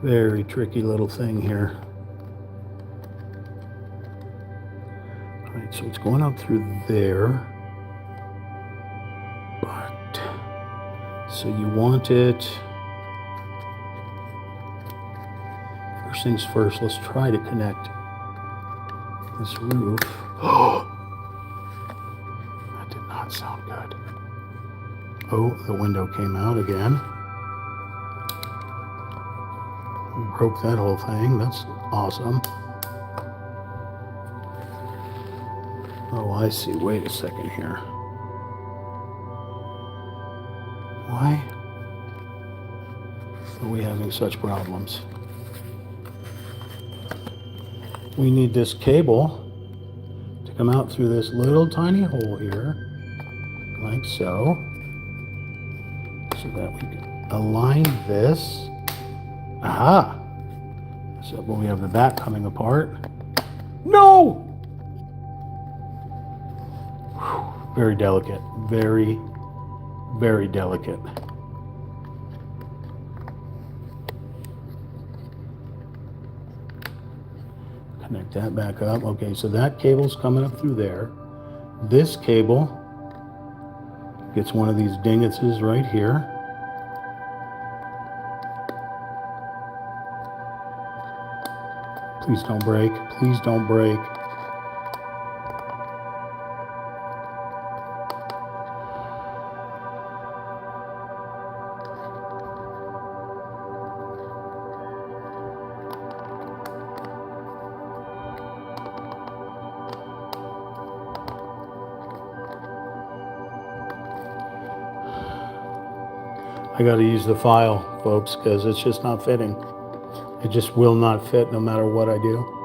very tricky little thing here. All right, so it's going up through there. So you want it, first things first, let's try to connect this roof. Oh, that did not sound good. Oh, the window came out again. Broke that whole thing, that's awesome. Oh, I see, wait a second here. Why are we having such problems? We need this cable to come out through this little tiny hole here, like so, so that we can align this. Aha! So when we have the back coming apart. No! Whew. Very delicate, very delicate. Connect that back up. Okay, so that cable's coming up through there. This cable gets one of these dinguses right here. Please don't break. Please don't break. I got to use the file, folks, because it's just not fitting. It just will not fit no matter what I do.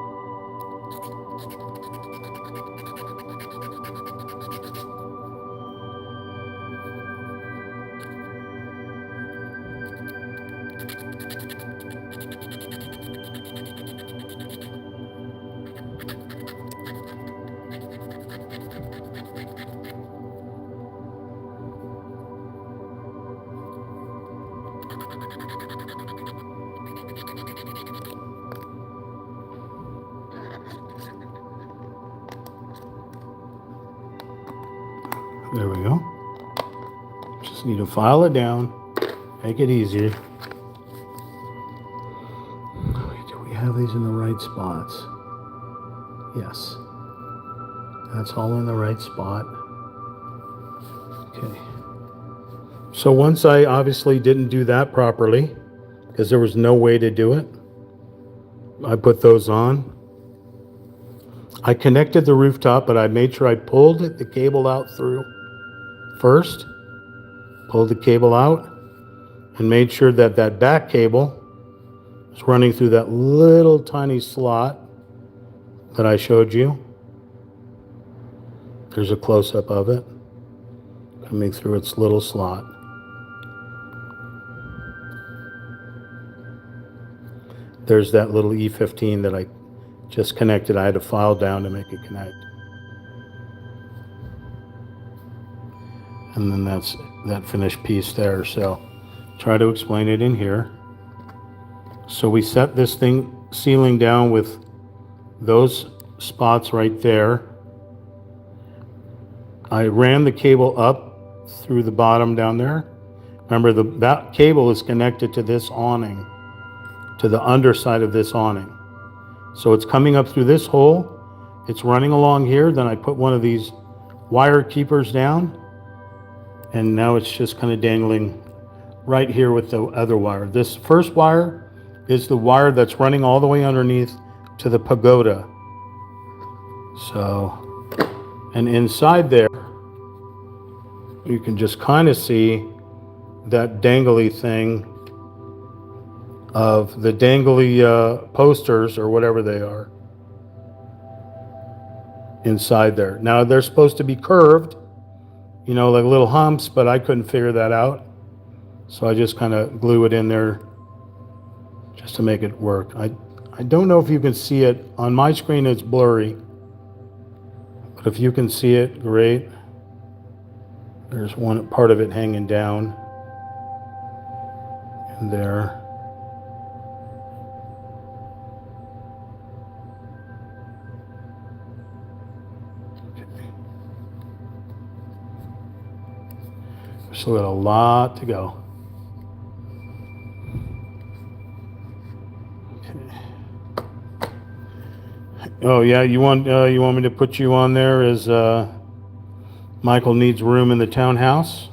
There we go. Just need to file it down, make it easier. Do we have these in the right spots? Yes. That's all in the right spot. Okay. So once I obviously didn't do that properly, because there was no way to do it, I put those on. I connected the rooftop, but I made sure I pulled the cable out through first, pulled the cable out, and made sure that that back cable was running through that little tiny slot that I showed you. There's a close-up of it coming through its little slot. There's that little E15 that I just connected. I had to file down to make it connect. And then that's that finished piece there. So try to explain it in here. So we set this thing ceiling down with those spots right there. I ran the cable up through the bottom down there. Remember, that cable is connected to this awning, to the underside of this awning. So it's coming up through this hole. It's running along here. Then I put one of these wire keepers down. And now it's just kind of dangling right here with the other wire. This first wire is the wire that's running all the way underneath to the pagoda. So, and inside there, you can just kind of see that dangly thing of the dangly posters or whatever they are inside there. Now they're supposed to be curved, you know, like little humps, but I couldn't figure that out. So I just kind of glue it in there just to make it work. I don't know if you can see it. On my screen it's blurry, but if you can see it, great. There's one part of it hanging down in there. Still got a lot to go. Okay. Oh yeah, you want me to put you on there as Michael needs room in the townhouse?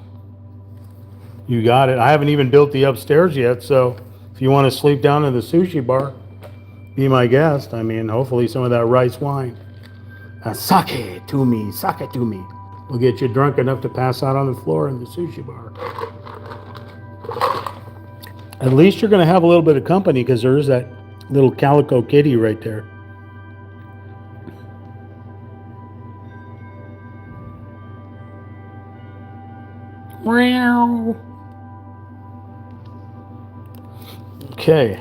You got it. I haven't even built the upstairs yet, so if you want to sleep down in the sushi bar, be my guest. I mean, hopefully some of that rice wine. Sake to me, sake to me. We'll get you drunk enough to pass out on the floor in the sushi bar. At least you're going to have a little bit of company because there is that little calico kitty right there. Meow. Okay.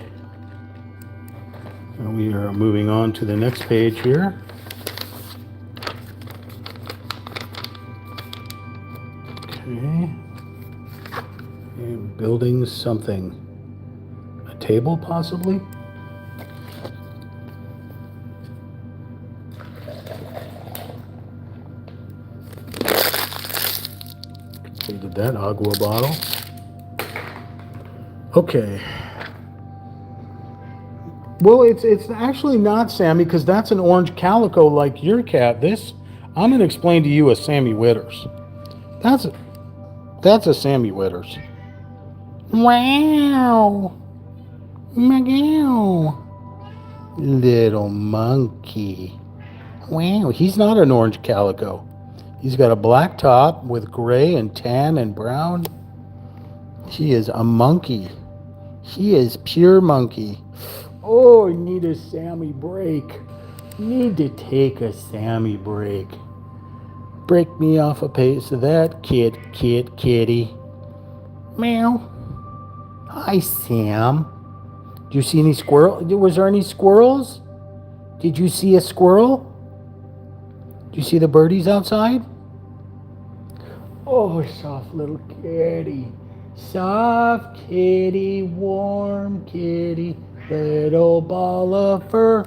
We are moving on to the next page here. Okay. And building something. A table, possibly? Completed that agua bottle. Okay. Well, it's actually not Sammy because that's an orange calico like your cat. This, I'm going to explain to you a Sammy Witters. That's a Sammy Witters. Wow. Meow. Little monkey. Wow, he's not an orange calico. He's got a black top with gray and tan and brown. He is a monkey. He is pure monkey. Oh, I need a Sammy break. Need to take a Sammy break. Break me off a piece of that, kitty. Meow. Hi, Sam. Did you see any squirrel? Was there any squirrels? Did you see a squirrel? Did you see the birdies outside? Oh, soft little kitty. Soft kitty, warm kitty, little ball of fur.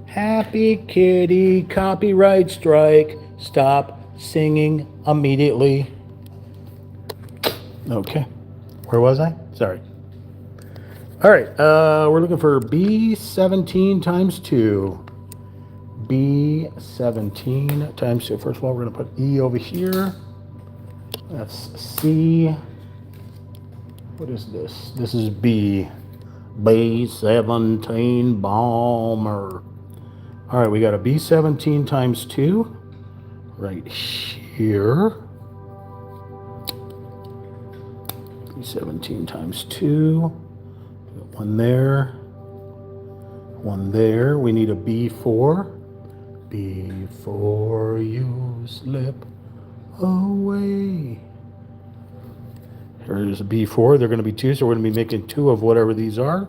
Happy kitty, copyright strike. Stop singing immediately. Okay. Where was I? Sorry. All right. We're looking for B17 times 2. B17 times 2. First of all, we're going to put E over here. That's C. What is this? This is B. B-17 bomber. All right, we got a B-17 times 2 right here. B-17 times 2. One there. One there. We need a B4. Before you slip away. Here's a B4. They're going to be 2, so we're going to be making 2 of whatever these are.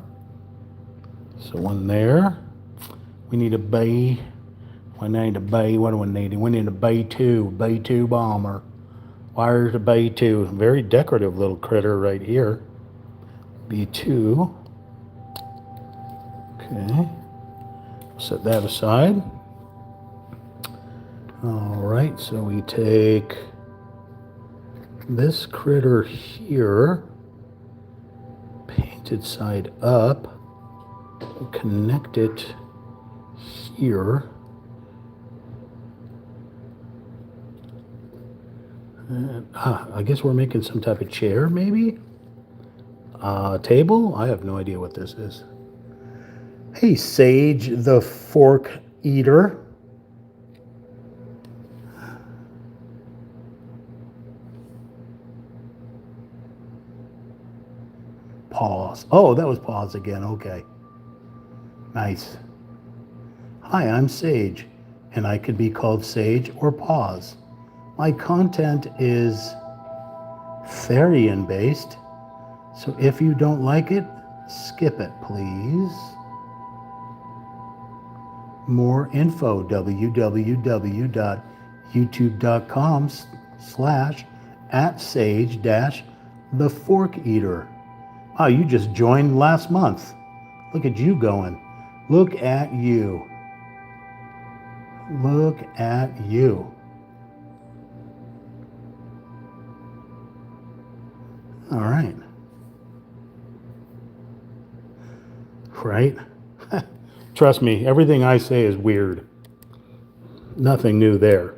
So one there. We need a B. We need a B. What do we need? We need a B2. B2 bomber. Where's the B2? Very decorative little critter right here. B2. Okay. Set that aside. All right, so we take this critter here, painted side up, connect it here. And, I guess we're making some type of chair, maybe? Table? I have no idea what this is. Hey, Sage the fork eater. Pause. Oh, that was pause again. Okay. Nice. Hi, I'm Sage, and I could be called Sage or Pause. My content is Therian based, so if you don't like it, skip it, please. More info, www.youtube.com/@sage-the-fork-eater. Oh, you just joined last month. Look at you going. Look at you. Look at you. All right. Right? Trust me, everything I say is weird. Nothing new there.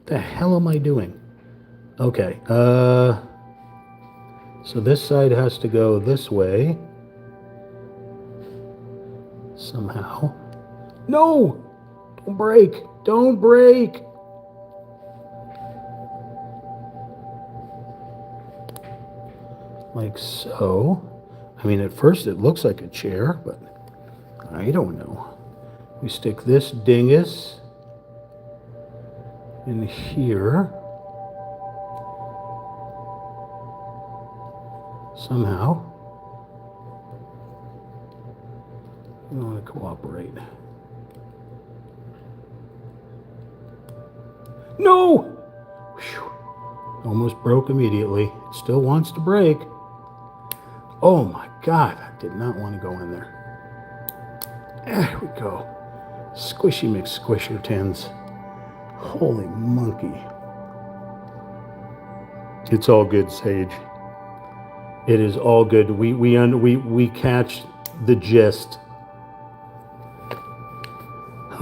The hell am I doing? Okay. So this side has to go this way. Somehow. No! Don't break! Don't break! Like so. I mean, at first it looks like a chair, but I don't know. We stick this dingus in here. Somehow. I don't want to cooperate. No! Whew. Almost broke immediately. It still wants to break. Oh my God, I did not want to go in there. There we go. Squishy McSquisher tins. Holy monkey. It's all good, Sage. It is all good. We catch the gist.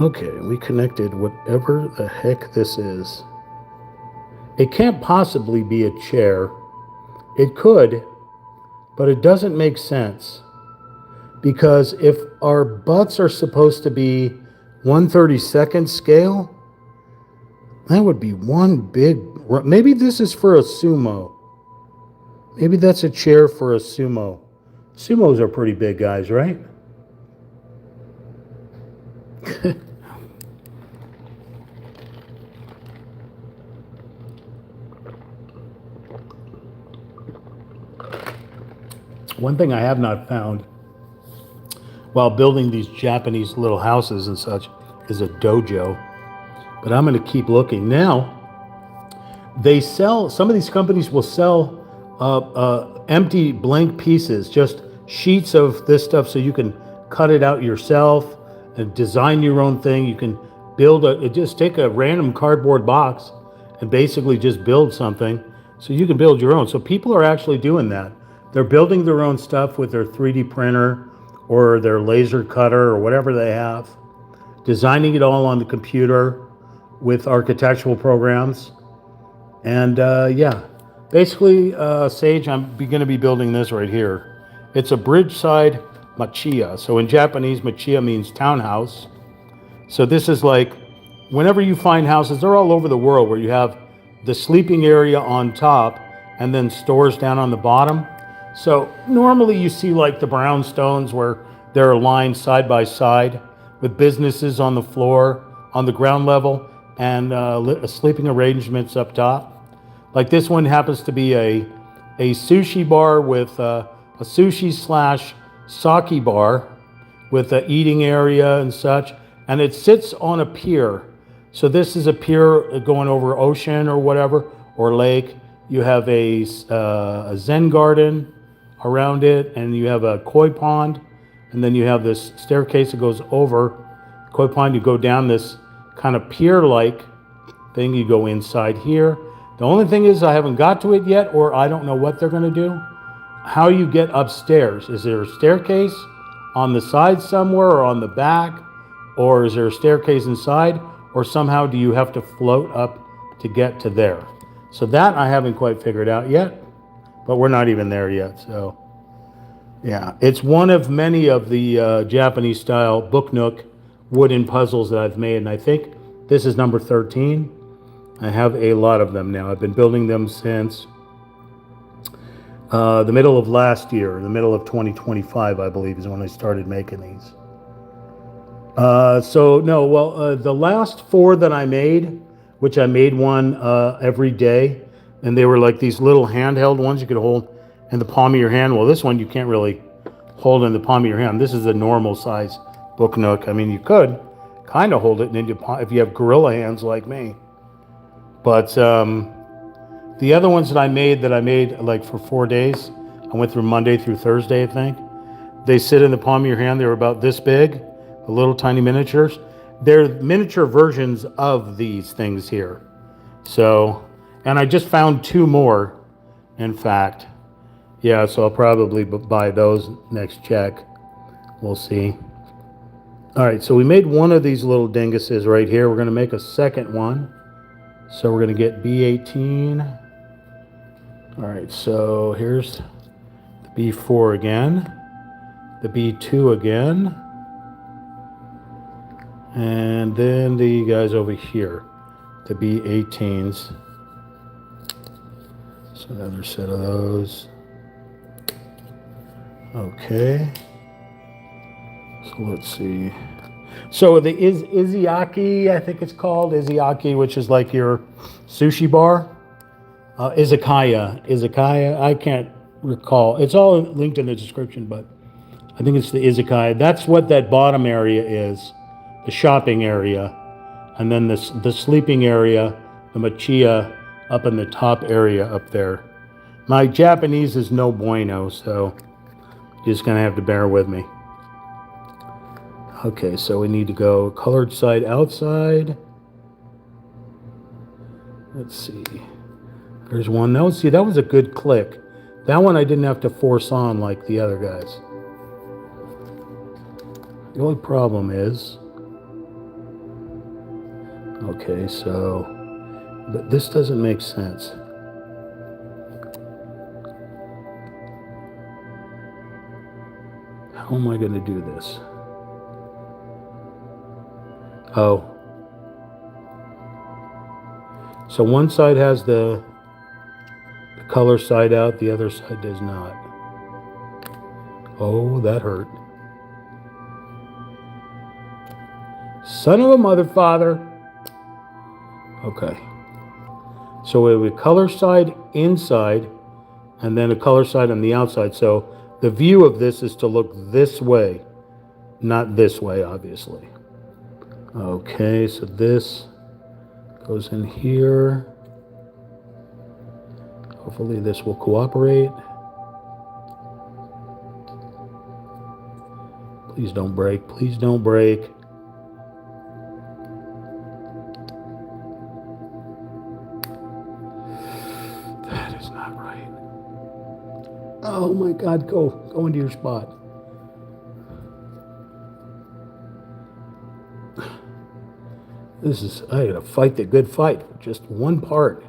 Okay, we connected whatever the heck this is. It can't possibly be a chair. It could, but it doesn't make sense. Because if our butts are supposed to be 1/32nd scale, that would be one big... Maybe this is for a sumo. Maybe that's a chair for a sumo. Sumos are pretty big guys, right? One thing I have not found while building these Japanese little houses and such is a dojo. But I'm going to keep looking. Now, they sell, some of these companies will sell empty blank pieces, just sheets of this stuff so you can cut it out yourself and design your own thing. You can build just take a random cardboard box and basically just build something so you can build your own. So people are actually doing that. They're building their own stuff with their 3D printer or their laser cutter or whatever they have, designing it all on the computer with architectural programs And yeah, basically, Sage, I'm going to be building this right here. It's a Bridgeside Machiya. So in Japanese, Machiya means townhouse. So this is like, whenever you find houses, they're all over the world where you have the sleeping area on top and then stores down on the bottom. So normally you see like the brownstones where they're lined side by side with businesses on the floor, on the ground level, and sleeping arrangements up top. Like this one happens to be a sushi bar with a sushi slash sake bar with an eating area and such, and it sits on a pier. So this is a pier going over ocean or whatever, or lake. You have a Zen garden around it, and you have a koi pond, and then you have this staircase that goes over koi pond. You go down this kind of pier-like thing. You go inside here. The only thing is I haven't got to it yet, or I don't know what they're going to do. How you get upstairs? Is there a staircase on the side somewhere or on the back? Or is there a staircase inside? Or somehow do you have to float up to get to there? So that I haven't quite figured out yet, but we're not even there yet. So yeah, it's one of many of the Japanese style book nook wooden puzzles that I've made. And I think this is number 13. I have a lot of them now. I've been building them since the middle of last year, the middle of 2025, I believe, is when I started making these. The last 4 that I made, which I made one every day, and they were like these little handheld ones you could hold in the palm of your hand. Well, this one you can't really hold in the palm of your hand. This is a normal size book nook. I mean, you could kind of hold it in your palm if you have gorilla hands like me. But the other ones that I made like for 4 days, I went through Monday through Thursday, I think. They sit in the palm of your hand. They were about this big, the little tiny miniatures. They're miniature versions of these things here. So, and I just found 2 more, in fact. Yeah, so I'll probably buy those next check. We'll see. All right, so we made one of these little dinguses right here. We're going to make a second one. So we're going to get B18. All right, so here's the B4 again, the B2 again, and then the guys over here, the B18s. So another set of those. Okay. So let's see. So the izakaya, I think it's called, izakaya, which is like your sushi bar. Izakaya, I can't recall. It's all linked in the description, but I think it's the izakaya. That's what that bottom area is, the shopping area. And then the sleeping area, the machiya, up in the top area up there. My Japanese is no bueno, so you're just gonna have to bear with me. Okay, so we need to go colored side outside. Let's see. There's one. No, see, that was a good click. That one I didn't have to force on like the other guys. The only problem is, okay, so, but this doesn't make sense. How am I going to do this? Oh. So one side has the color side out, the other side does not. Oh, that hurt. Son of a mother father. Okay. So we have a color side inside and then a color side on the outside. So the view of this is to look this way, not this way, obviously. Okay, so this goes in here. Hopefully this will cooperate. Please don't break. Please don't break. That is not right. Oh my God, go into your spot. I gotta fight the good fight for just one part.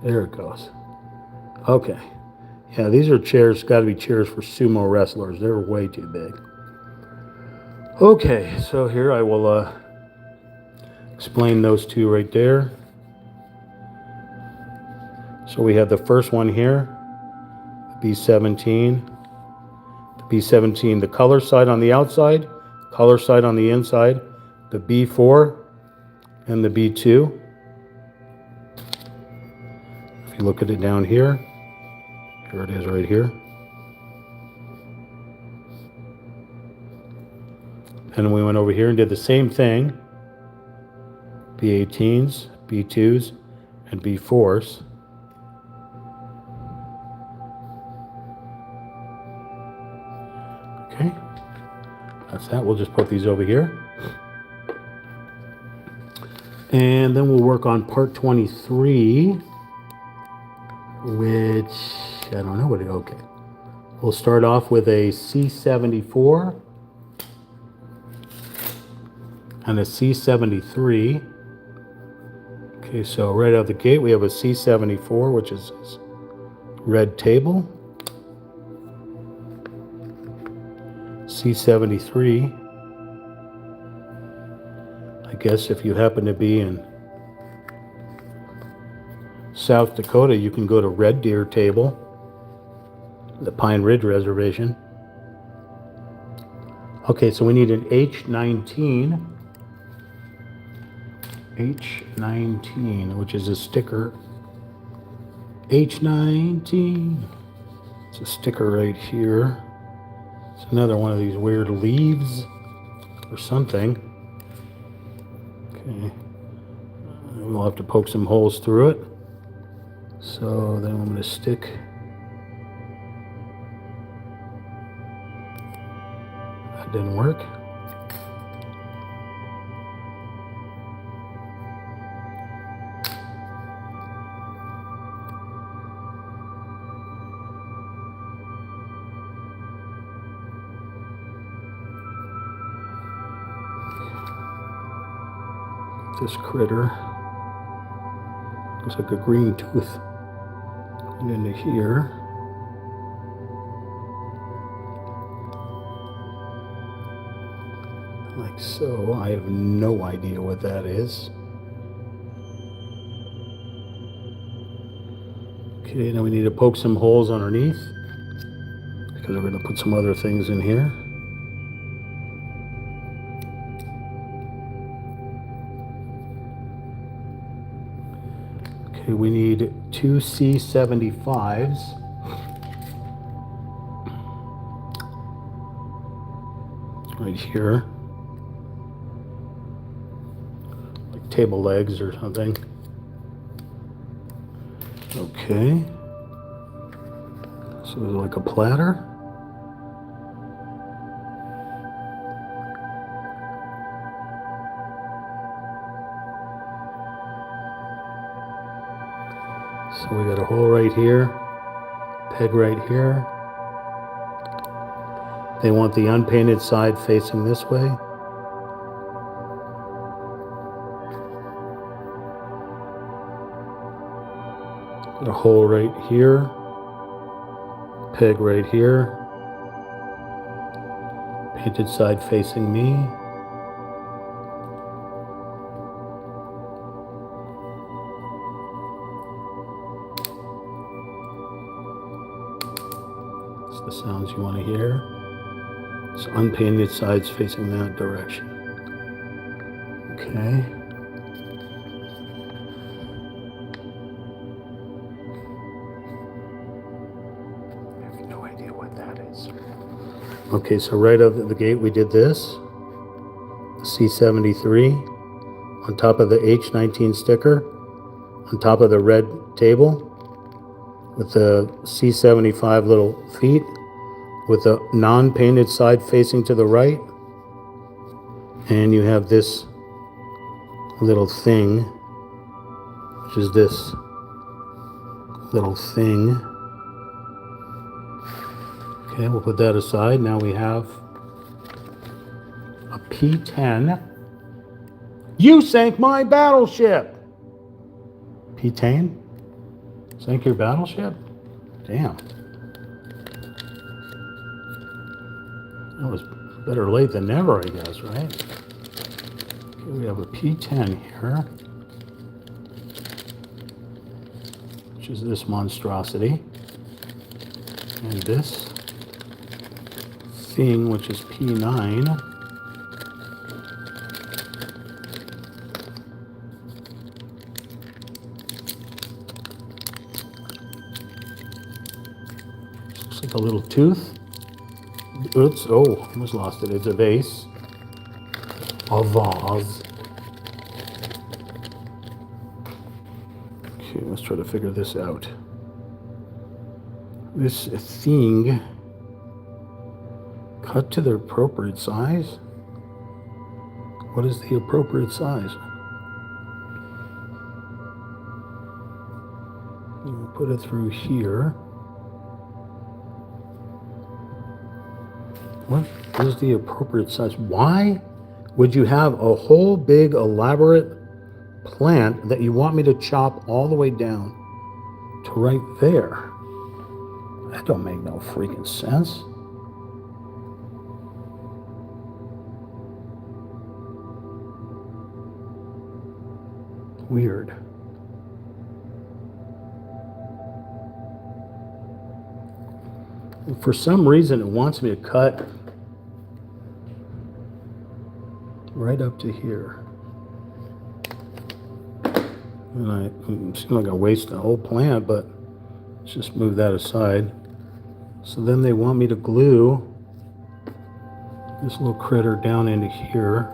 There it goes. Okay. Yeah, these are chairs, got to be chairs for sumo wrestlers. They're way too big. Okay, so here I will explain those two right there. So we have the first one here, the B17. The B17, the color side on the outside, color side on the inside, the B4 and the B2. If you look at it down here, here it is right here. And we went over here and did the same thing. B18s, B2s, and B4s. Okay, that's that. We'll just put these over here. And then we'll work on part 23, which, I don't know what it, okay. We'll start off with a C74 and a C73. Okay, so right out the gate, we have a C74, which is this red table. C73. I guess if you happen to be in South Dakota, you can go to Red Deer Table, the Pine Ridge Reservation. Okay, so we need an H19. H19, which is a sticker. H19. It's a sticker right here. It's another one of these weird leaves or something. Okay. We'll have to poke some holes through it. So then I'm going to stick that didn't work. This critter looks like a green tooth into here. Like so. I have no idea what that is. Okay, now we need to poke some holes underneath because we're going to put some other things in here. Okay, we need two C75s. Right here. Like table legs or something. Okay. So there's like a platter. So we got a hole right here, peg right here. They want the unpainted side facing this way. Got a hole right here, peg right here. Painted side facing me. The sounds you want to hear. So unpainted sides facing that direction. Okay. I have no idea what that is. Okay, so right out of the gate we did this. The C73 on top of the H19 sticker, on top of the red table, with the C75 little feet, with the non-painted side facing to the right. And you have this little thing, which is this little thing. Okay, we'll put that aside. Now we have a P10. You sank my battleship! P10? Sink your battleship? Damn. That was better late than never, I guess, right? Okay, we have a P10 here, which is this monstrosity. And this thing, which is P9. Looks like a little tooth. Oops, oh, almost lost it. It's a vase. A vase. Okay, let's try to figure this out. This thing cut to the appropriate size. What is the appropriate size? We'll put it through here. What is the appropriate size? Why would you have a whole big elaborate plant that you want me to chop all the way down to right there? That don't make no freaking sense. Weird. For some reason, it wants me to cut right up to here. And it seems like I waste the whole plant, but let's just move that aside. So then they want me to glue this little critter down into here.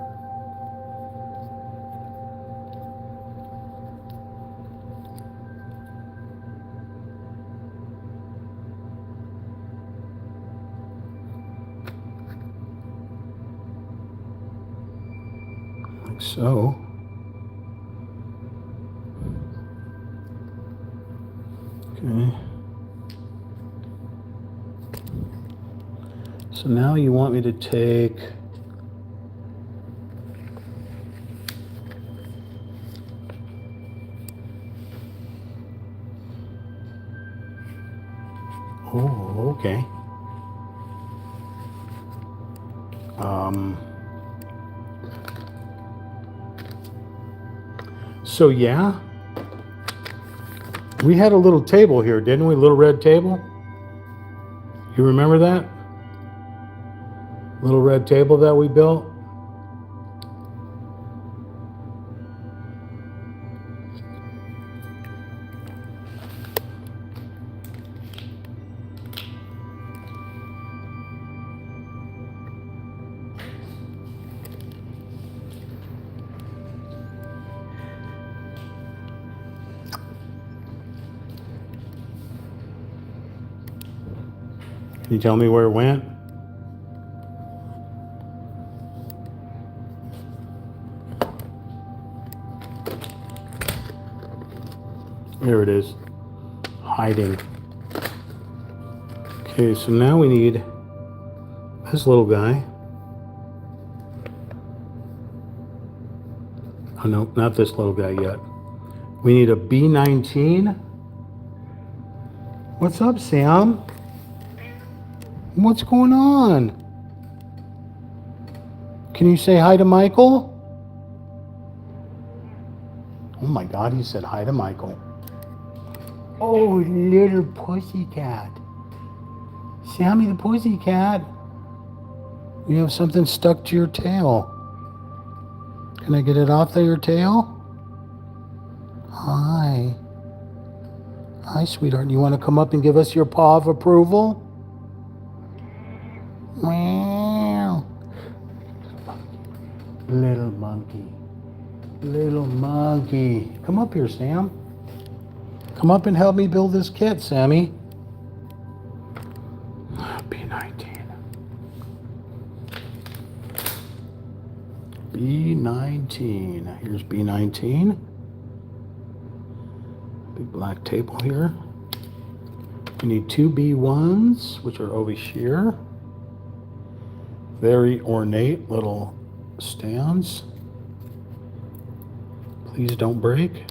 Like so. Okay. So now you want me to take oh, okay. So yeah, we had a little table here, didn't we? Little red table. You remember that? Little red table that we built. Can you tell me where it went? There it is, hiding. Okay, so now we need this little guy. Oh no, not this little guy yet. We need a B19. What's up, Sam? What's going on? Can you say hi to Michael? Oh my God, he said hi to Michael. Oh, little pussycat. Sammy the pussycat. You have something stuck to your tail. Can I get it off of your tail? Hi. Hi, sweetheart. You want to come up and give us your paw of approval? Meow. Little monkey. Little monkey. Come up here, Sam. Come up and help me build this kit, Sammy. B19. B19. Here's B19. Big black table here. We need two B1s, which are over here. Very ornate little stands. Please don't break.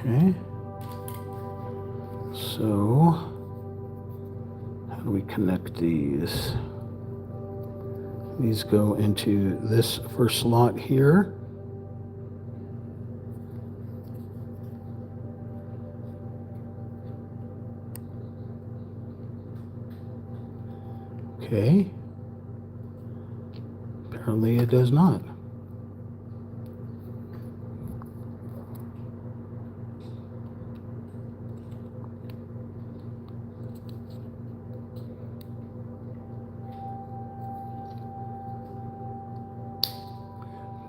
Okay. So, how do we connect these? These go into this first slot here. Okay. Apparently it does not.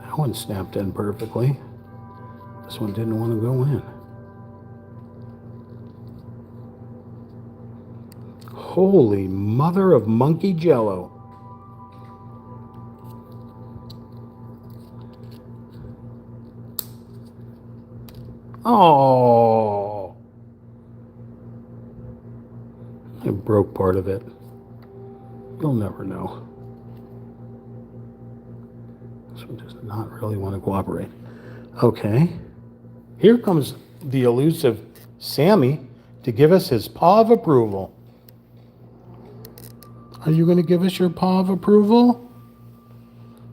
That one snapped in perfectly. This one didn't want to go in. Holy mother of monkey jello. Oh, I broke part of it. You'll never know. This one does not really want to cooperate. Okay. Here comes the elusive Sammy to give us his paw of approval. Are you going to give us your paw of approval?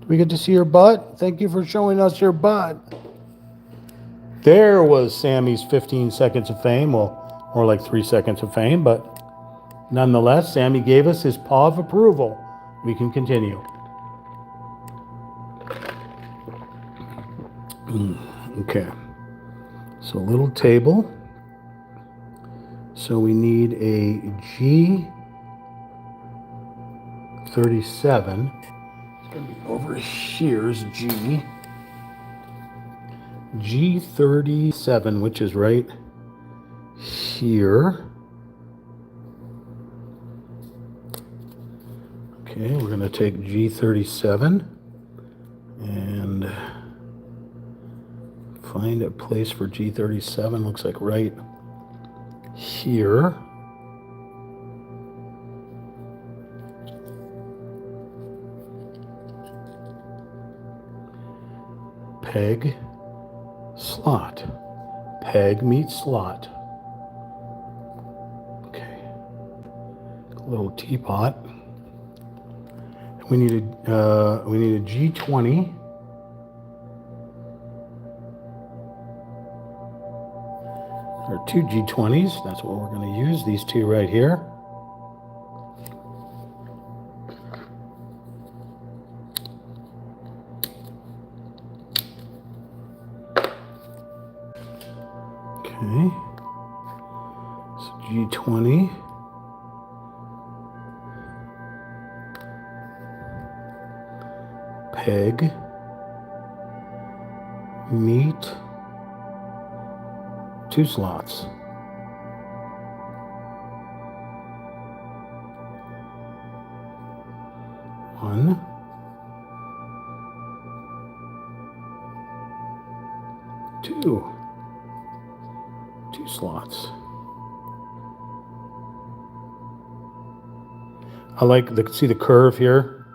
Do we get to see your butt? Thank you for showing us your butt. There was Sammy's 15 seconds of fame. Well, more like 3 seconds of fame, but nonetheless, Sammy gave us his paw of approval. We can continue. Okay. So little table. So we need a G37. It's going to be over here's G. G37, which is right here. Okay, we're going to take G37 and find a place for G37. Looks like right here. Peg, slot. Peg meets slot. Okay. A little teapot. We need a G20. There are two G20s. That's what we're going to use. These two right here. Okay. So G20. Peg. Meet. Two slots. One. Two. Two slots. I like see the curve here.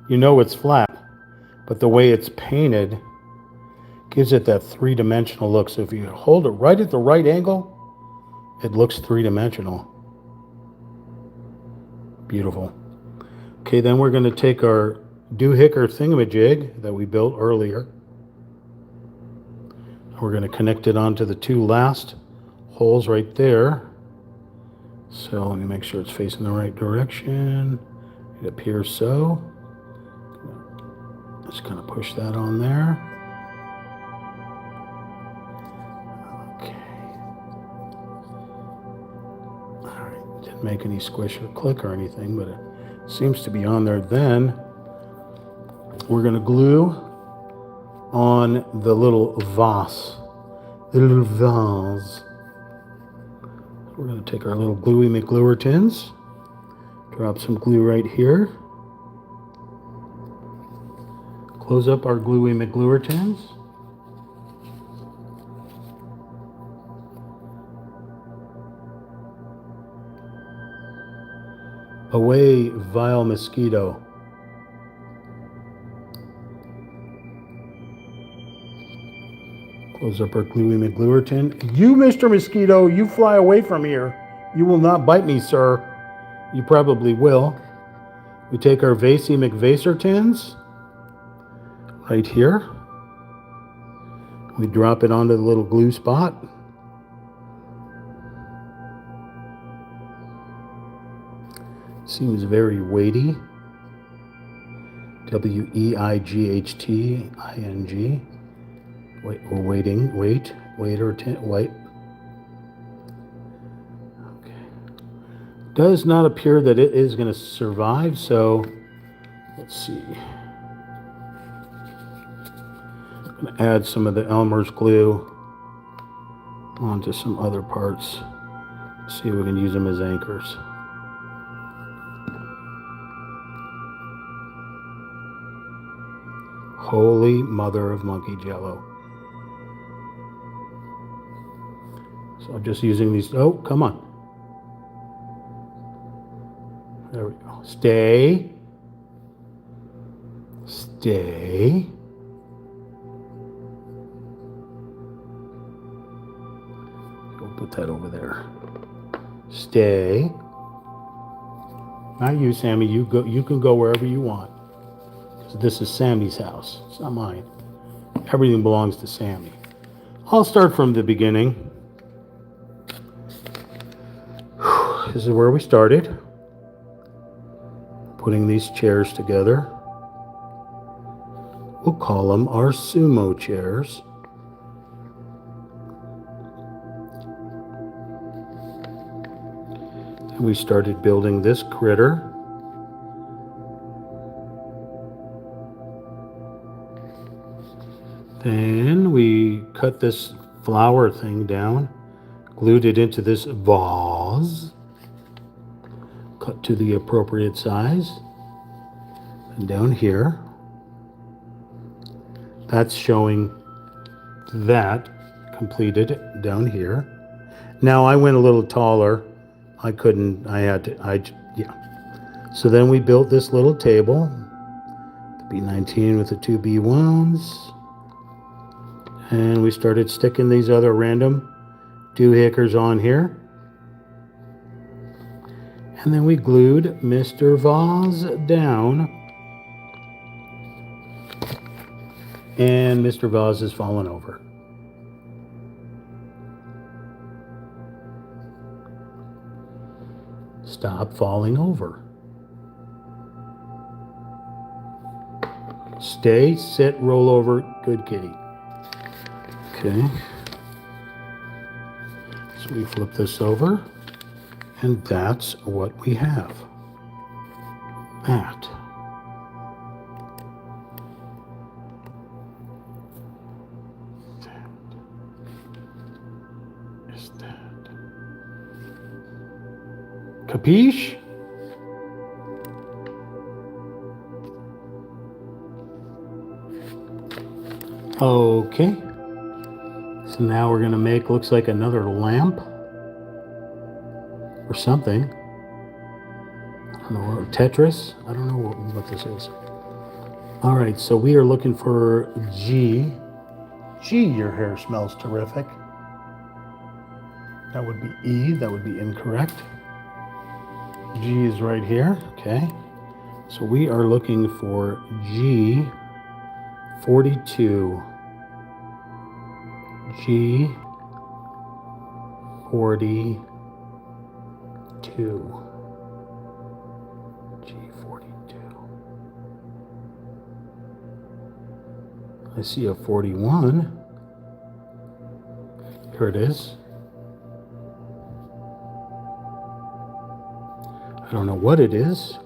You know it's flat, but the way it's painted gives it that three-dimensional look. So if you hold it right at the right angle, it looks three-dimensional. Beautiful. Okay, then we're going to take our doohickey thingamajig that we built earlier. We're going to connect it onto the two last holes right there. So let me make sure it's facing the right direction. It appears so. Just kind of push that on there. Okay. All right. Didn't make any squish or click or anything, but it seems to be on there. Then we're going to glue on the little vase. The little vase. We're going to take our little gluey McGluer tins, drop some glue right here, close up our gluey McGluer tins, away vile mosquito. Close up our gluey McGluer tin. You, Mr. Mosquito, you fly away from here. You will not bite me, sir. You probably will. We take our Vasey McVaser tins right here. We drop it onto the little glue spot. Seems very weighty. Weighting. Wait, we're waiting. Wait or wait. Okay. Does not appear that it is going to survive, so let's see. I'm going to add some of the Elmer's glue onto some other parts. See if we can use them as anchors. Holy mother of monkey jello. So I'm just using these. Oh, come on. There we go. Stay. Stay. We'll put that over there. Stay. Not you, Sammy. You go. You can go wherever you want. This is Sammy's house. It's not mine. Everything belongs to Sammy. I'll start from the beginning. This is where we started. Putting these chairs together. We'll call them our sumo chairs. Then we started building this critter. Then we cut this flower thing down, glued it into this vase, cut to the appropriate size, and down here, that's showing that completed down here. Now I went a little taller. I couldn't, yeah. So then we built this little table, the B19 with the two B1s. And we started sticking these other random doohickers on here. And then we glued Mr. Vase down. And Mr. Vase has fallen over. Stop falling over. Stay, sit, roll over. Good kitty. Okay, so we flip this over, and that's what we have. That. Is that. Capiche? Okay. So now we're going to make, looks like another lamp or something. I don't know, Tetris? I don't know what this is. All right, so we are looking for G. G, your hair smells terrific. That would be E, that would be incorrect. G is right here, okay. So we are looking for G42. G42. G42. I see a 41. Here it is. I don't know what it is.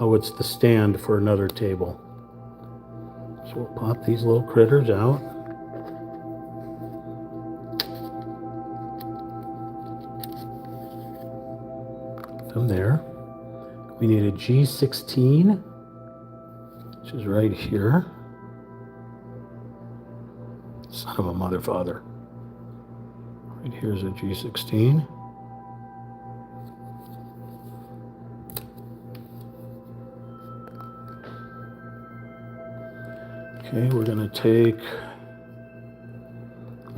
Oh, it's the stand for another table. So we'll pop these little critters out. From there, we need a G16, which is right here. Son of a mother father. Right here's a G16. Okay, we're going to take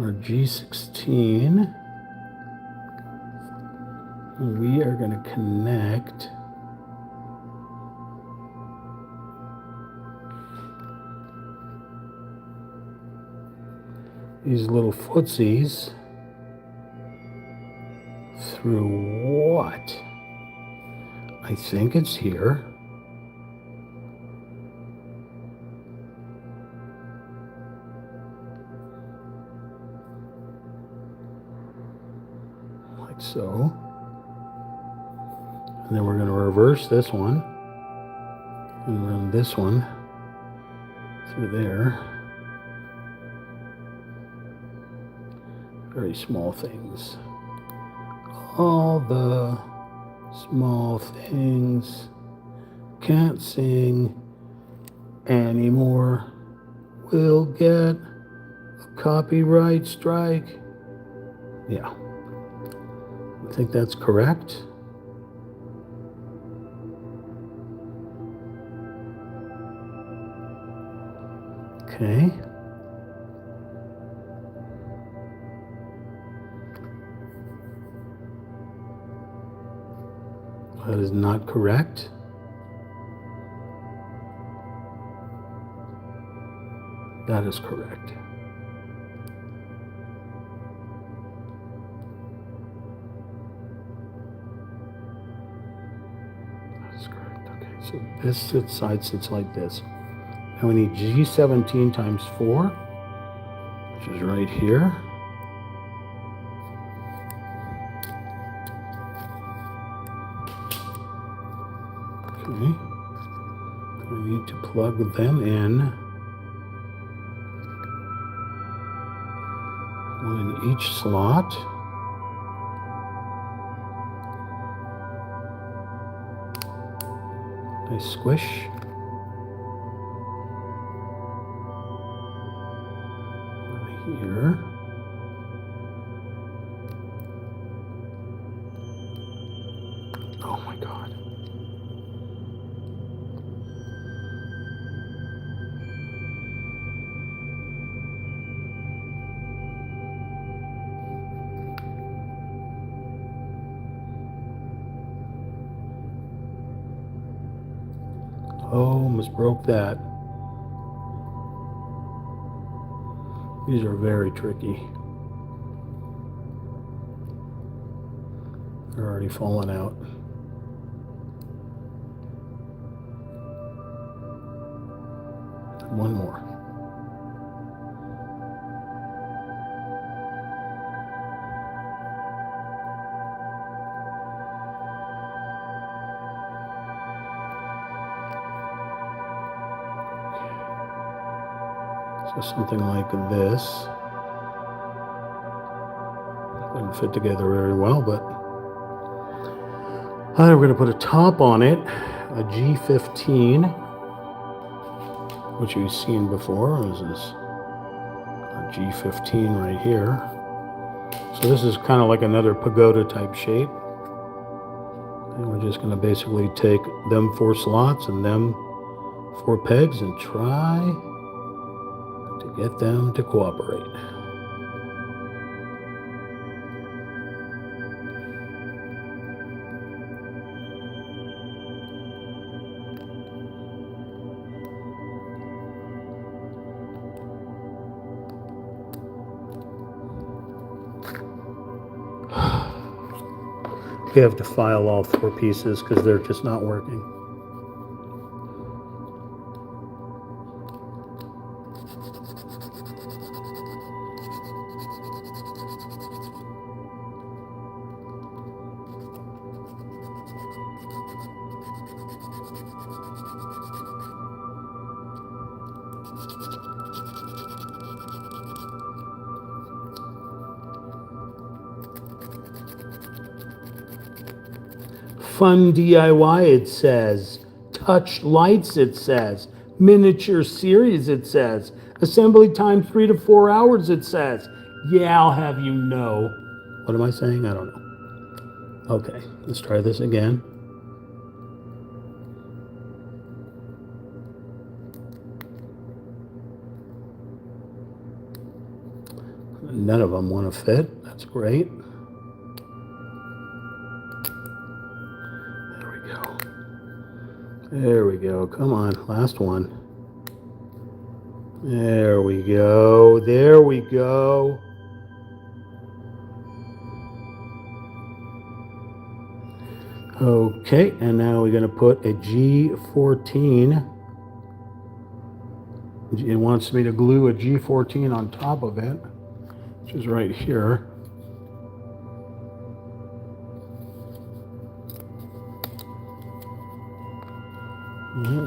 our G16. We are going to connect these little footsies through what? I think it's here. Like so. And then we're going to reverse this one and run this one through there. Very small things. All the small things. Can't sing anymore. We'll get a copyright strike. Yeah. I think that's correct. Okay. That is not correct. That is correct. That's correct. Okay, so this side sits like this. And we need G17 times 4, which is right here. Okay. We need to plug them in. One in each slot. Nice squish. Here. Oh my God. Oh, almost broke that. These are very tricky. They're already falling out. One more. So something like this. Doesn't fit together very well, but we're going to put a top on it, a G15, which you've seen before. This is our G15 right here. So this is kind of like another pagoda type shape. And we're just going to basically take them 4 slots and them 4 pegs and try to get them to cooperate. We have to file all 4 pieces because they're just not working. Fun DIY, it says. Touch lights, it says. Miniature series, it says. Assembly time 3 to 4 hours, it says. Yeah, I'll have you know. What am I saying? I don't know. Okay, let's try this again. None of them want to fit. That's great. There we go. There we go. Come on, last one. There we go. There we go. Okay, and now we're going to put a G14. It wants me to glue a G14 on top of it, which is right here.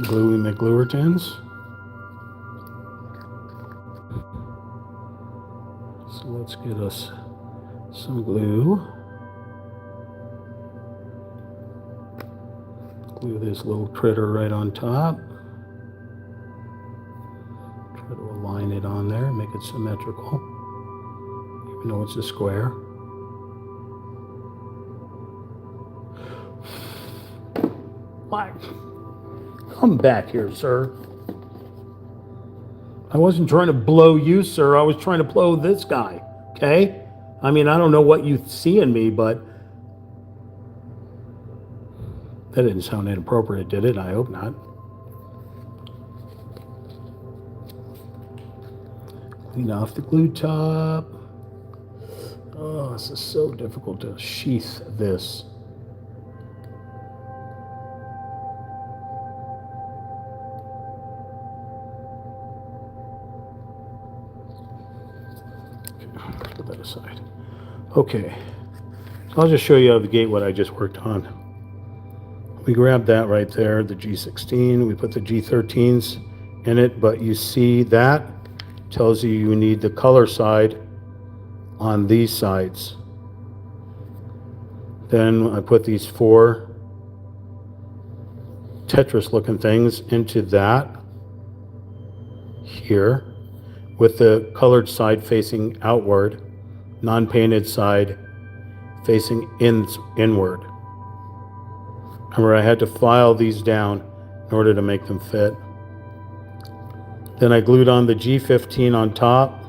Gluing the gluer tins. So let's get us some glue. Glue this little critter right on top. Try to align it on there, make it symmetrical, even though it's a square. Mike, come back here, sir. I wasn't trying to blow you, sir. I was trying to blow this guy, okay? I mean, I don't know what you see in me, but that didn't sound inappropriate, did it? I hope not. Clean off the glue top. Oh, this is so difficult to sheath this. Let's put that aside. Okay, so I'll just show you out of the gate what I just worked on. We grabbed that right there, the G16. We put the G13s in it, but you see that tells you need the color side on these sides. Then I put these 4 Tetris looking things into that here with the colored side facing outward, non-painted side facing inward. Remember, I had to file these down in order to make them fit. Then I glued on the G15 on top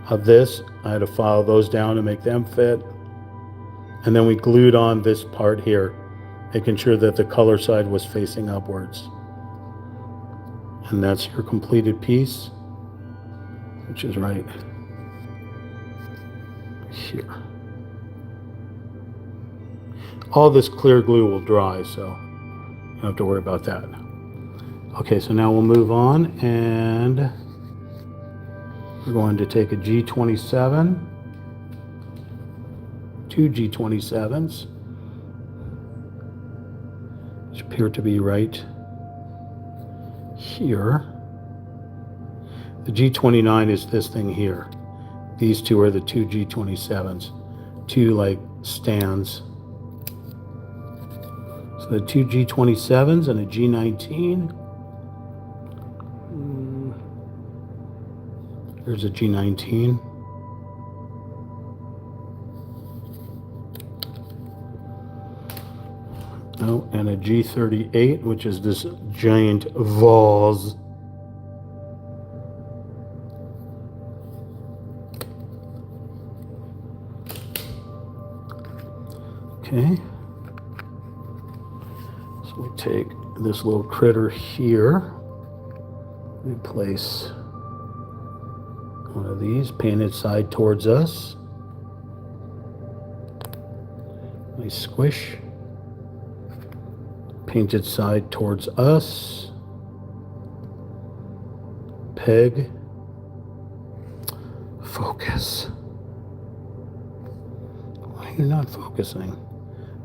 of this. I had to file those down to make them fit. And then we glued on this part here, making sure that the color side was facing upwards. And that's your completed piece, which is right here. All this clear glue will dry, so you don't have to worry about that. Okay, so now we'll move on, and we're going to take a G27, 2 G27s, which appear to be right here. The G29 is this thing here. These two are the 2 G27s, 2 like stands. So the 2 G27s and a G19. There's a G19. Oh, and a G38, which is this giant vase. Okay. So we take this little critter here. We place one of these, painted side towards us. Nice squish. Painted side towards us. Peg. Focus. Why are you not focusing?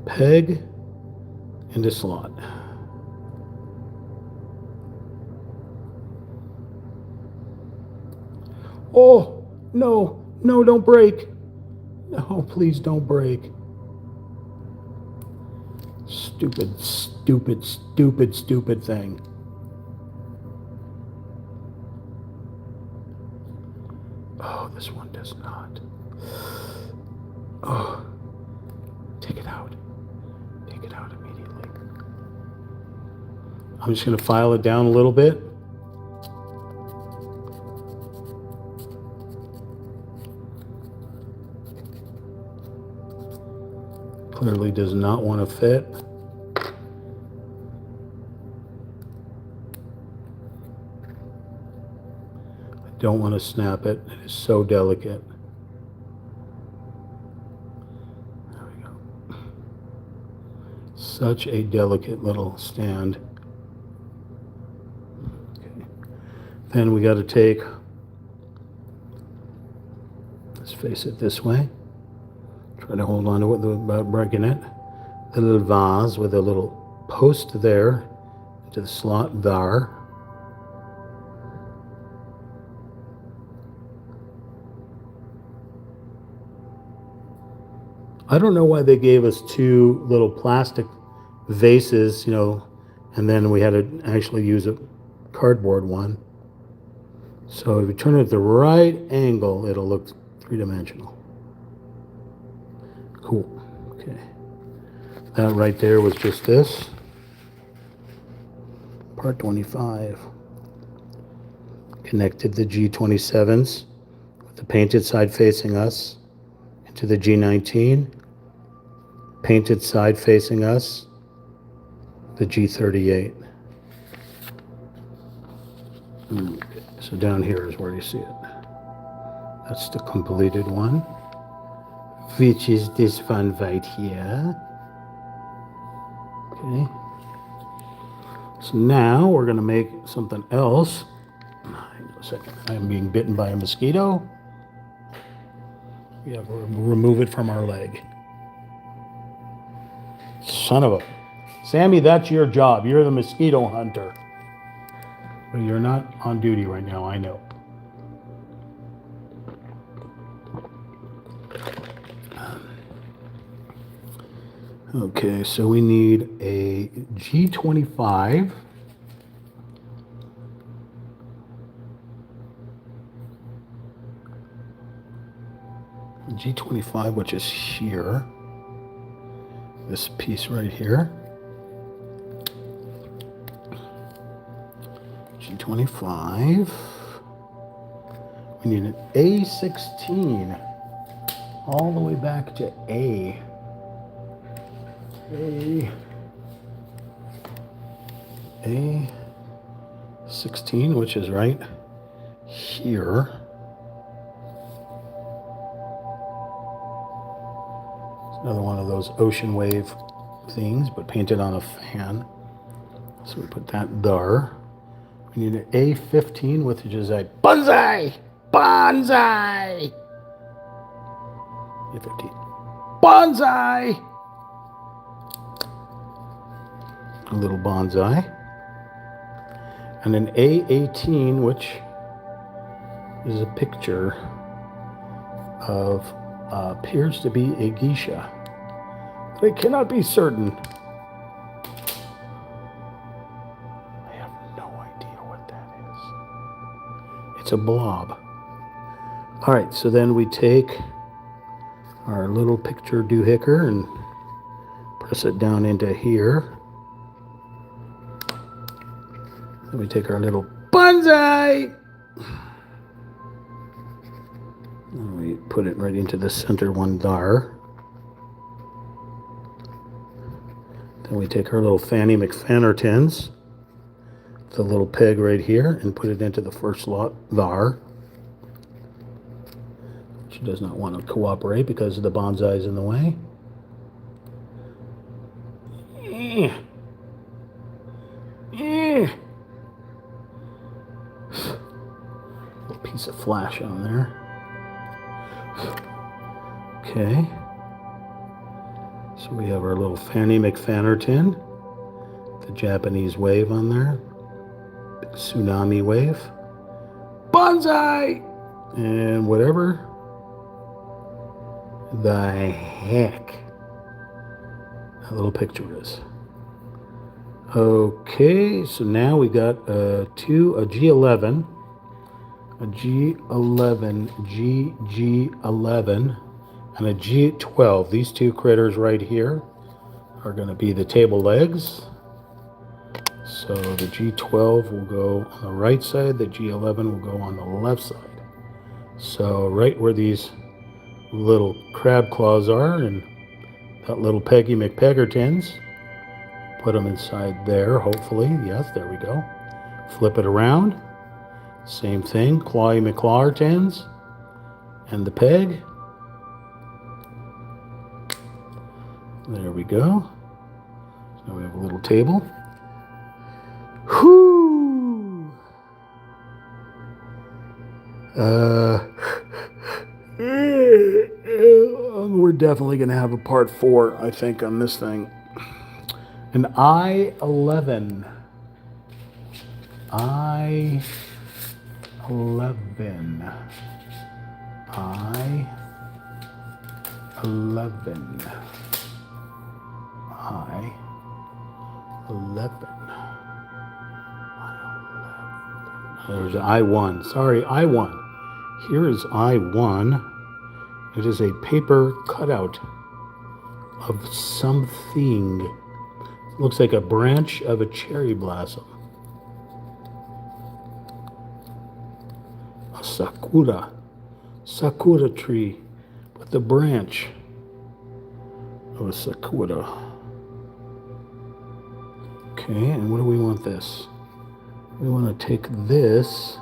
Peg into slot. Oh, no, no, don't break. No, please don't break. Stupid, stupid, stupid, stupid thing. Oh, this one does not. Oh, take it out. Take it out immediately. I'm just going to file it down a little bit. Clearly does not want to fit. I don't want to snap it. It is so delicate. There we go. Such a delicate little stand. Okay. Then we got to take, let's face it this way. Try to hold on to it without breaking it. The little vase with a little post there into the slot there. I don't know why they gave us two little plastic vases, and then we had to actually use a cardboard one. So if you turn it at the right angle, it'll look three-dimensional. Cool. Okay. That right there was just this. Part 25. Connected the G27s with the painted side facing us into the G19. Painted side facing us, the G38. Okay. So down here is where you see it. That's the completed one, which is this one right here. Okay. So now we're going to make something else. Hang on a second. I'm being bitten by a mosquito. We have to remove it from our leg. Son of a... Sammy, that's your job. You're the mosquito hunter. But you're not on duty right now, I know. Okay, so we need a G25. G25, which is here. This piece right here. G25. We need an A16 all the way back to A. A16, which is right here. It's another one of those ocean wave things, but painted on a fan. So we put that there. We need an A15, which is a bonsai! Bonsai! A15. Bonsai! A little bonsai. And an A18, which is a picture of, appears to be a geisha. But I cannot be certain. I have no idea what that is. It's a blob. All right, so then we take our little picture doohickey and press it down into here. Then we take our little bonsai and we put it right into the center one there. Then we take our little Fanny McFannertons, the little peg right here, and put it into the first slot there. She does not want to cooperate because the bonsai is in the way. Little piece of flash on there. Okay. So we have our little Fanny McFannerton, the Japanese wave on there, big tsunami wave, bonsai, and whatever the heck that little picture is. Okay, so now we got a G11, G11, and a G12. These two critters right here are going to be the table legs. So the G12 will go on the right side, the G11 will go on the left side. So right where these little crab claws are, and Got little Peggy McPegger tins. Put them inside there, hopefully. Yes, there we go. Flip it around. Same thing, Clawy McClaw tins. And the peg. There we go. So now we have a little table. Whoo! We're definitely going to have a part 4, I think, on this thing. An I-11. I-11. I-11. There's I-1. Sorry, I-1. Here is I-1. It is a paper cutout of something. It looks like a branch of a cherry blossom. A sakura tree with the branch of a sakura. Okay, and what do we want this? We want to take this.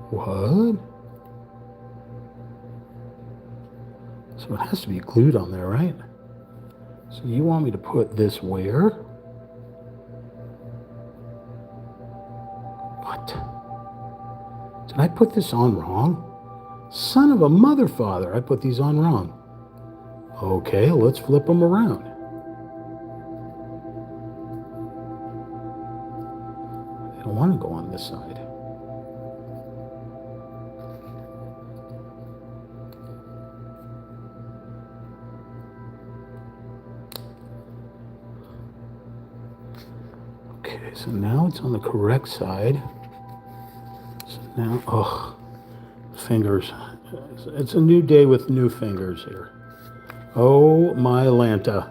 What? So it has to be glued on there, right? So you want me to put this where? What? Did I put this on wrong? Son of a mother father, I put these on wrong. Okay, let's flip them around. They don't want to go on this side. Okay, so now it's on the correct side. So now, fingers. It's a new day with new fingers here. Oh, my Lanta.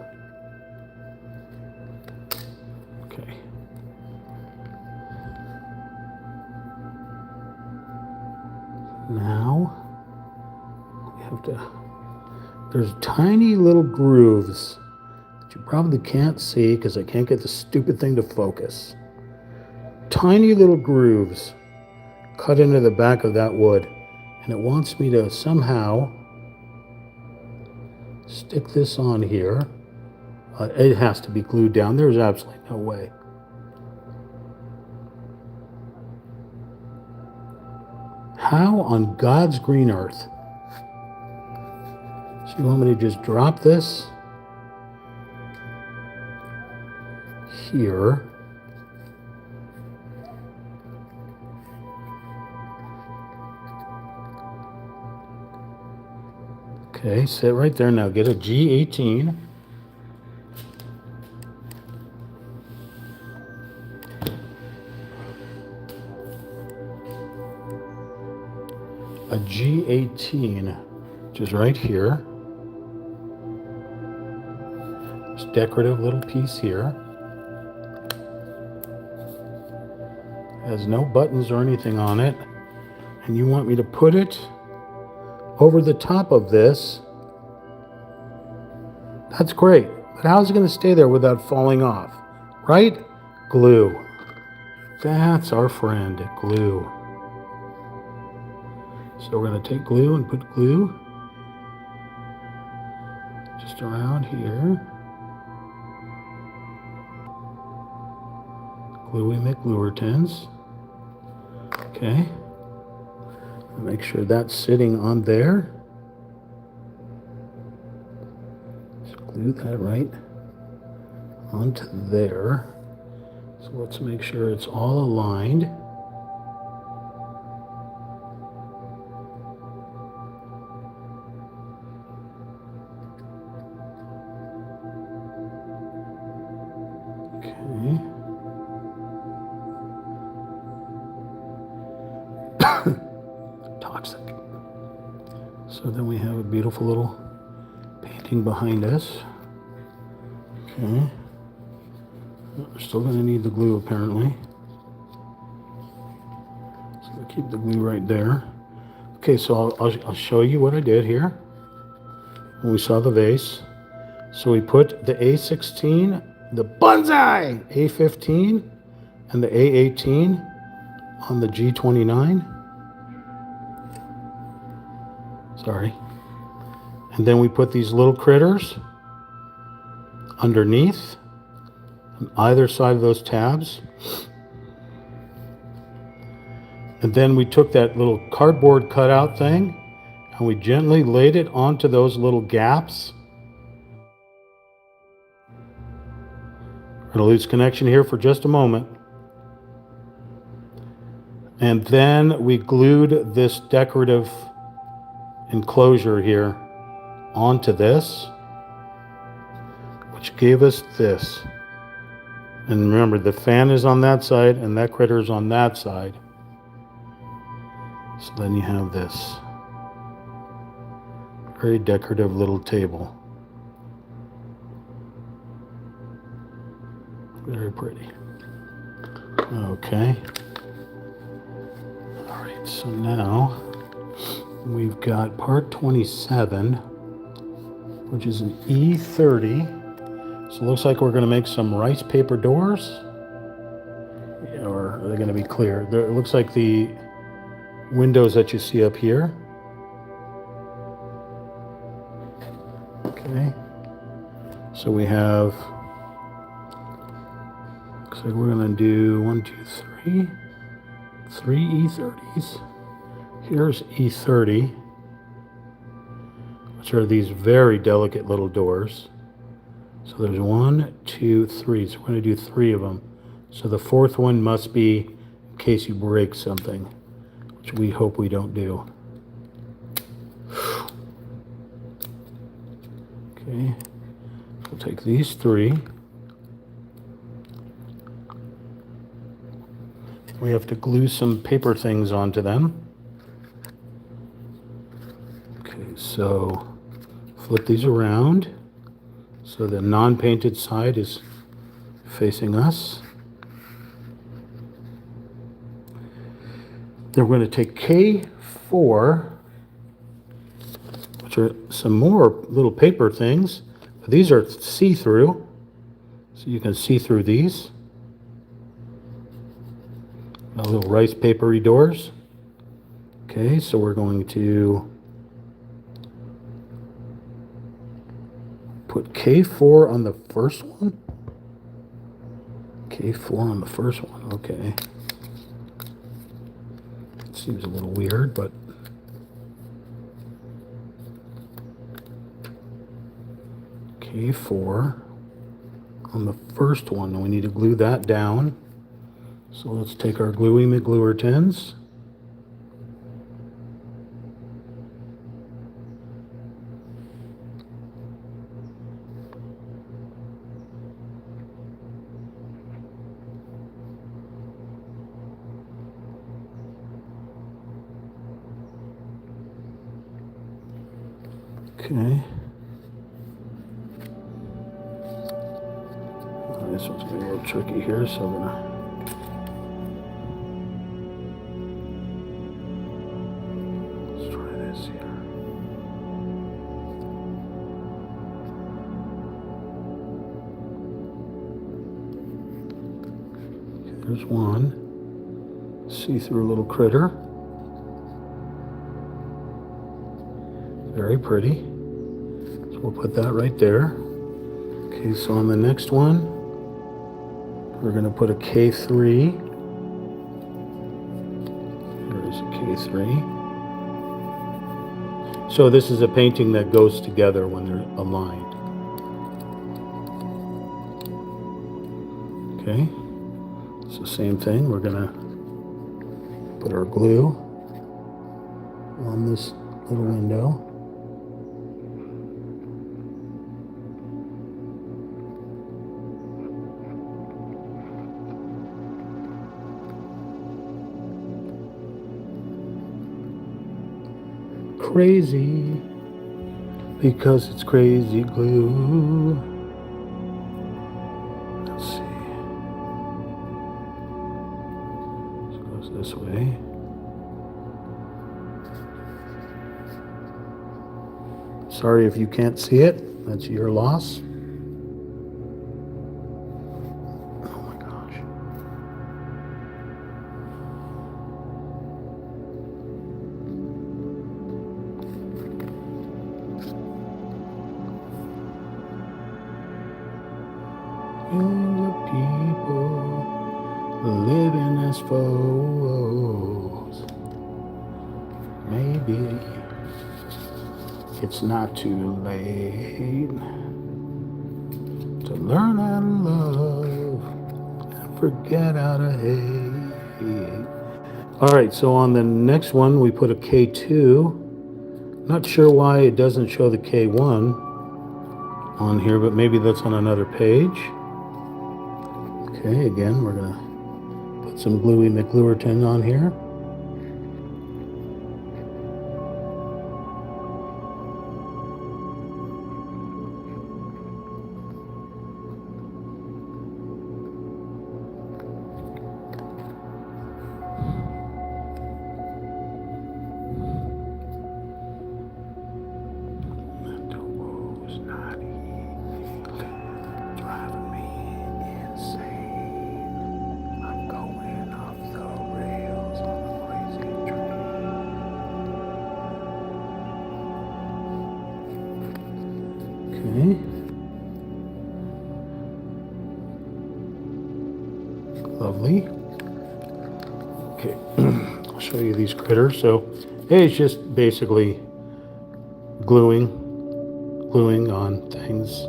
Okay. Now, we have to, there's tiny little grooves that you probably can't see because I can't get the stupid thing to focus. Tiny little grooves cut into the back of that wood. And it wants me to somehow stick this on here. It has to be glued down. There's absolutely no way. How on God's green earth? So you want me to just drop this here. Okay, sit right there now. Get a G18. A G18, which is right here. This decorative little piece here. Has no buttons or anything on it. And you want me to put it over the top of this. That's great. But how's it going to stay there without falling off? Right? Glue. That's our friend, glue. So we're going to take glue and put glue just around here. Gluey McGluertons. Okay. Make sure that's sitting on there. So glue that right onto there. So let's make sure it's all aligned. Okay. Toxic. So then we have a beautiful little painting behind us. Okay. We're still going to need the glue apparently. So we'll keep the glue right there. Okay, so I'll show you what I did here when we saw the vase. So we put the A16, the bonsai A15, and the A18 on the G29. Sorry. And then we put these little critters underneath on either side of those tabs. And then we took that little cardboard cutout thing and we gently laid it onto those little gaps. We're going to lose connection here for just a moment. And then we glued this decorative enclosure here onto this, which gave us this. And remember, the fan is on that side and that critter is on that side. So then you have this very decorative little table. Very pretty. Okay. All right, so now we've got part 27, which is an E30. So it looks like we're going to make some rice paper doors. Or are they going to be clear? It looks like the windows that you see up here. Okay. So we have, looks like we're going to do 1, 2, 3. 3 E30s. Here's E30, which are these very delicate little doors. So there's 1, 2, 3. So we're going to do 3 of them. So the fourth one must be in case you break something, which we hope we don't do. Okay, we'll take these 3. We have to glue some paper things onto them. Okay, so flip these around so the non-painted side is facing us. Then we're going to take K4, which are some more little paper things. These are see-through, so you can see through these. Little rice papery doors. Okay, so we're going to put K4 on the first one. K4 on the first one, okay. It seems a little weird, but K4 on the first one, and we need to glue that down. So let's take our gluey McGluer tins. Okay. This one's going to be a little tricky here, so I'm going to there's one see-through little critter. Very pretty. So we'll put that right there. Okay, so on the next one, we're going to put a K3. There's a K3. So this is a painting that goes together when they're aligned. Okay. So same thing, we're gonna put our glue on this little window. Crazy, because it's crazy glue. Let's see. This way. Sorry if you can't see it. That's your loss. Oh my gosh. Millions of people living as foes. Maybe it's not too late to learn how to love and forget how to hate. All right, so on the next one, we put a K2. Not sure why it doesn't show the K1 on here, but maybe that's on another page. Okay, again, we're gonna put some Gluey McGluerton on here. Okay. Lovely. Okay, I'll show you these critters. So, hey, it's just basically gluing on things.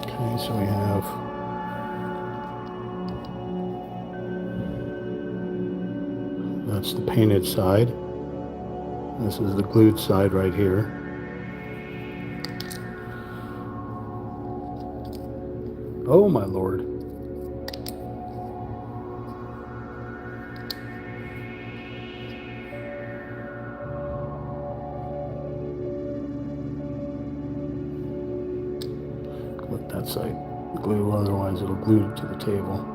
Okay, so we have that's the painted side. This is the glued side right here. Oh my Lord. Let that side glue, otherwise it'll glue to the table.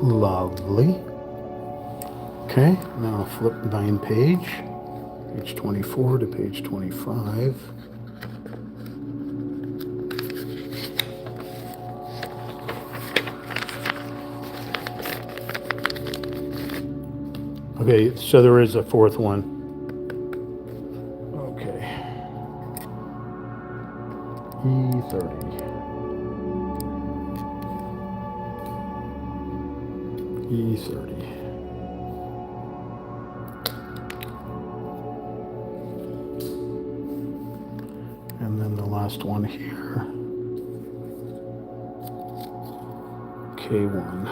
Lovely. Okay, now flip 9 page 24 to page 25. Okay, so there is a fourth one. Okay. E30. E30. And then the last one here. K1.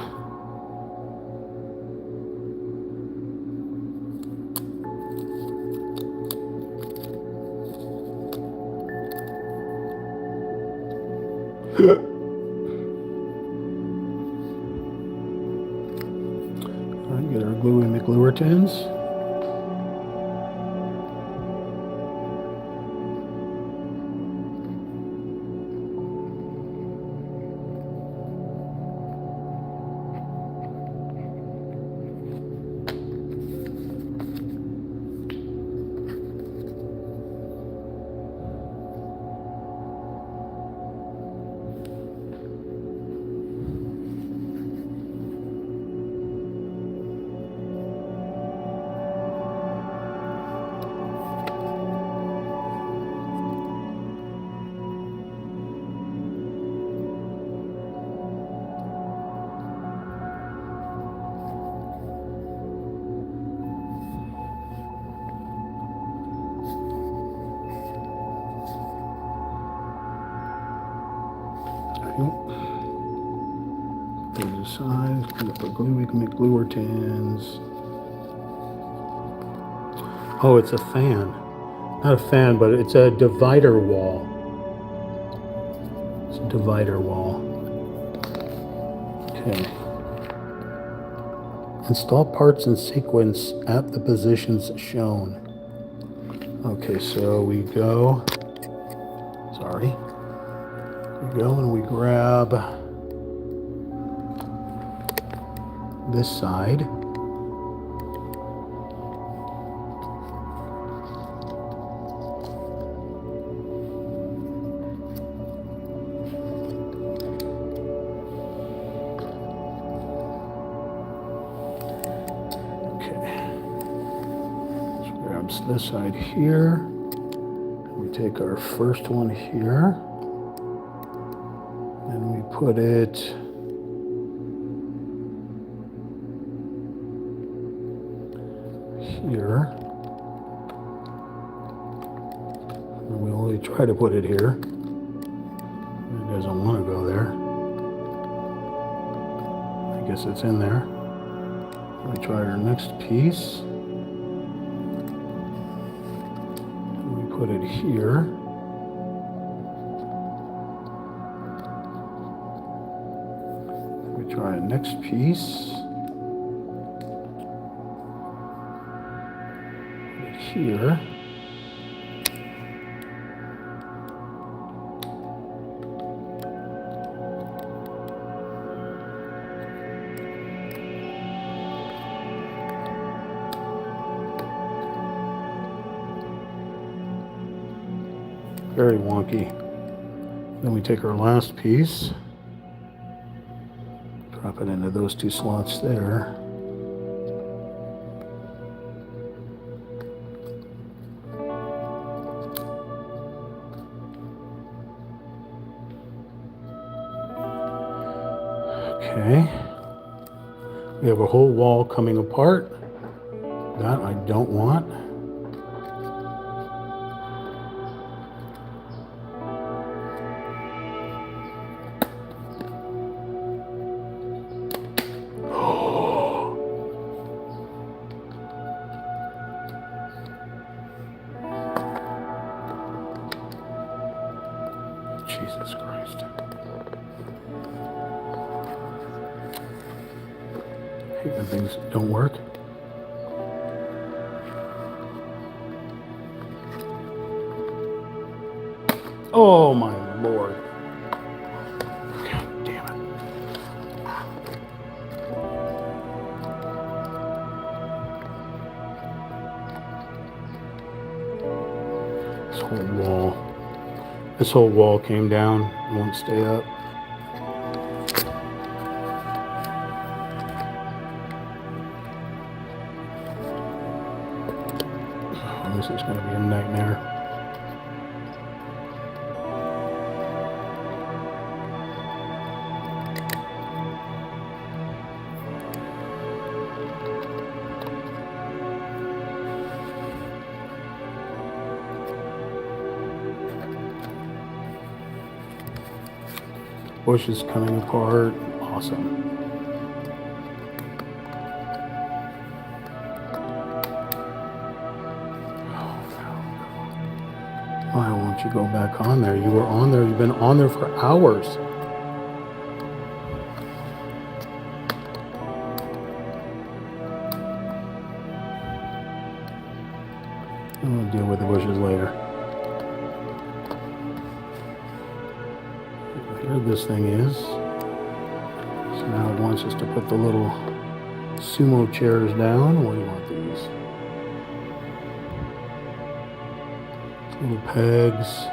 Get our Gluey McGluertons. These sides, put up our Gluey McGluertons. Oh, it's a fan. Not a fan, but it's a divider wall. It's a divider wall. Okay. Install parts in sequence at the positions shown. Okay, so we go we go, and we grab this side. This side here. We take our first one here and we put it here. And we only try to put it here. It doesn't want to go there. I guess it's in there. We try our next piece. Put it here. We try a next piece. Put it here. Very wonky. Then we take our last piece, drop it into those two slots there. Okay. We have a whole wall coming apart. That I don't want. Jesus Christ. I hate when things don't work. Oh my Lord. God damn it. This whole wall came down, won't stay up. Oh, this is going to be a nightmare. Bushes coming apart. Awesome. Why won't you go back on there? You were on there. You've been on there for hours. I'm going to deal with the bushes later. Here this thing is. So now it wants us to put the little sumo chairs down. What do you want these? Little pegs.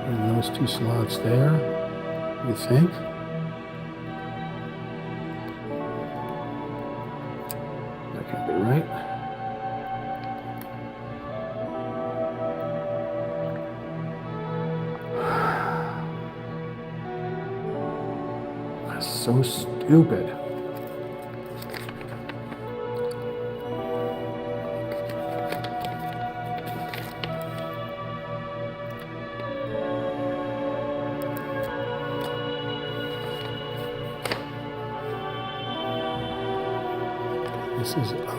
And those two slots there. You think? That can't be right. So stupid. This is O.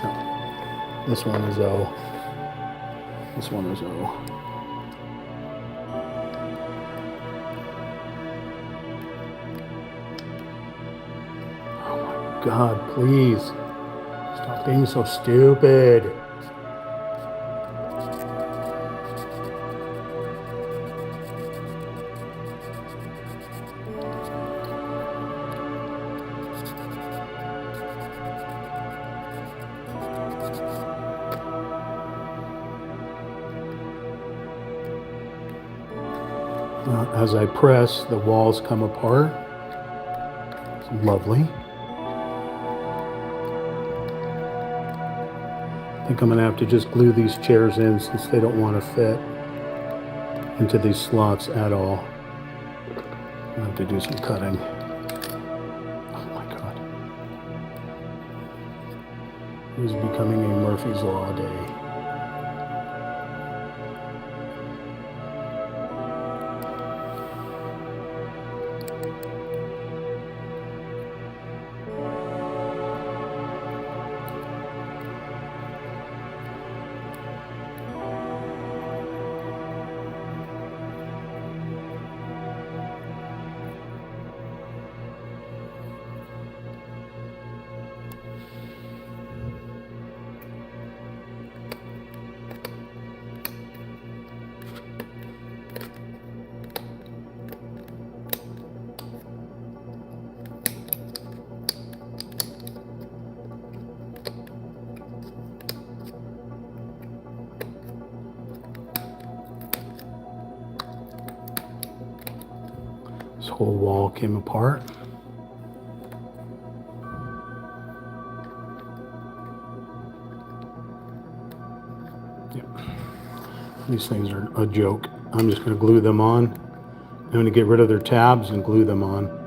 No, this one is O. This one is O. God, please, stop being so stupid. As I press, the walls come apart. It's lovely. I think I'm going to have to just glue these chairs in since they don't want to fit into these slots at all. I have to do some cutting. Oh my God. It is becoming a Murphy's Law day. This whole wall came apart. Yep. These things are a joke. I'm just going to glue them on. I'm going to get rid of their tabs and glue them on.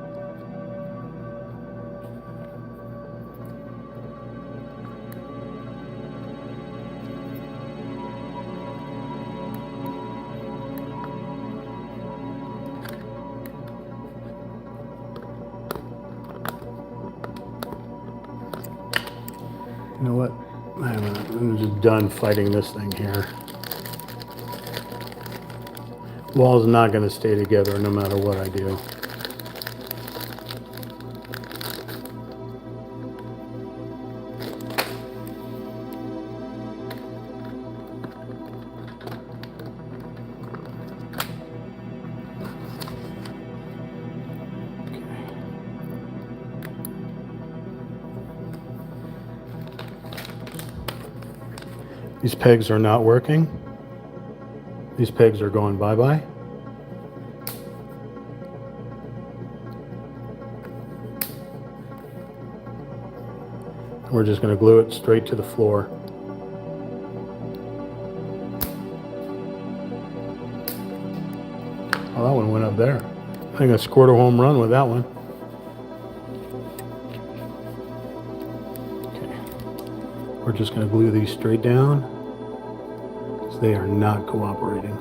You know what? I'm just done fighting this thing here. Wall's not going to stay together no matter what I do. These pegs are not working. These pegs are going bye-bye. We're just going to glue it straight to the floor. Oh, that one went up there. I think I scored a home run with that one. Okay. We're just going to glue these straight down. They are not cooperating.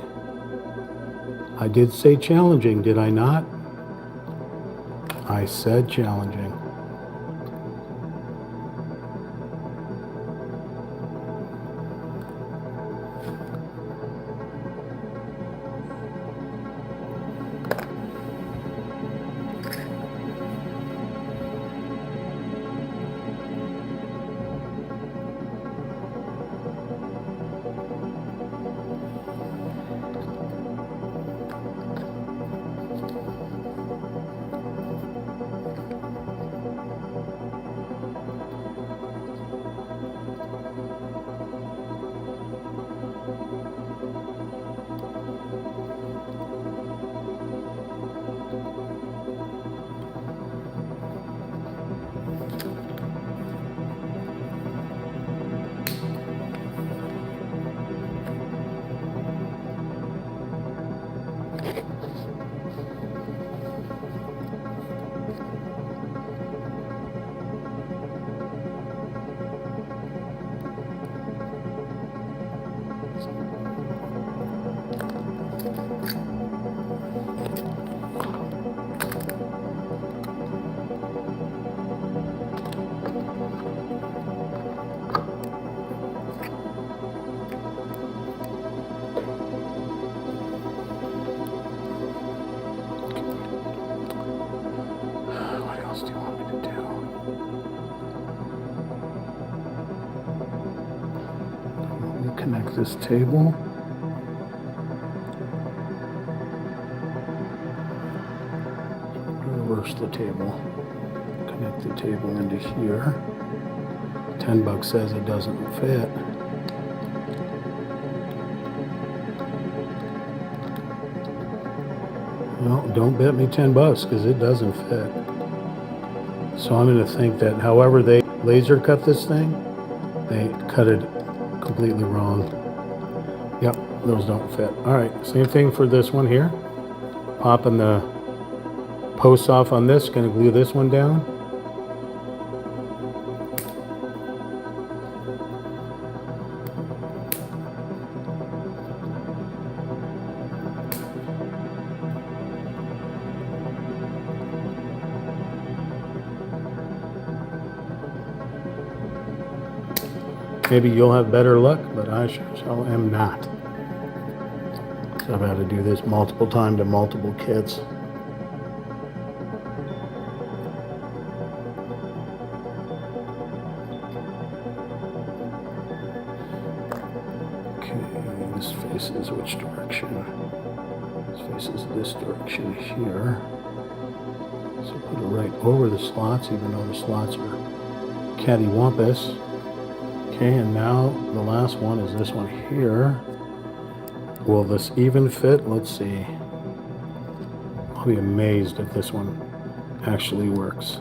I did say challenging, did I not? I said challenging. Connect this table. Reverse the table. Connect the table into here. $10 says it doesn't fit. Well, don't bet me 10 bucks because it doesn't fit. So I'm going to think that however they laser cut this thing, they cut it completely wrong. Yep, those don't fit. All right, same thing for this one here. Popping the posts off on this, going to glue this one down. Maybe you'll have better luck, but I sure am not. So I've had to do this multiple times to multiple kids. Okay, this faces which direction? This faces this direction here. So put it right over the slots, even though the slots are cattywampus. Okay, and now the last one is this one here. Will this even fit? Let's see. I'll be amazed if this one actually works.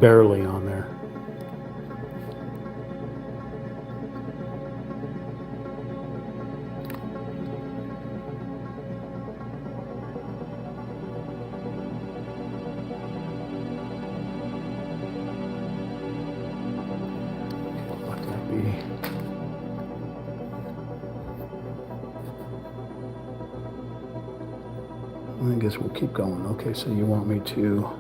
Barely on there. I guess we'll keep going. Okay, so you want me to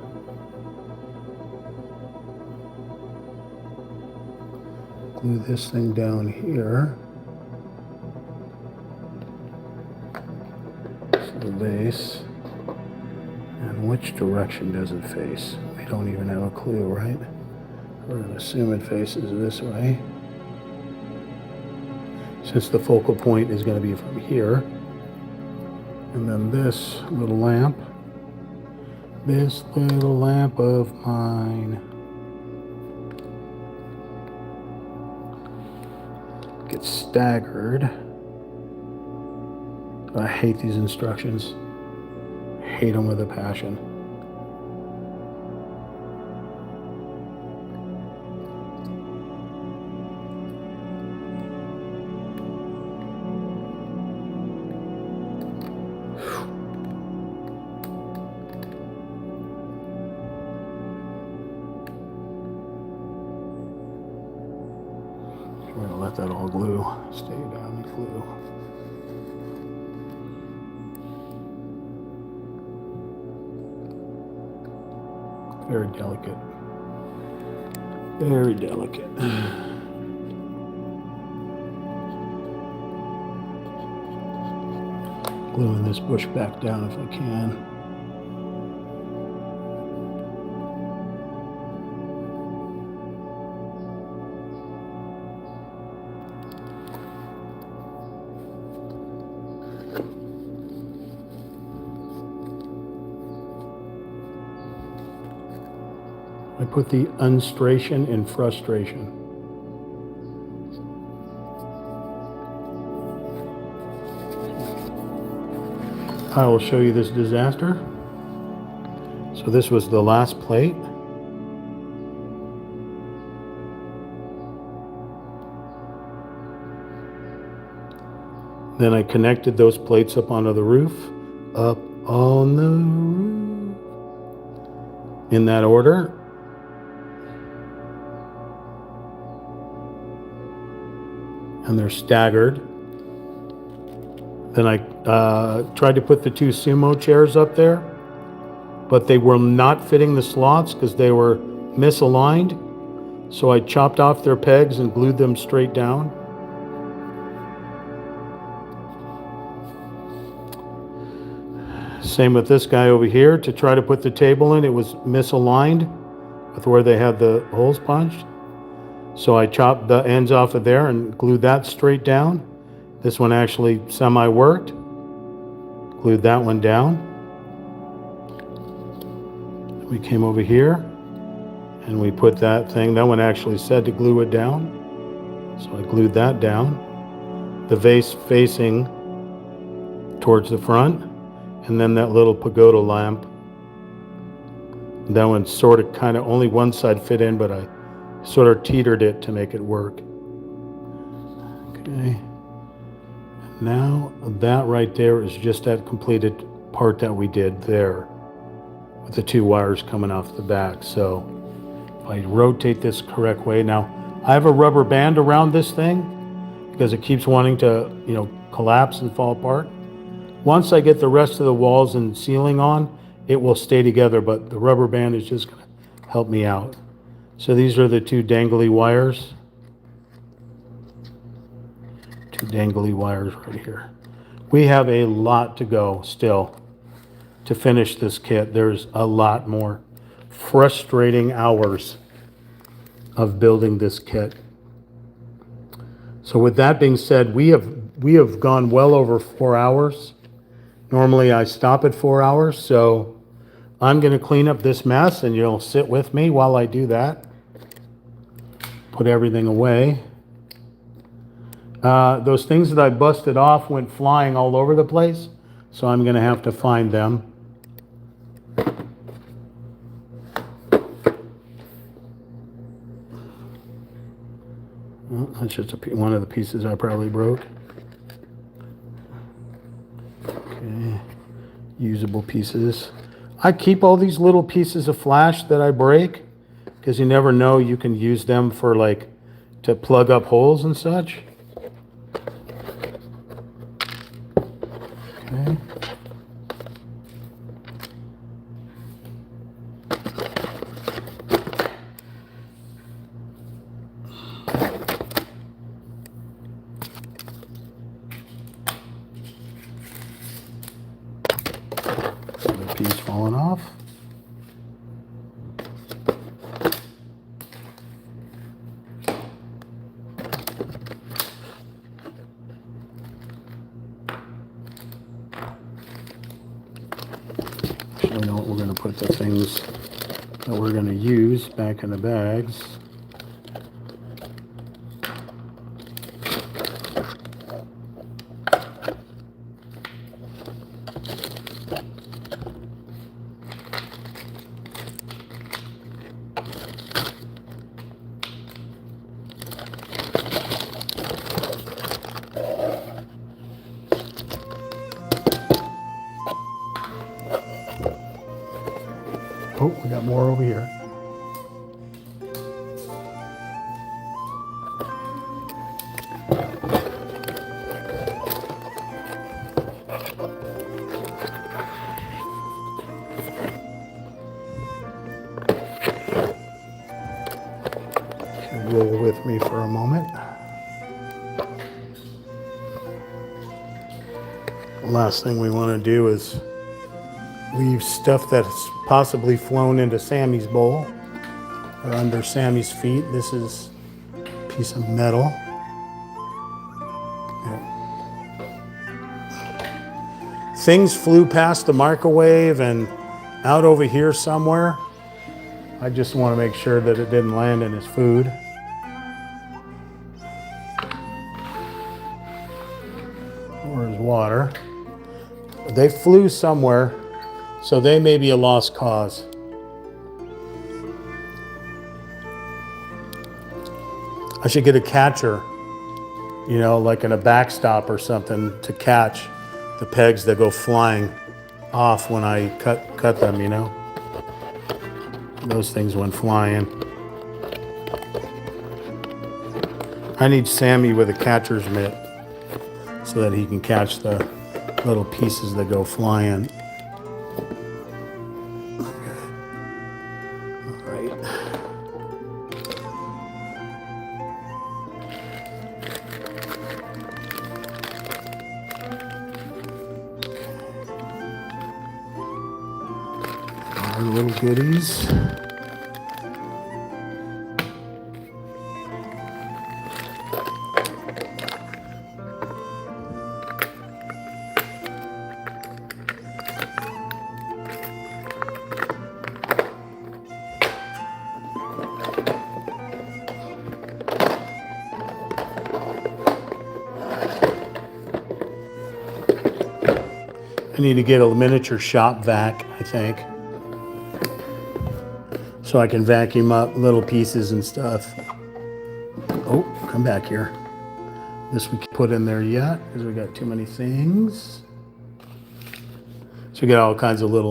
glue this thing down here. So the base. And which direction does it face? We don't even have a clue, right? We're going to assume it faces this way. Since the focal point is going to be from here. And then this little lamp of mine gets staggered. I hate these instructions. I hate them with a passion. We're going to let that all glue stay down and glue. Very delicate. Very delicate. Gluing this bush back down if I can. I put the unstration in frustration. I will show you this disaster. So this was the last plate. Then I connected those plates up onto the roof, up on the roof, in that order. And they're staggered. Then I tried to put the two sumo chairs up there, but they were not fitting the slots because they were misaligned. So I chopped off their pegs and glued them straight down. Same with this guy over here. To try to put the table in, it was misaligned with where they had the holes punched. So I chopped the ends off of there and glued that straight down. This one actually semi-worked. Glued that one down. We came over here and we put that thing. That one actually said to glue it down. So I glued that down. The vase facing towards the front, and then that little pagoda lamp. That one sort of kind of only one side fit in, but I sort of teetered it to make it work. Okay. Now that right there is just that completed part that we did there with the 2 wires coming off the back. So if I rotate this correct way, now I have a rubber band around this thing because it keeps wanting to, collapse and fall apart. Once I get the rest of the walls and ceiling on, it will stay together, but the rubber band is just going to help me out. So these are the 2 dangly wires. 2 dangly wires right here. We have a lot to go still to finish this kit. There's a lot more frustrating hours of building this kit. So with that being said, we have gone well over 4 hours. Normally I stop at 4 hours, so I'm going to clean up this mess and you'll sit with me while I do that. Put everything away. Those things that I busted off went flying all over the place, so I'm going to have to find them. Well, that's just one of the pieces I probably broke. Okay, usable pieces. I keep all these little pieces of flash that I break because you never know, you can use them for to plug up holes and such. Okay. Another piece falling off. We know what we're going to put the things that we're going to use back in the bags. Oh, we got more over here. Roll with me for a moment. The last thing we want to do is leave stuff that's possibly flown into Sammy's bowl or under Sammy's feet. This is a piece of metal. Yeah. Things flew past the microwave and out over here somewhere. I just want to make sure that it didn't land in his food. Or his water. They flew somewhere. So they may be a lost cause. I should get a catcher, like in a backstop or something to catch the pegs that go flying off when I cut them, Those things went flying. I need Sammy with a catcher's mitt so that he can catch the little pieces that go flying. Little goodies. need to get a miniature shop vac, I think, so I can vacuum up little pieces and stuff. Oh, come back here. This we can put in there yet because we got too many things. So we got all kinds of little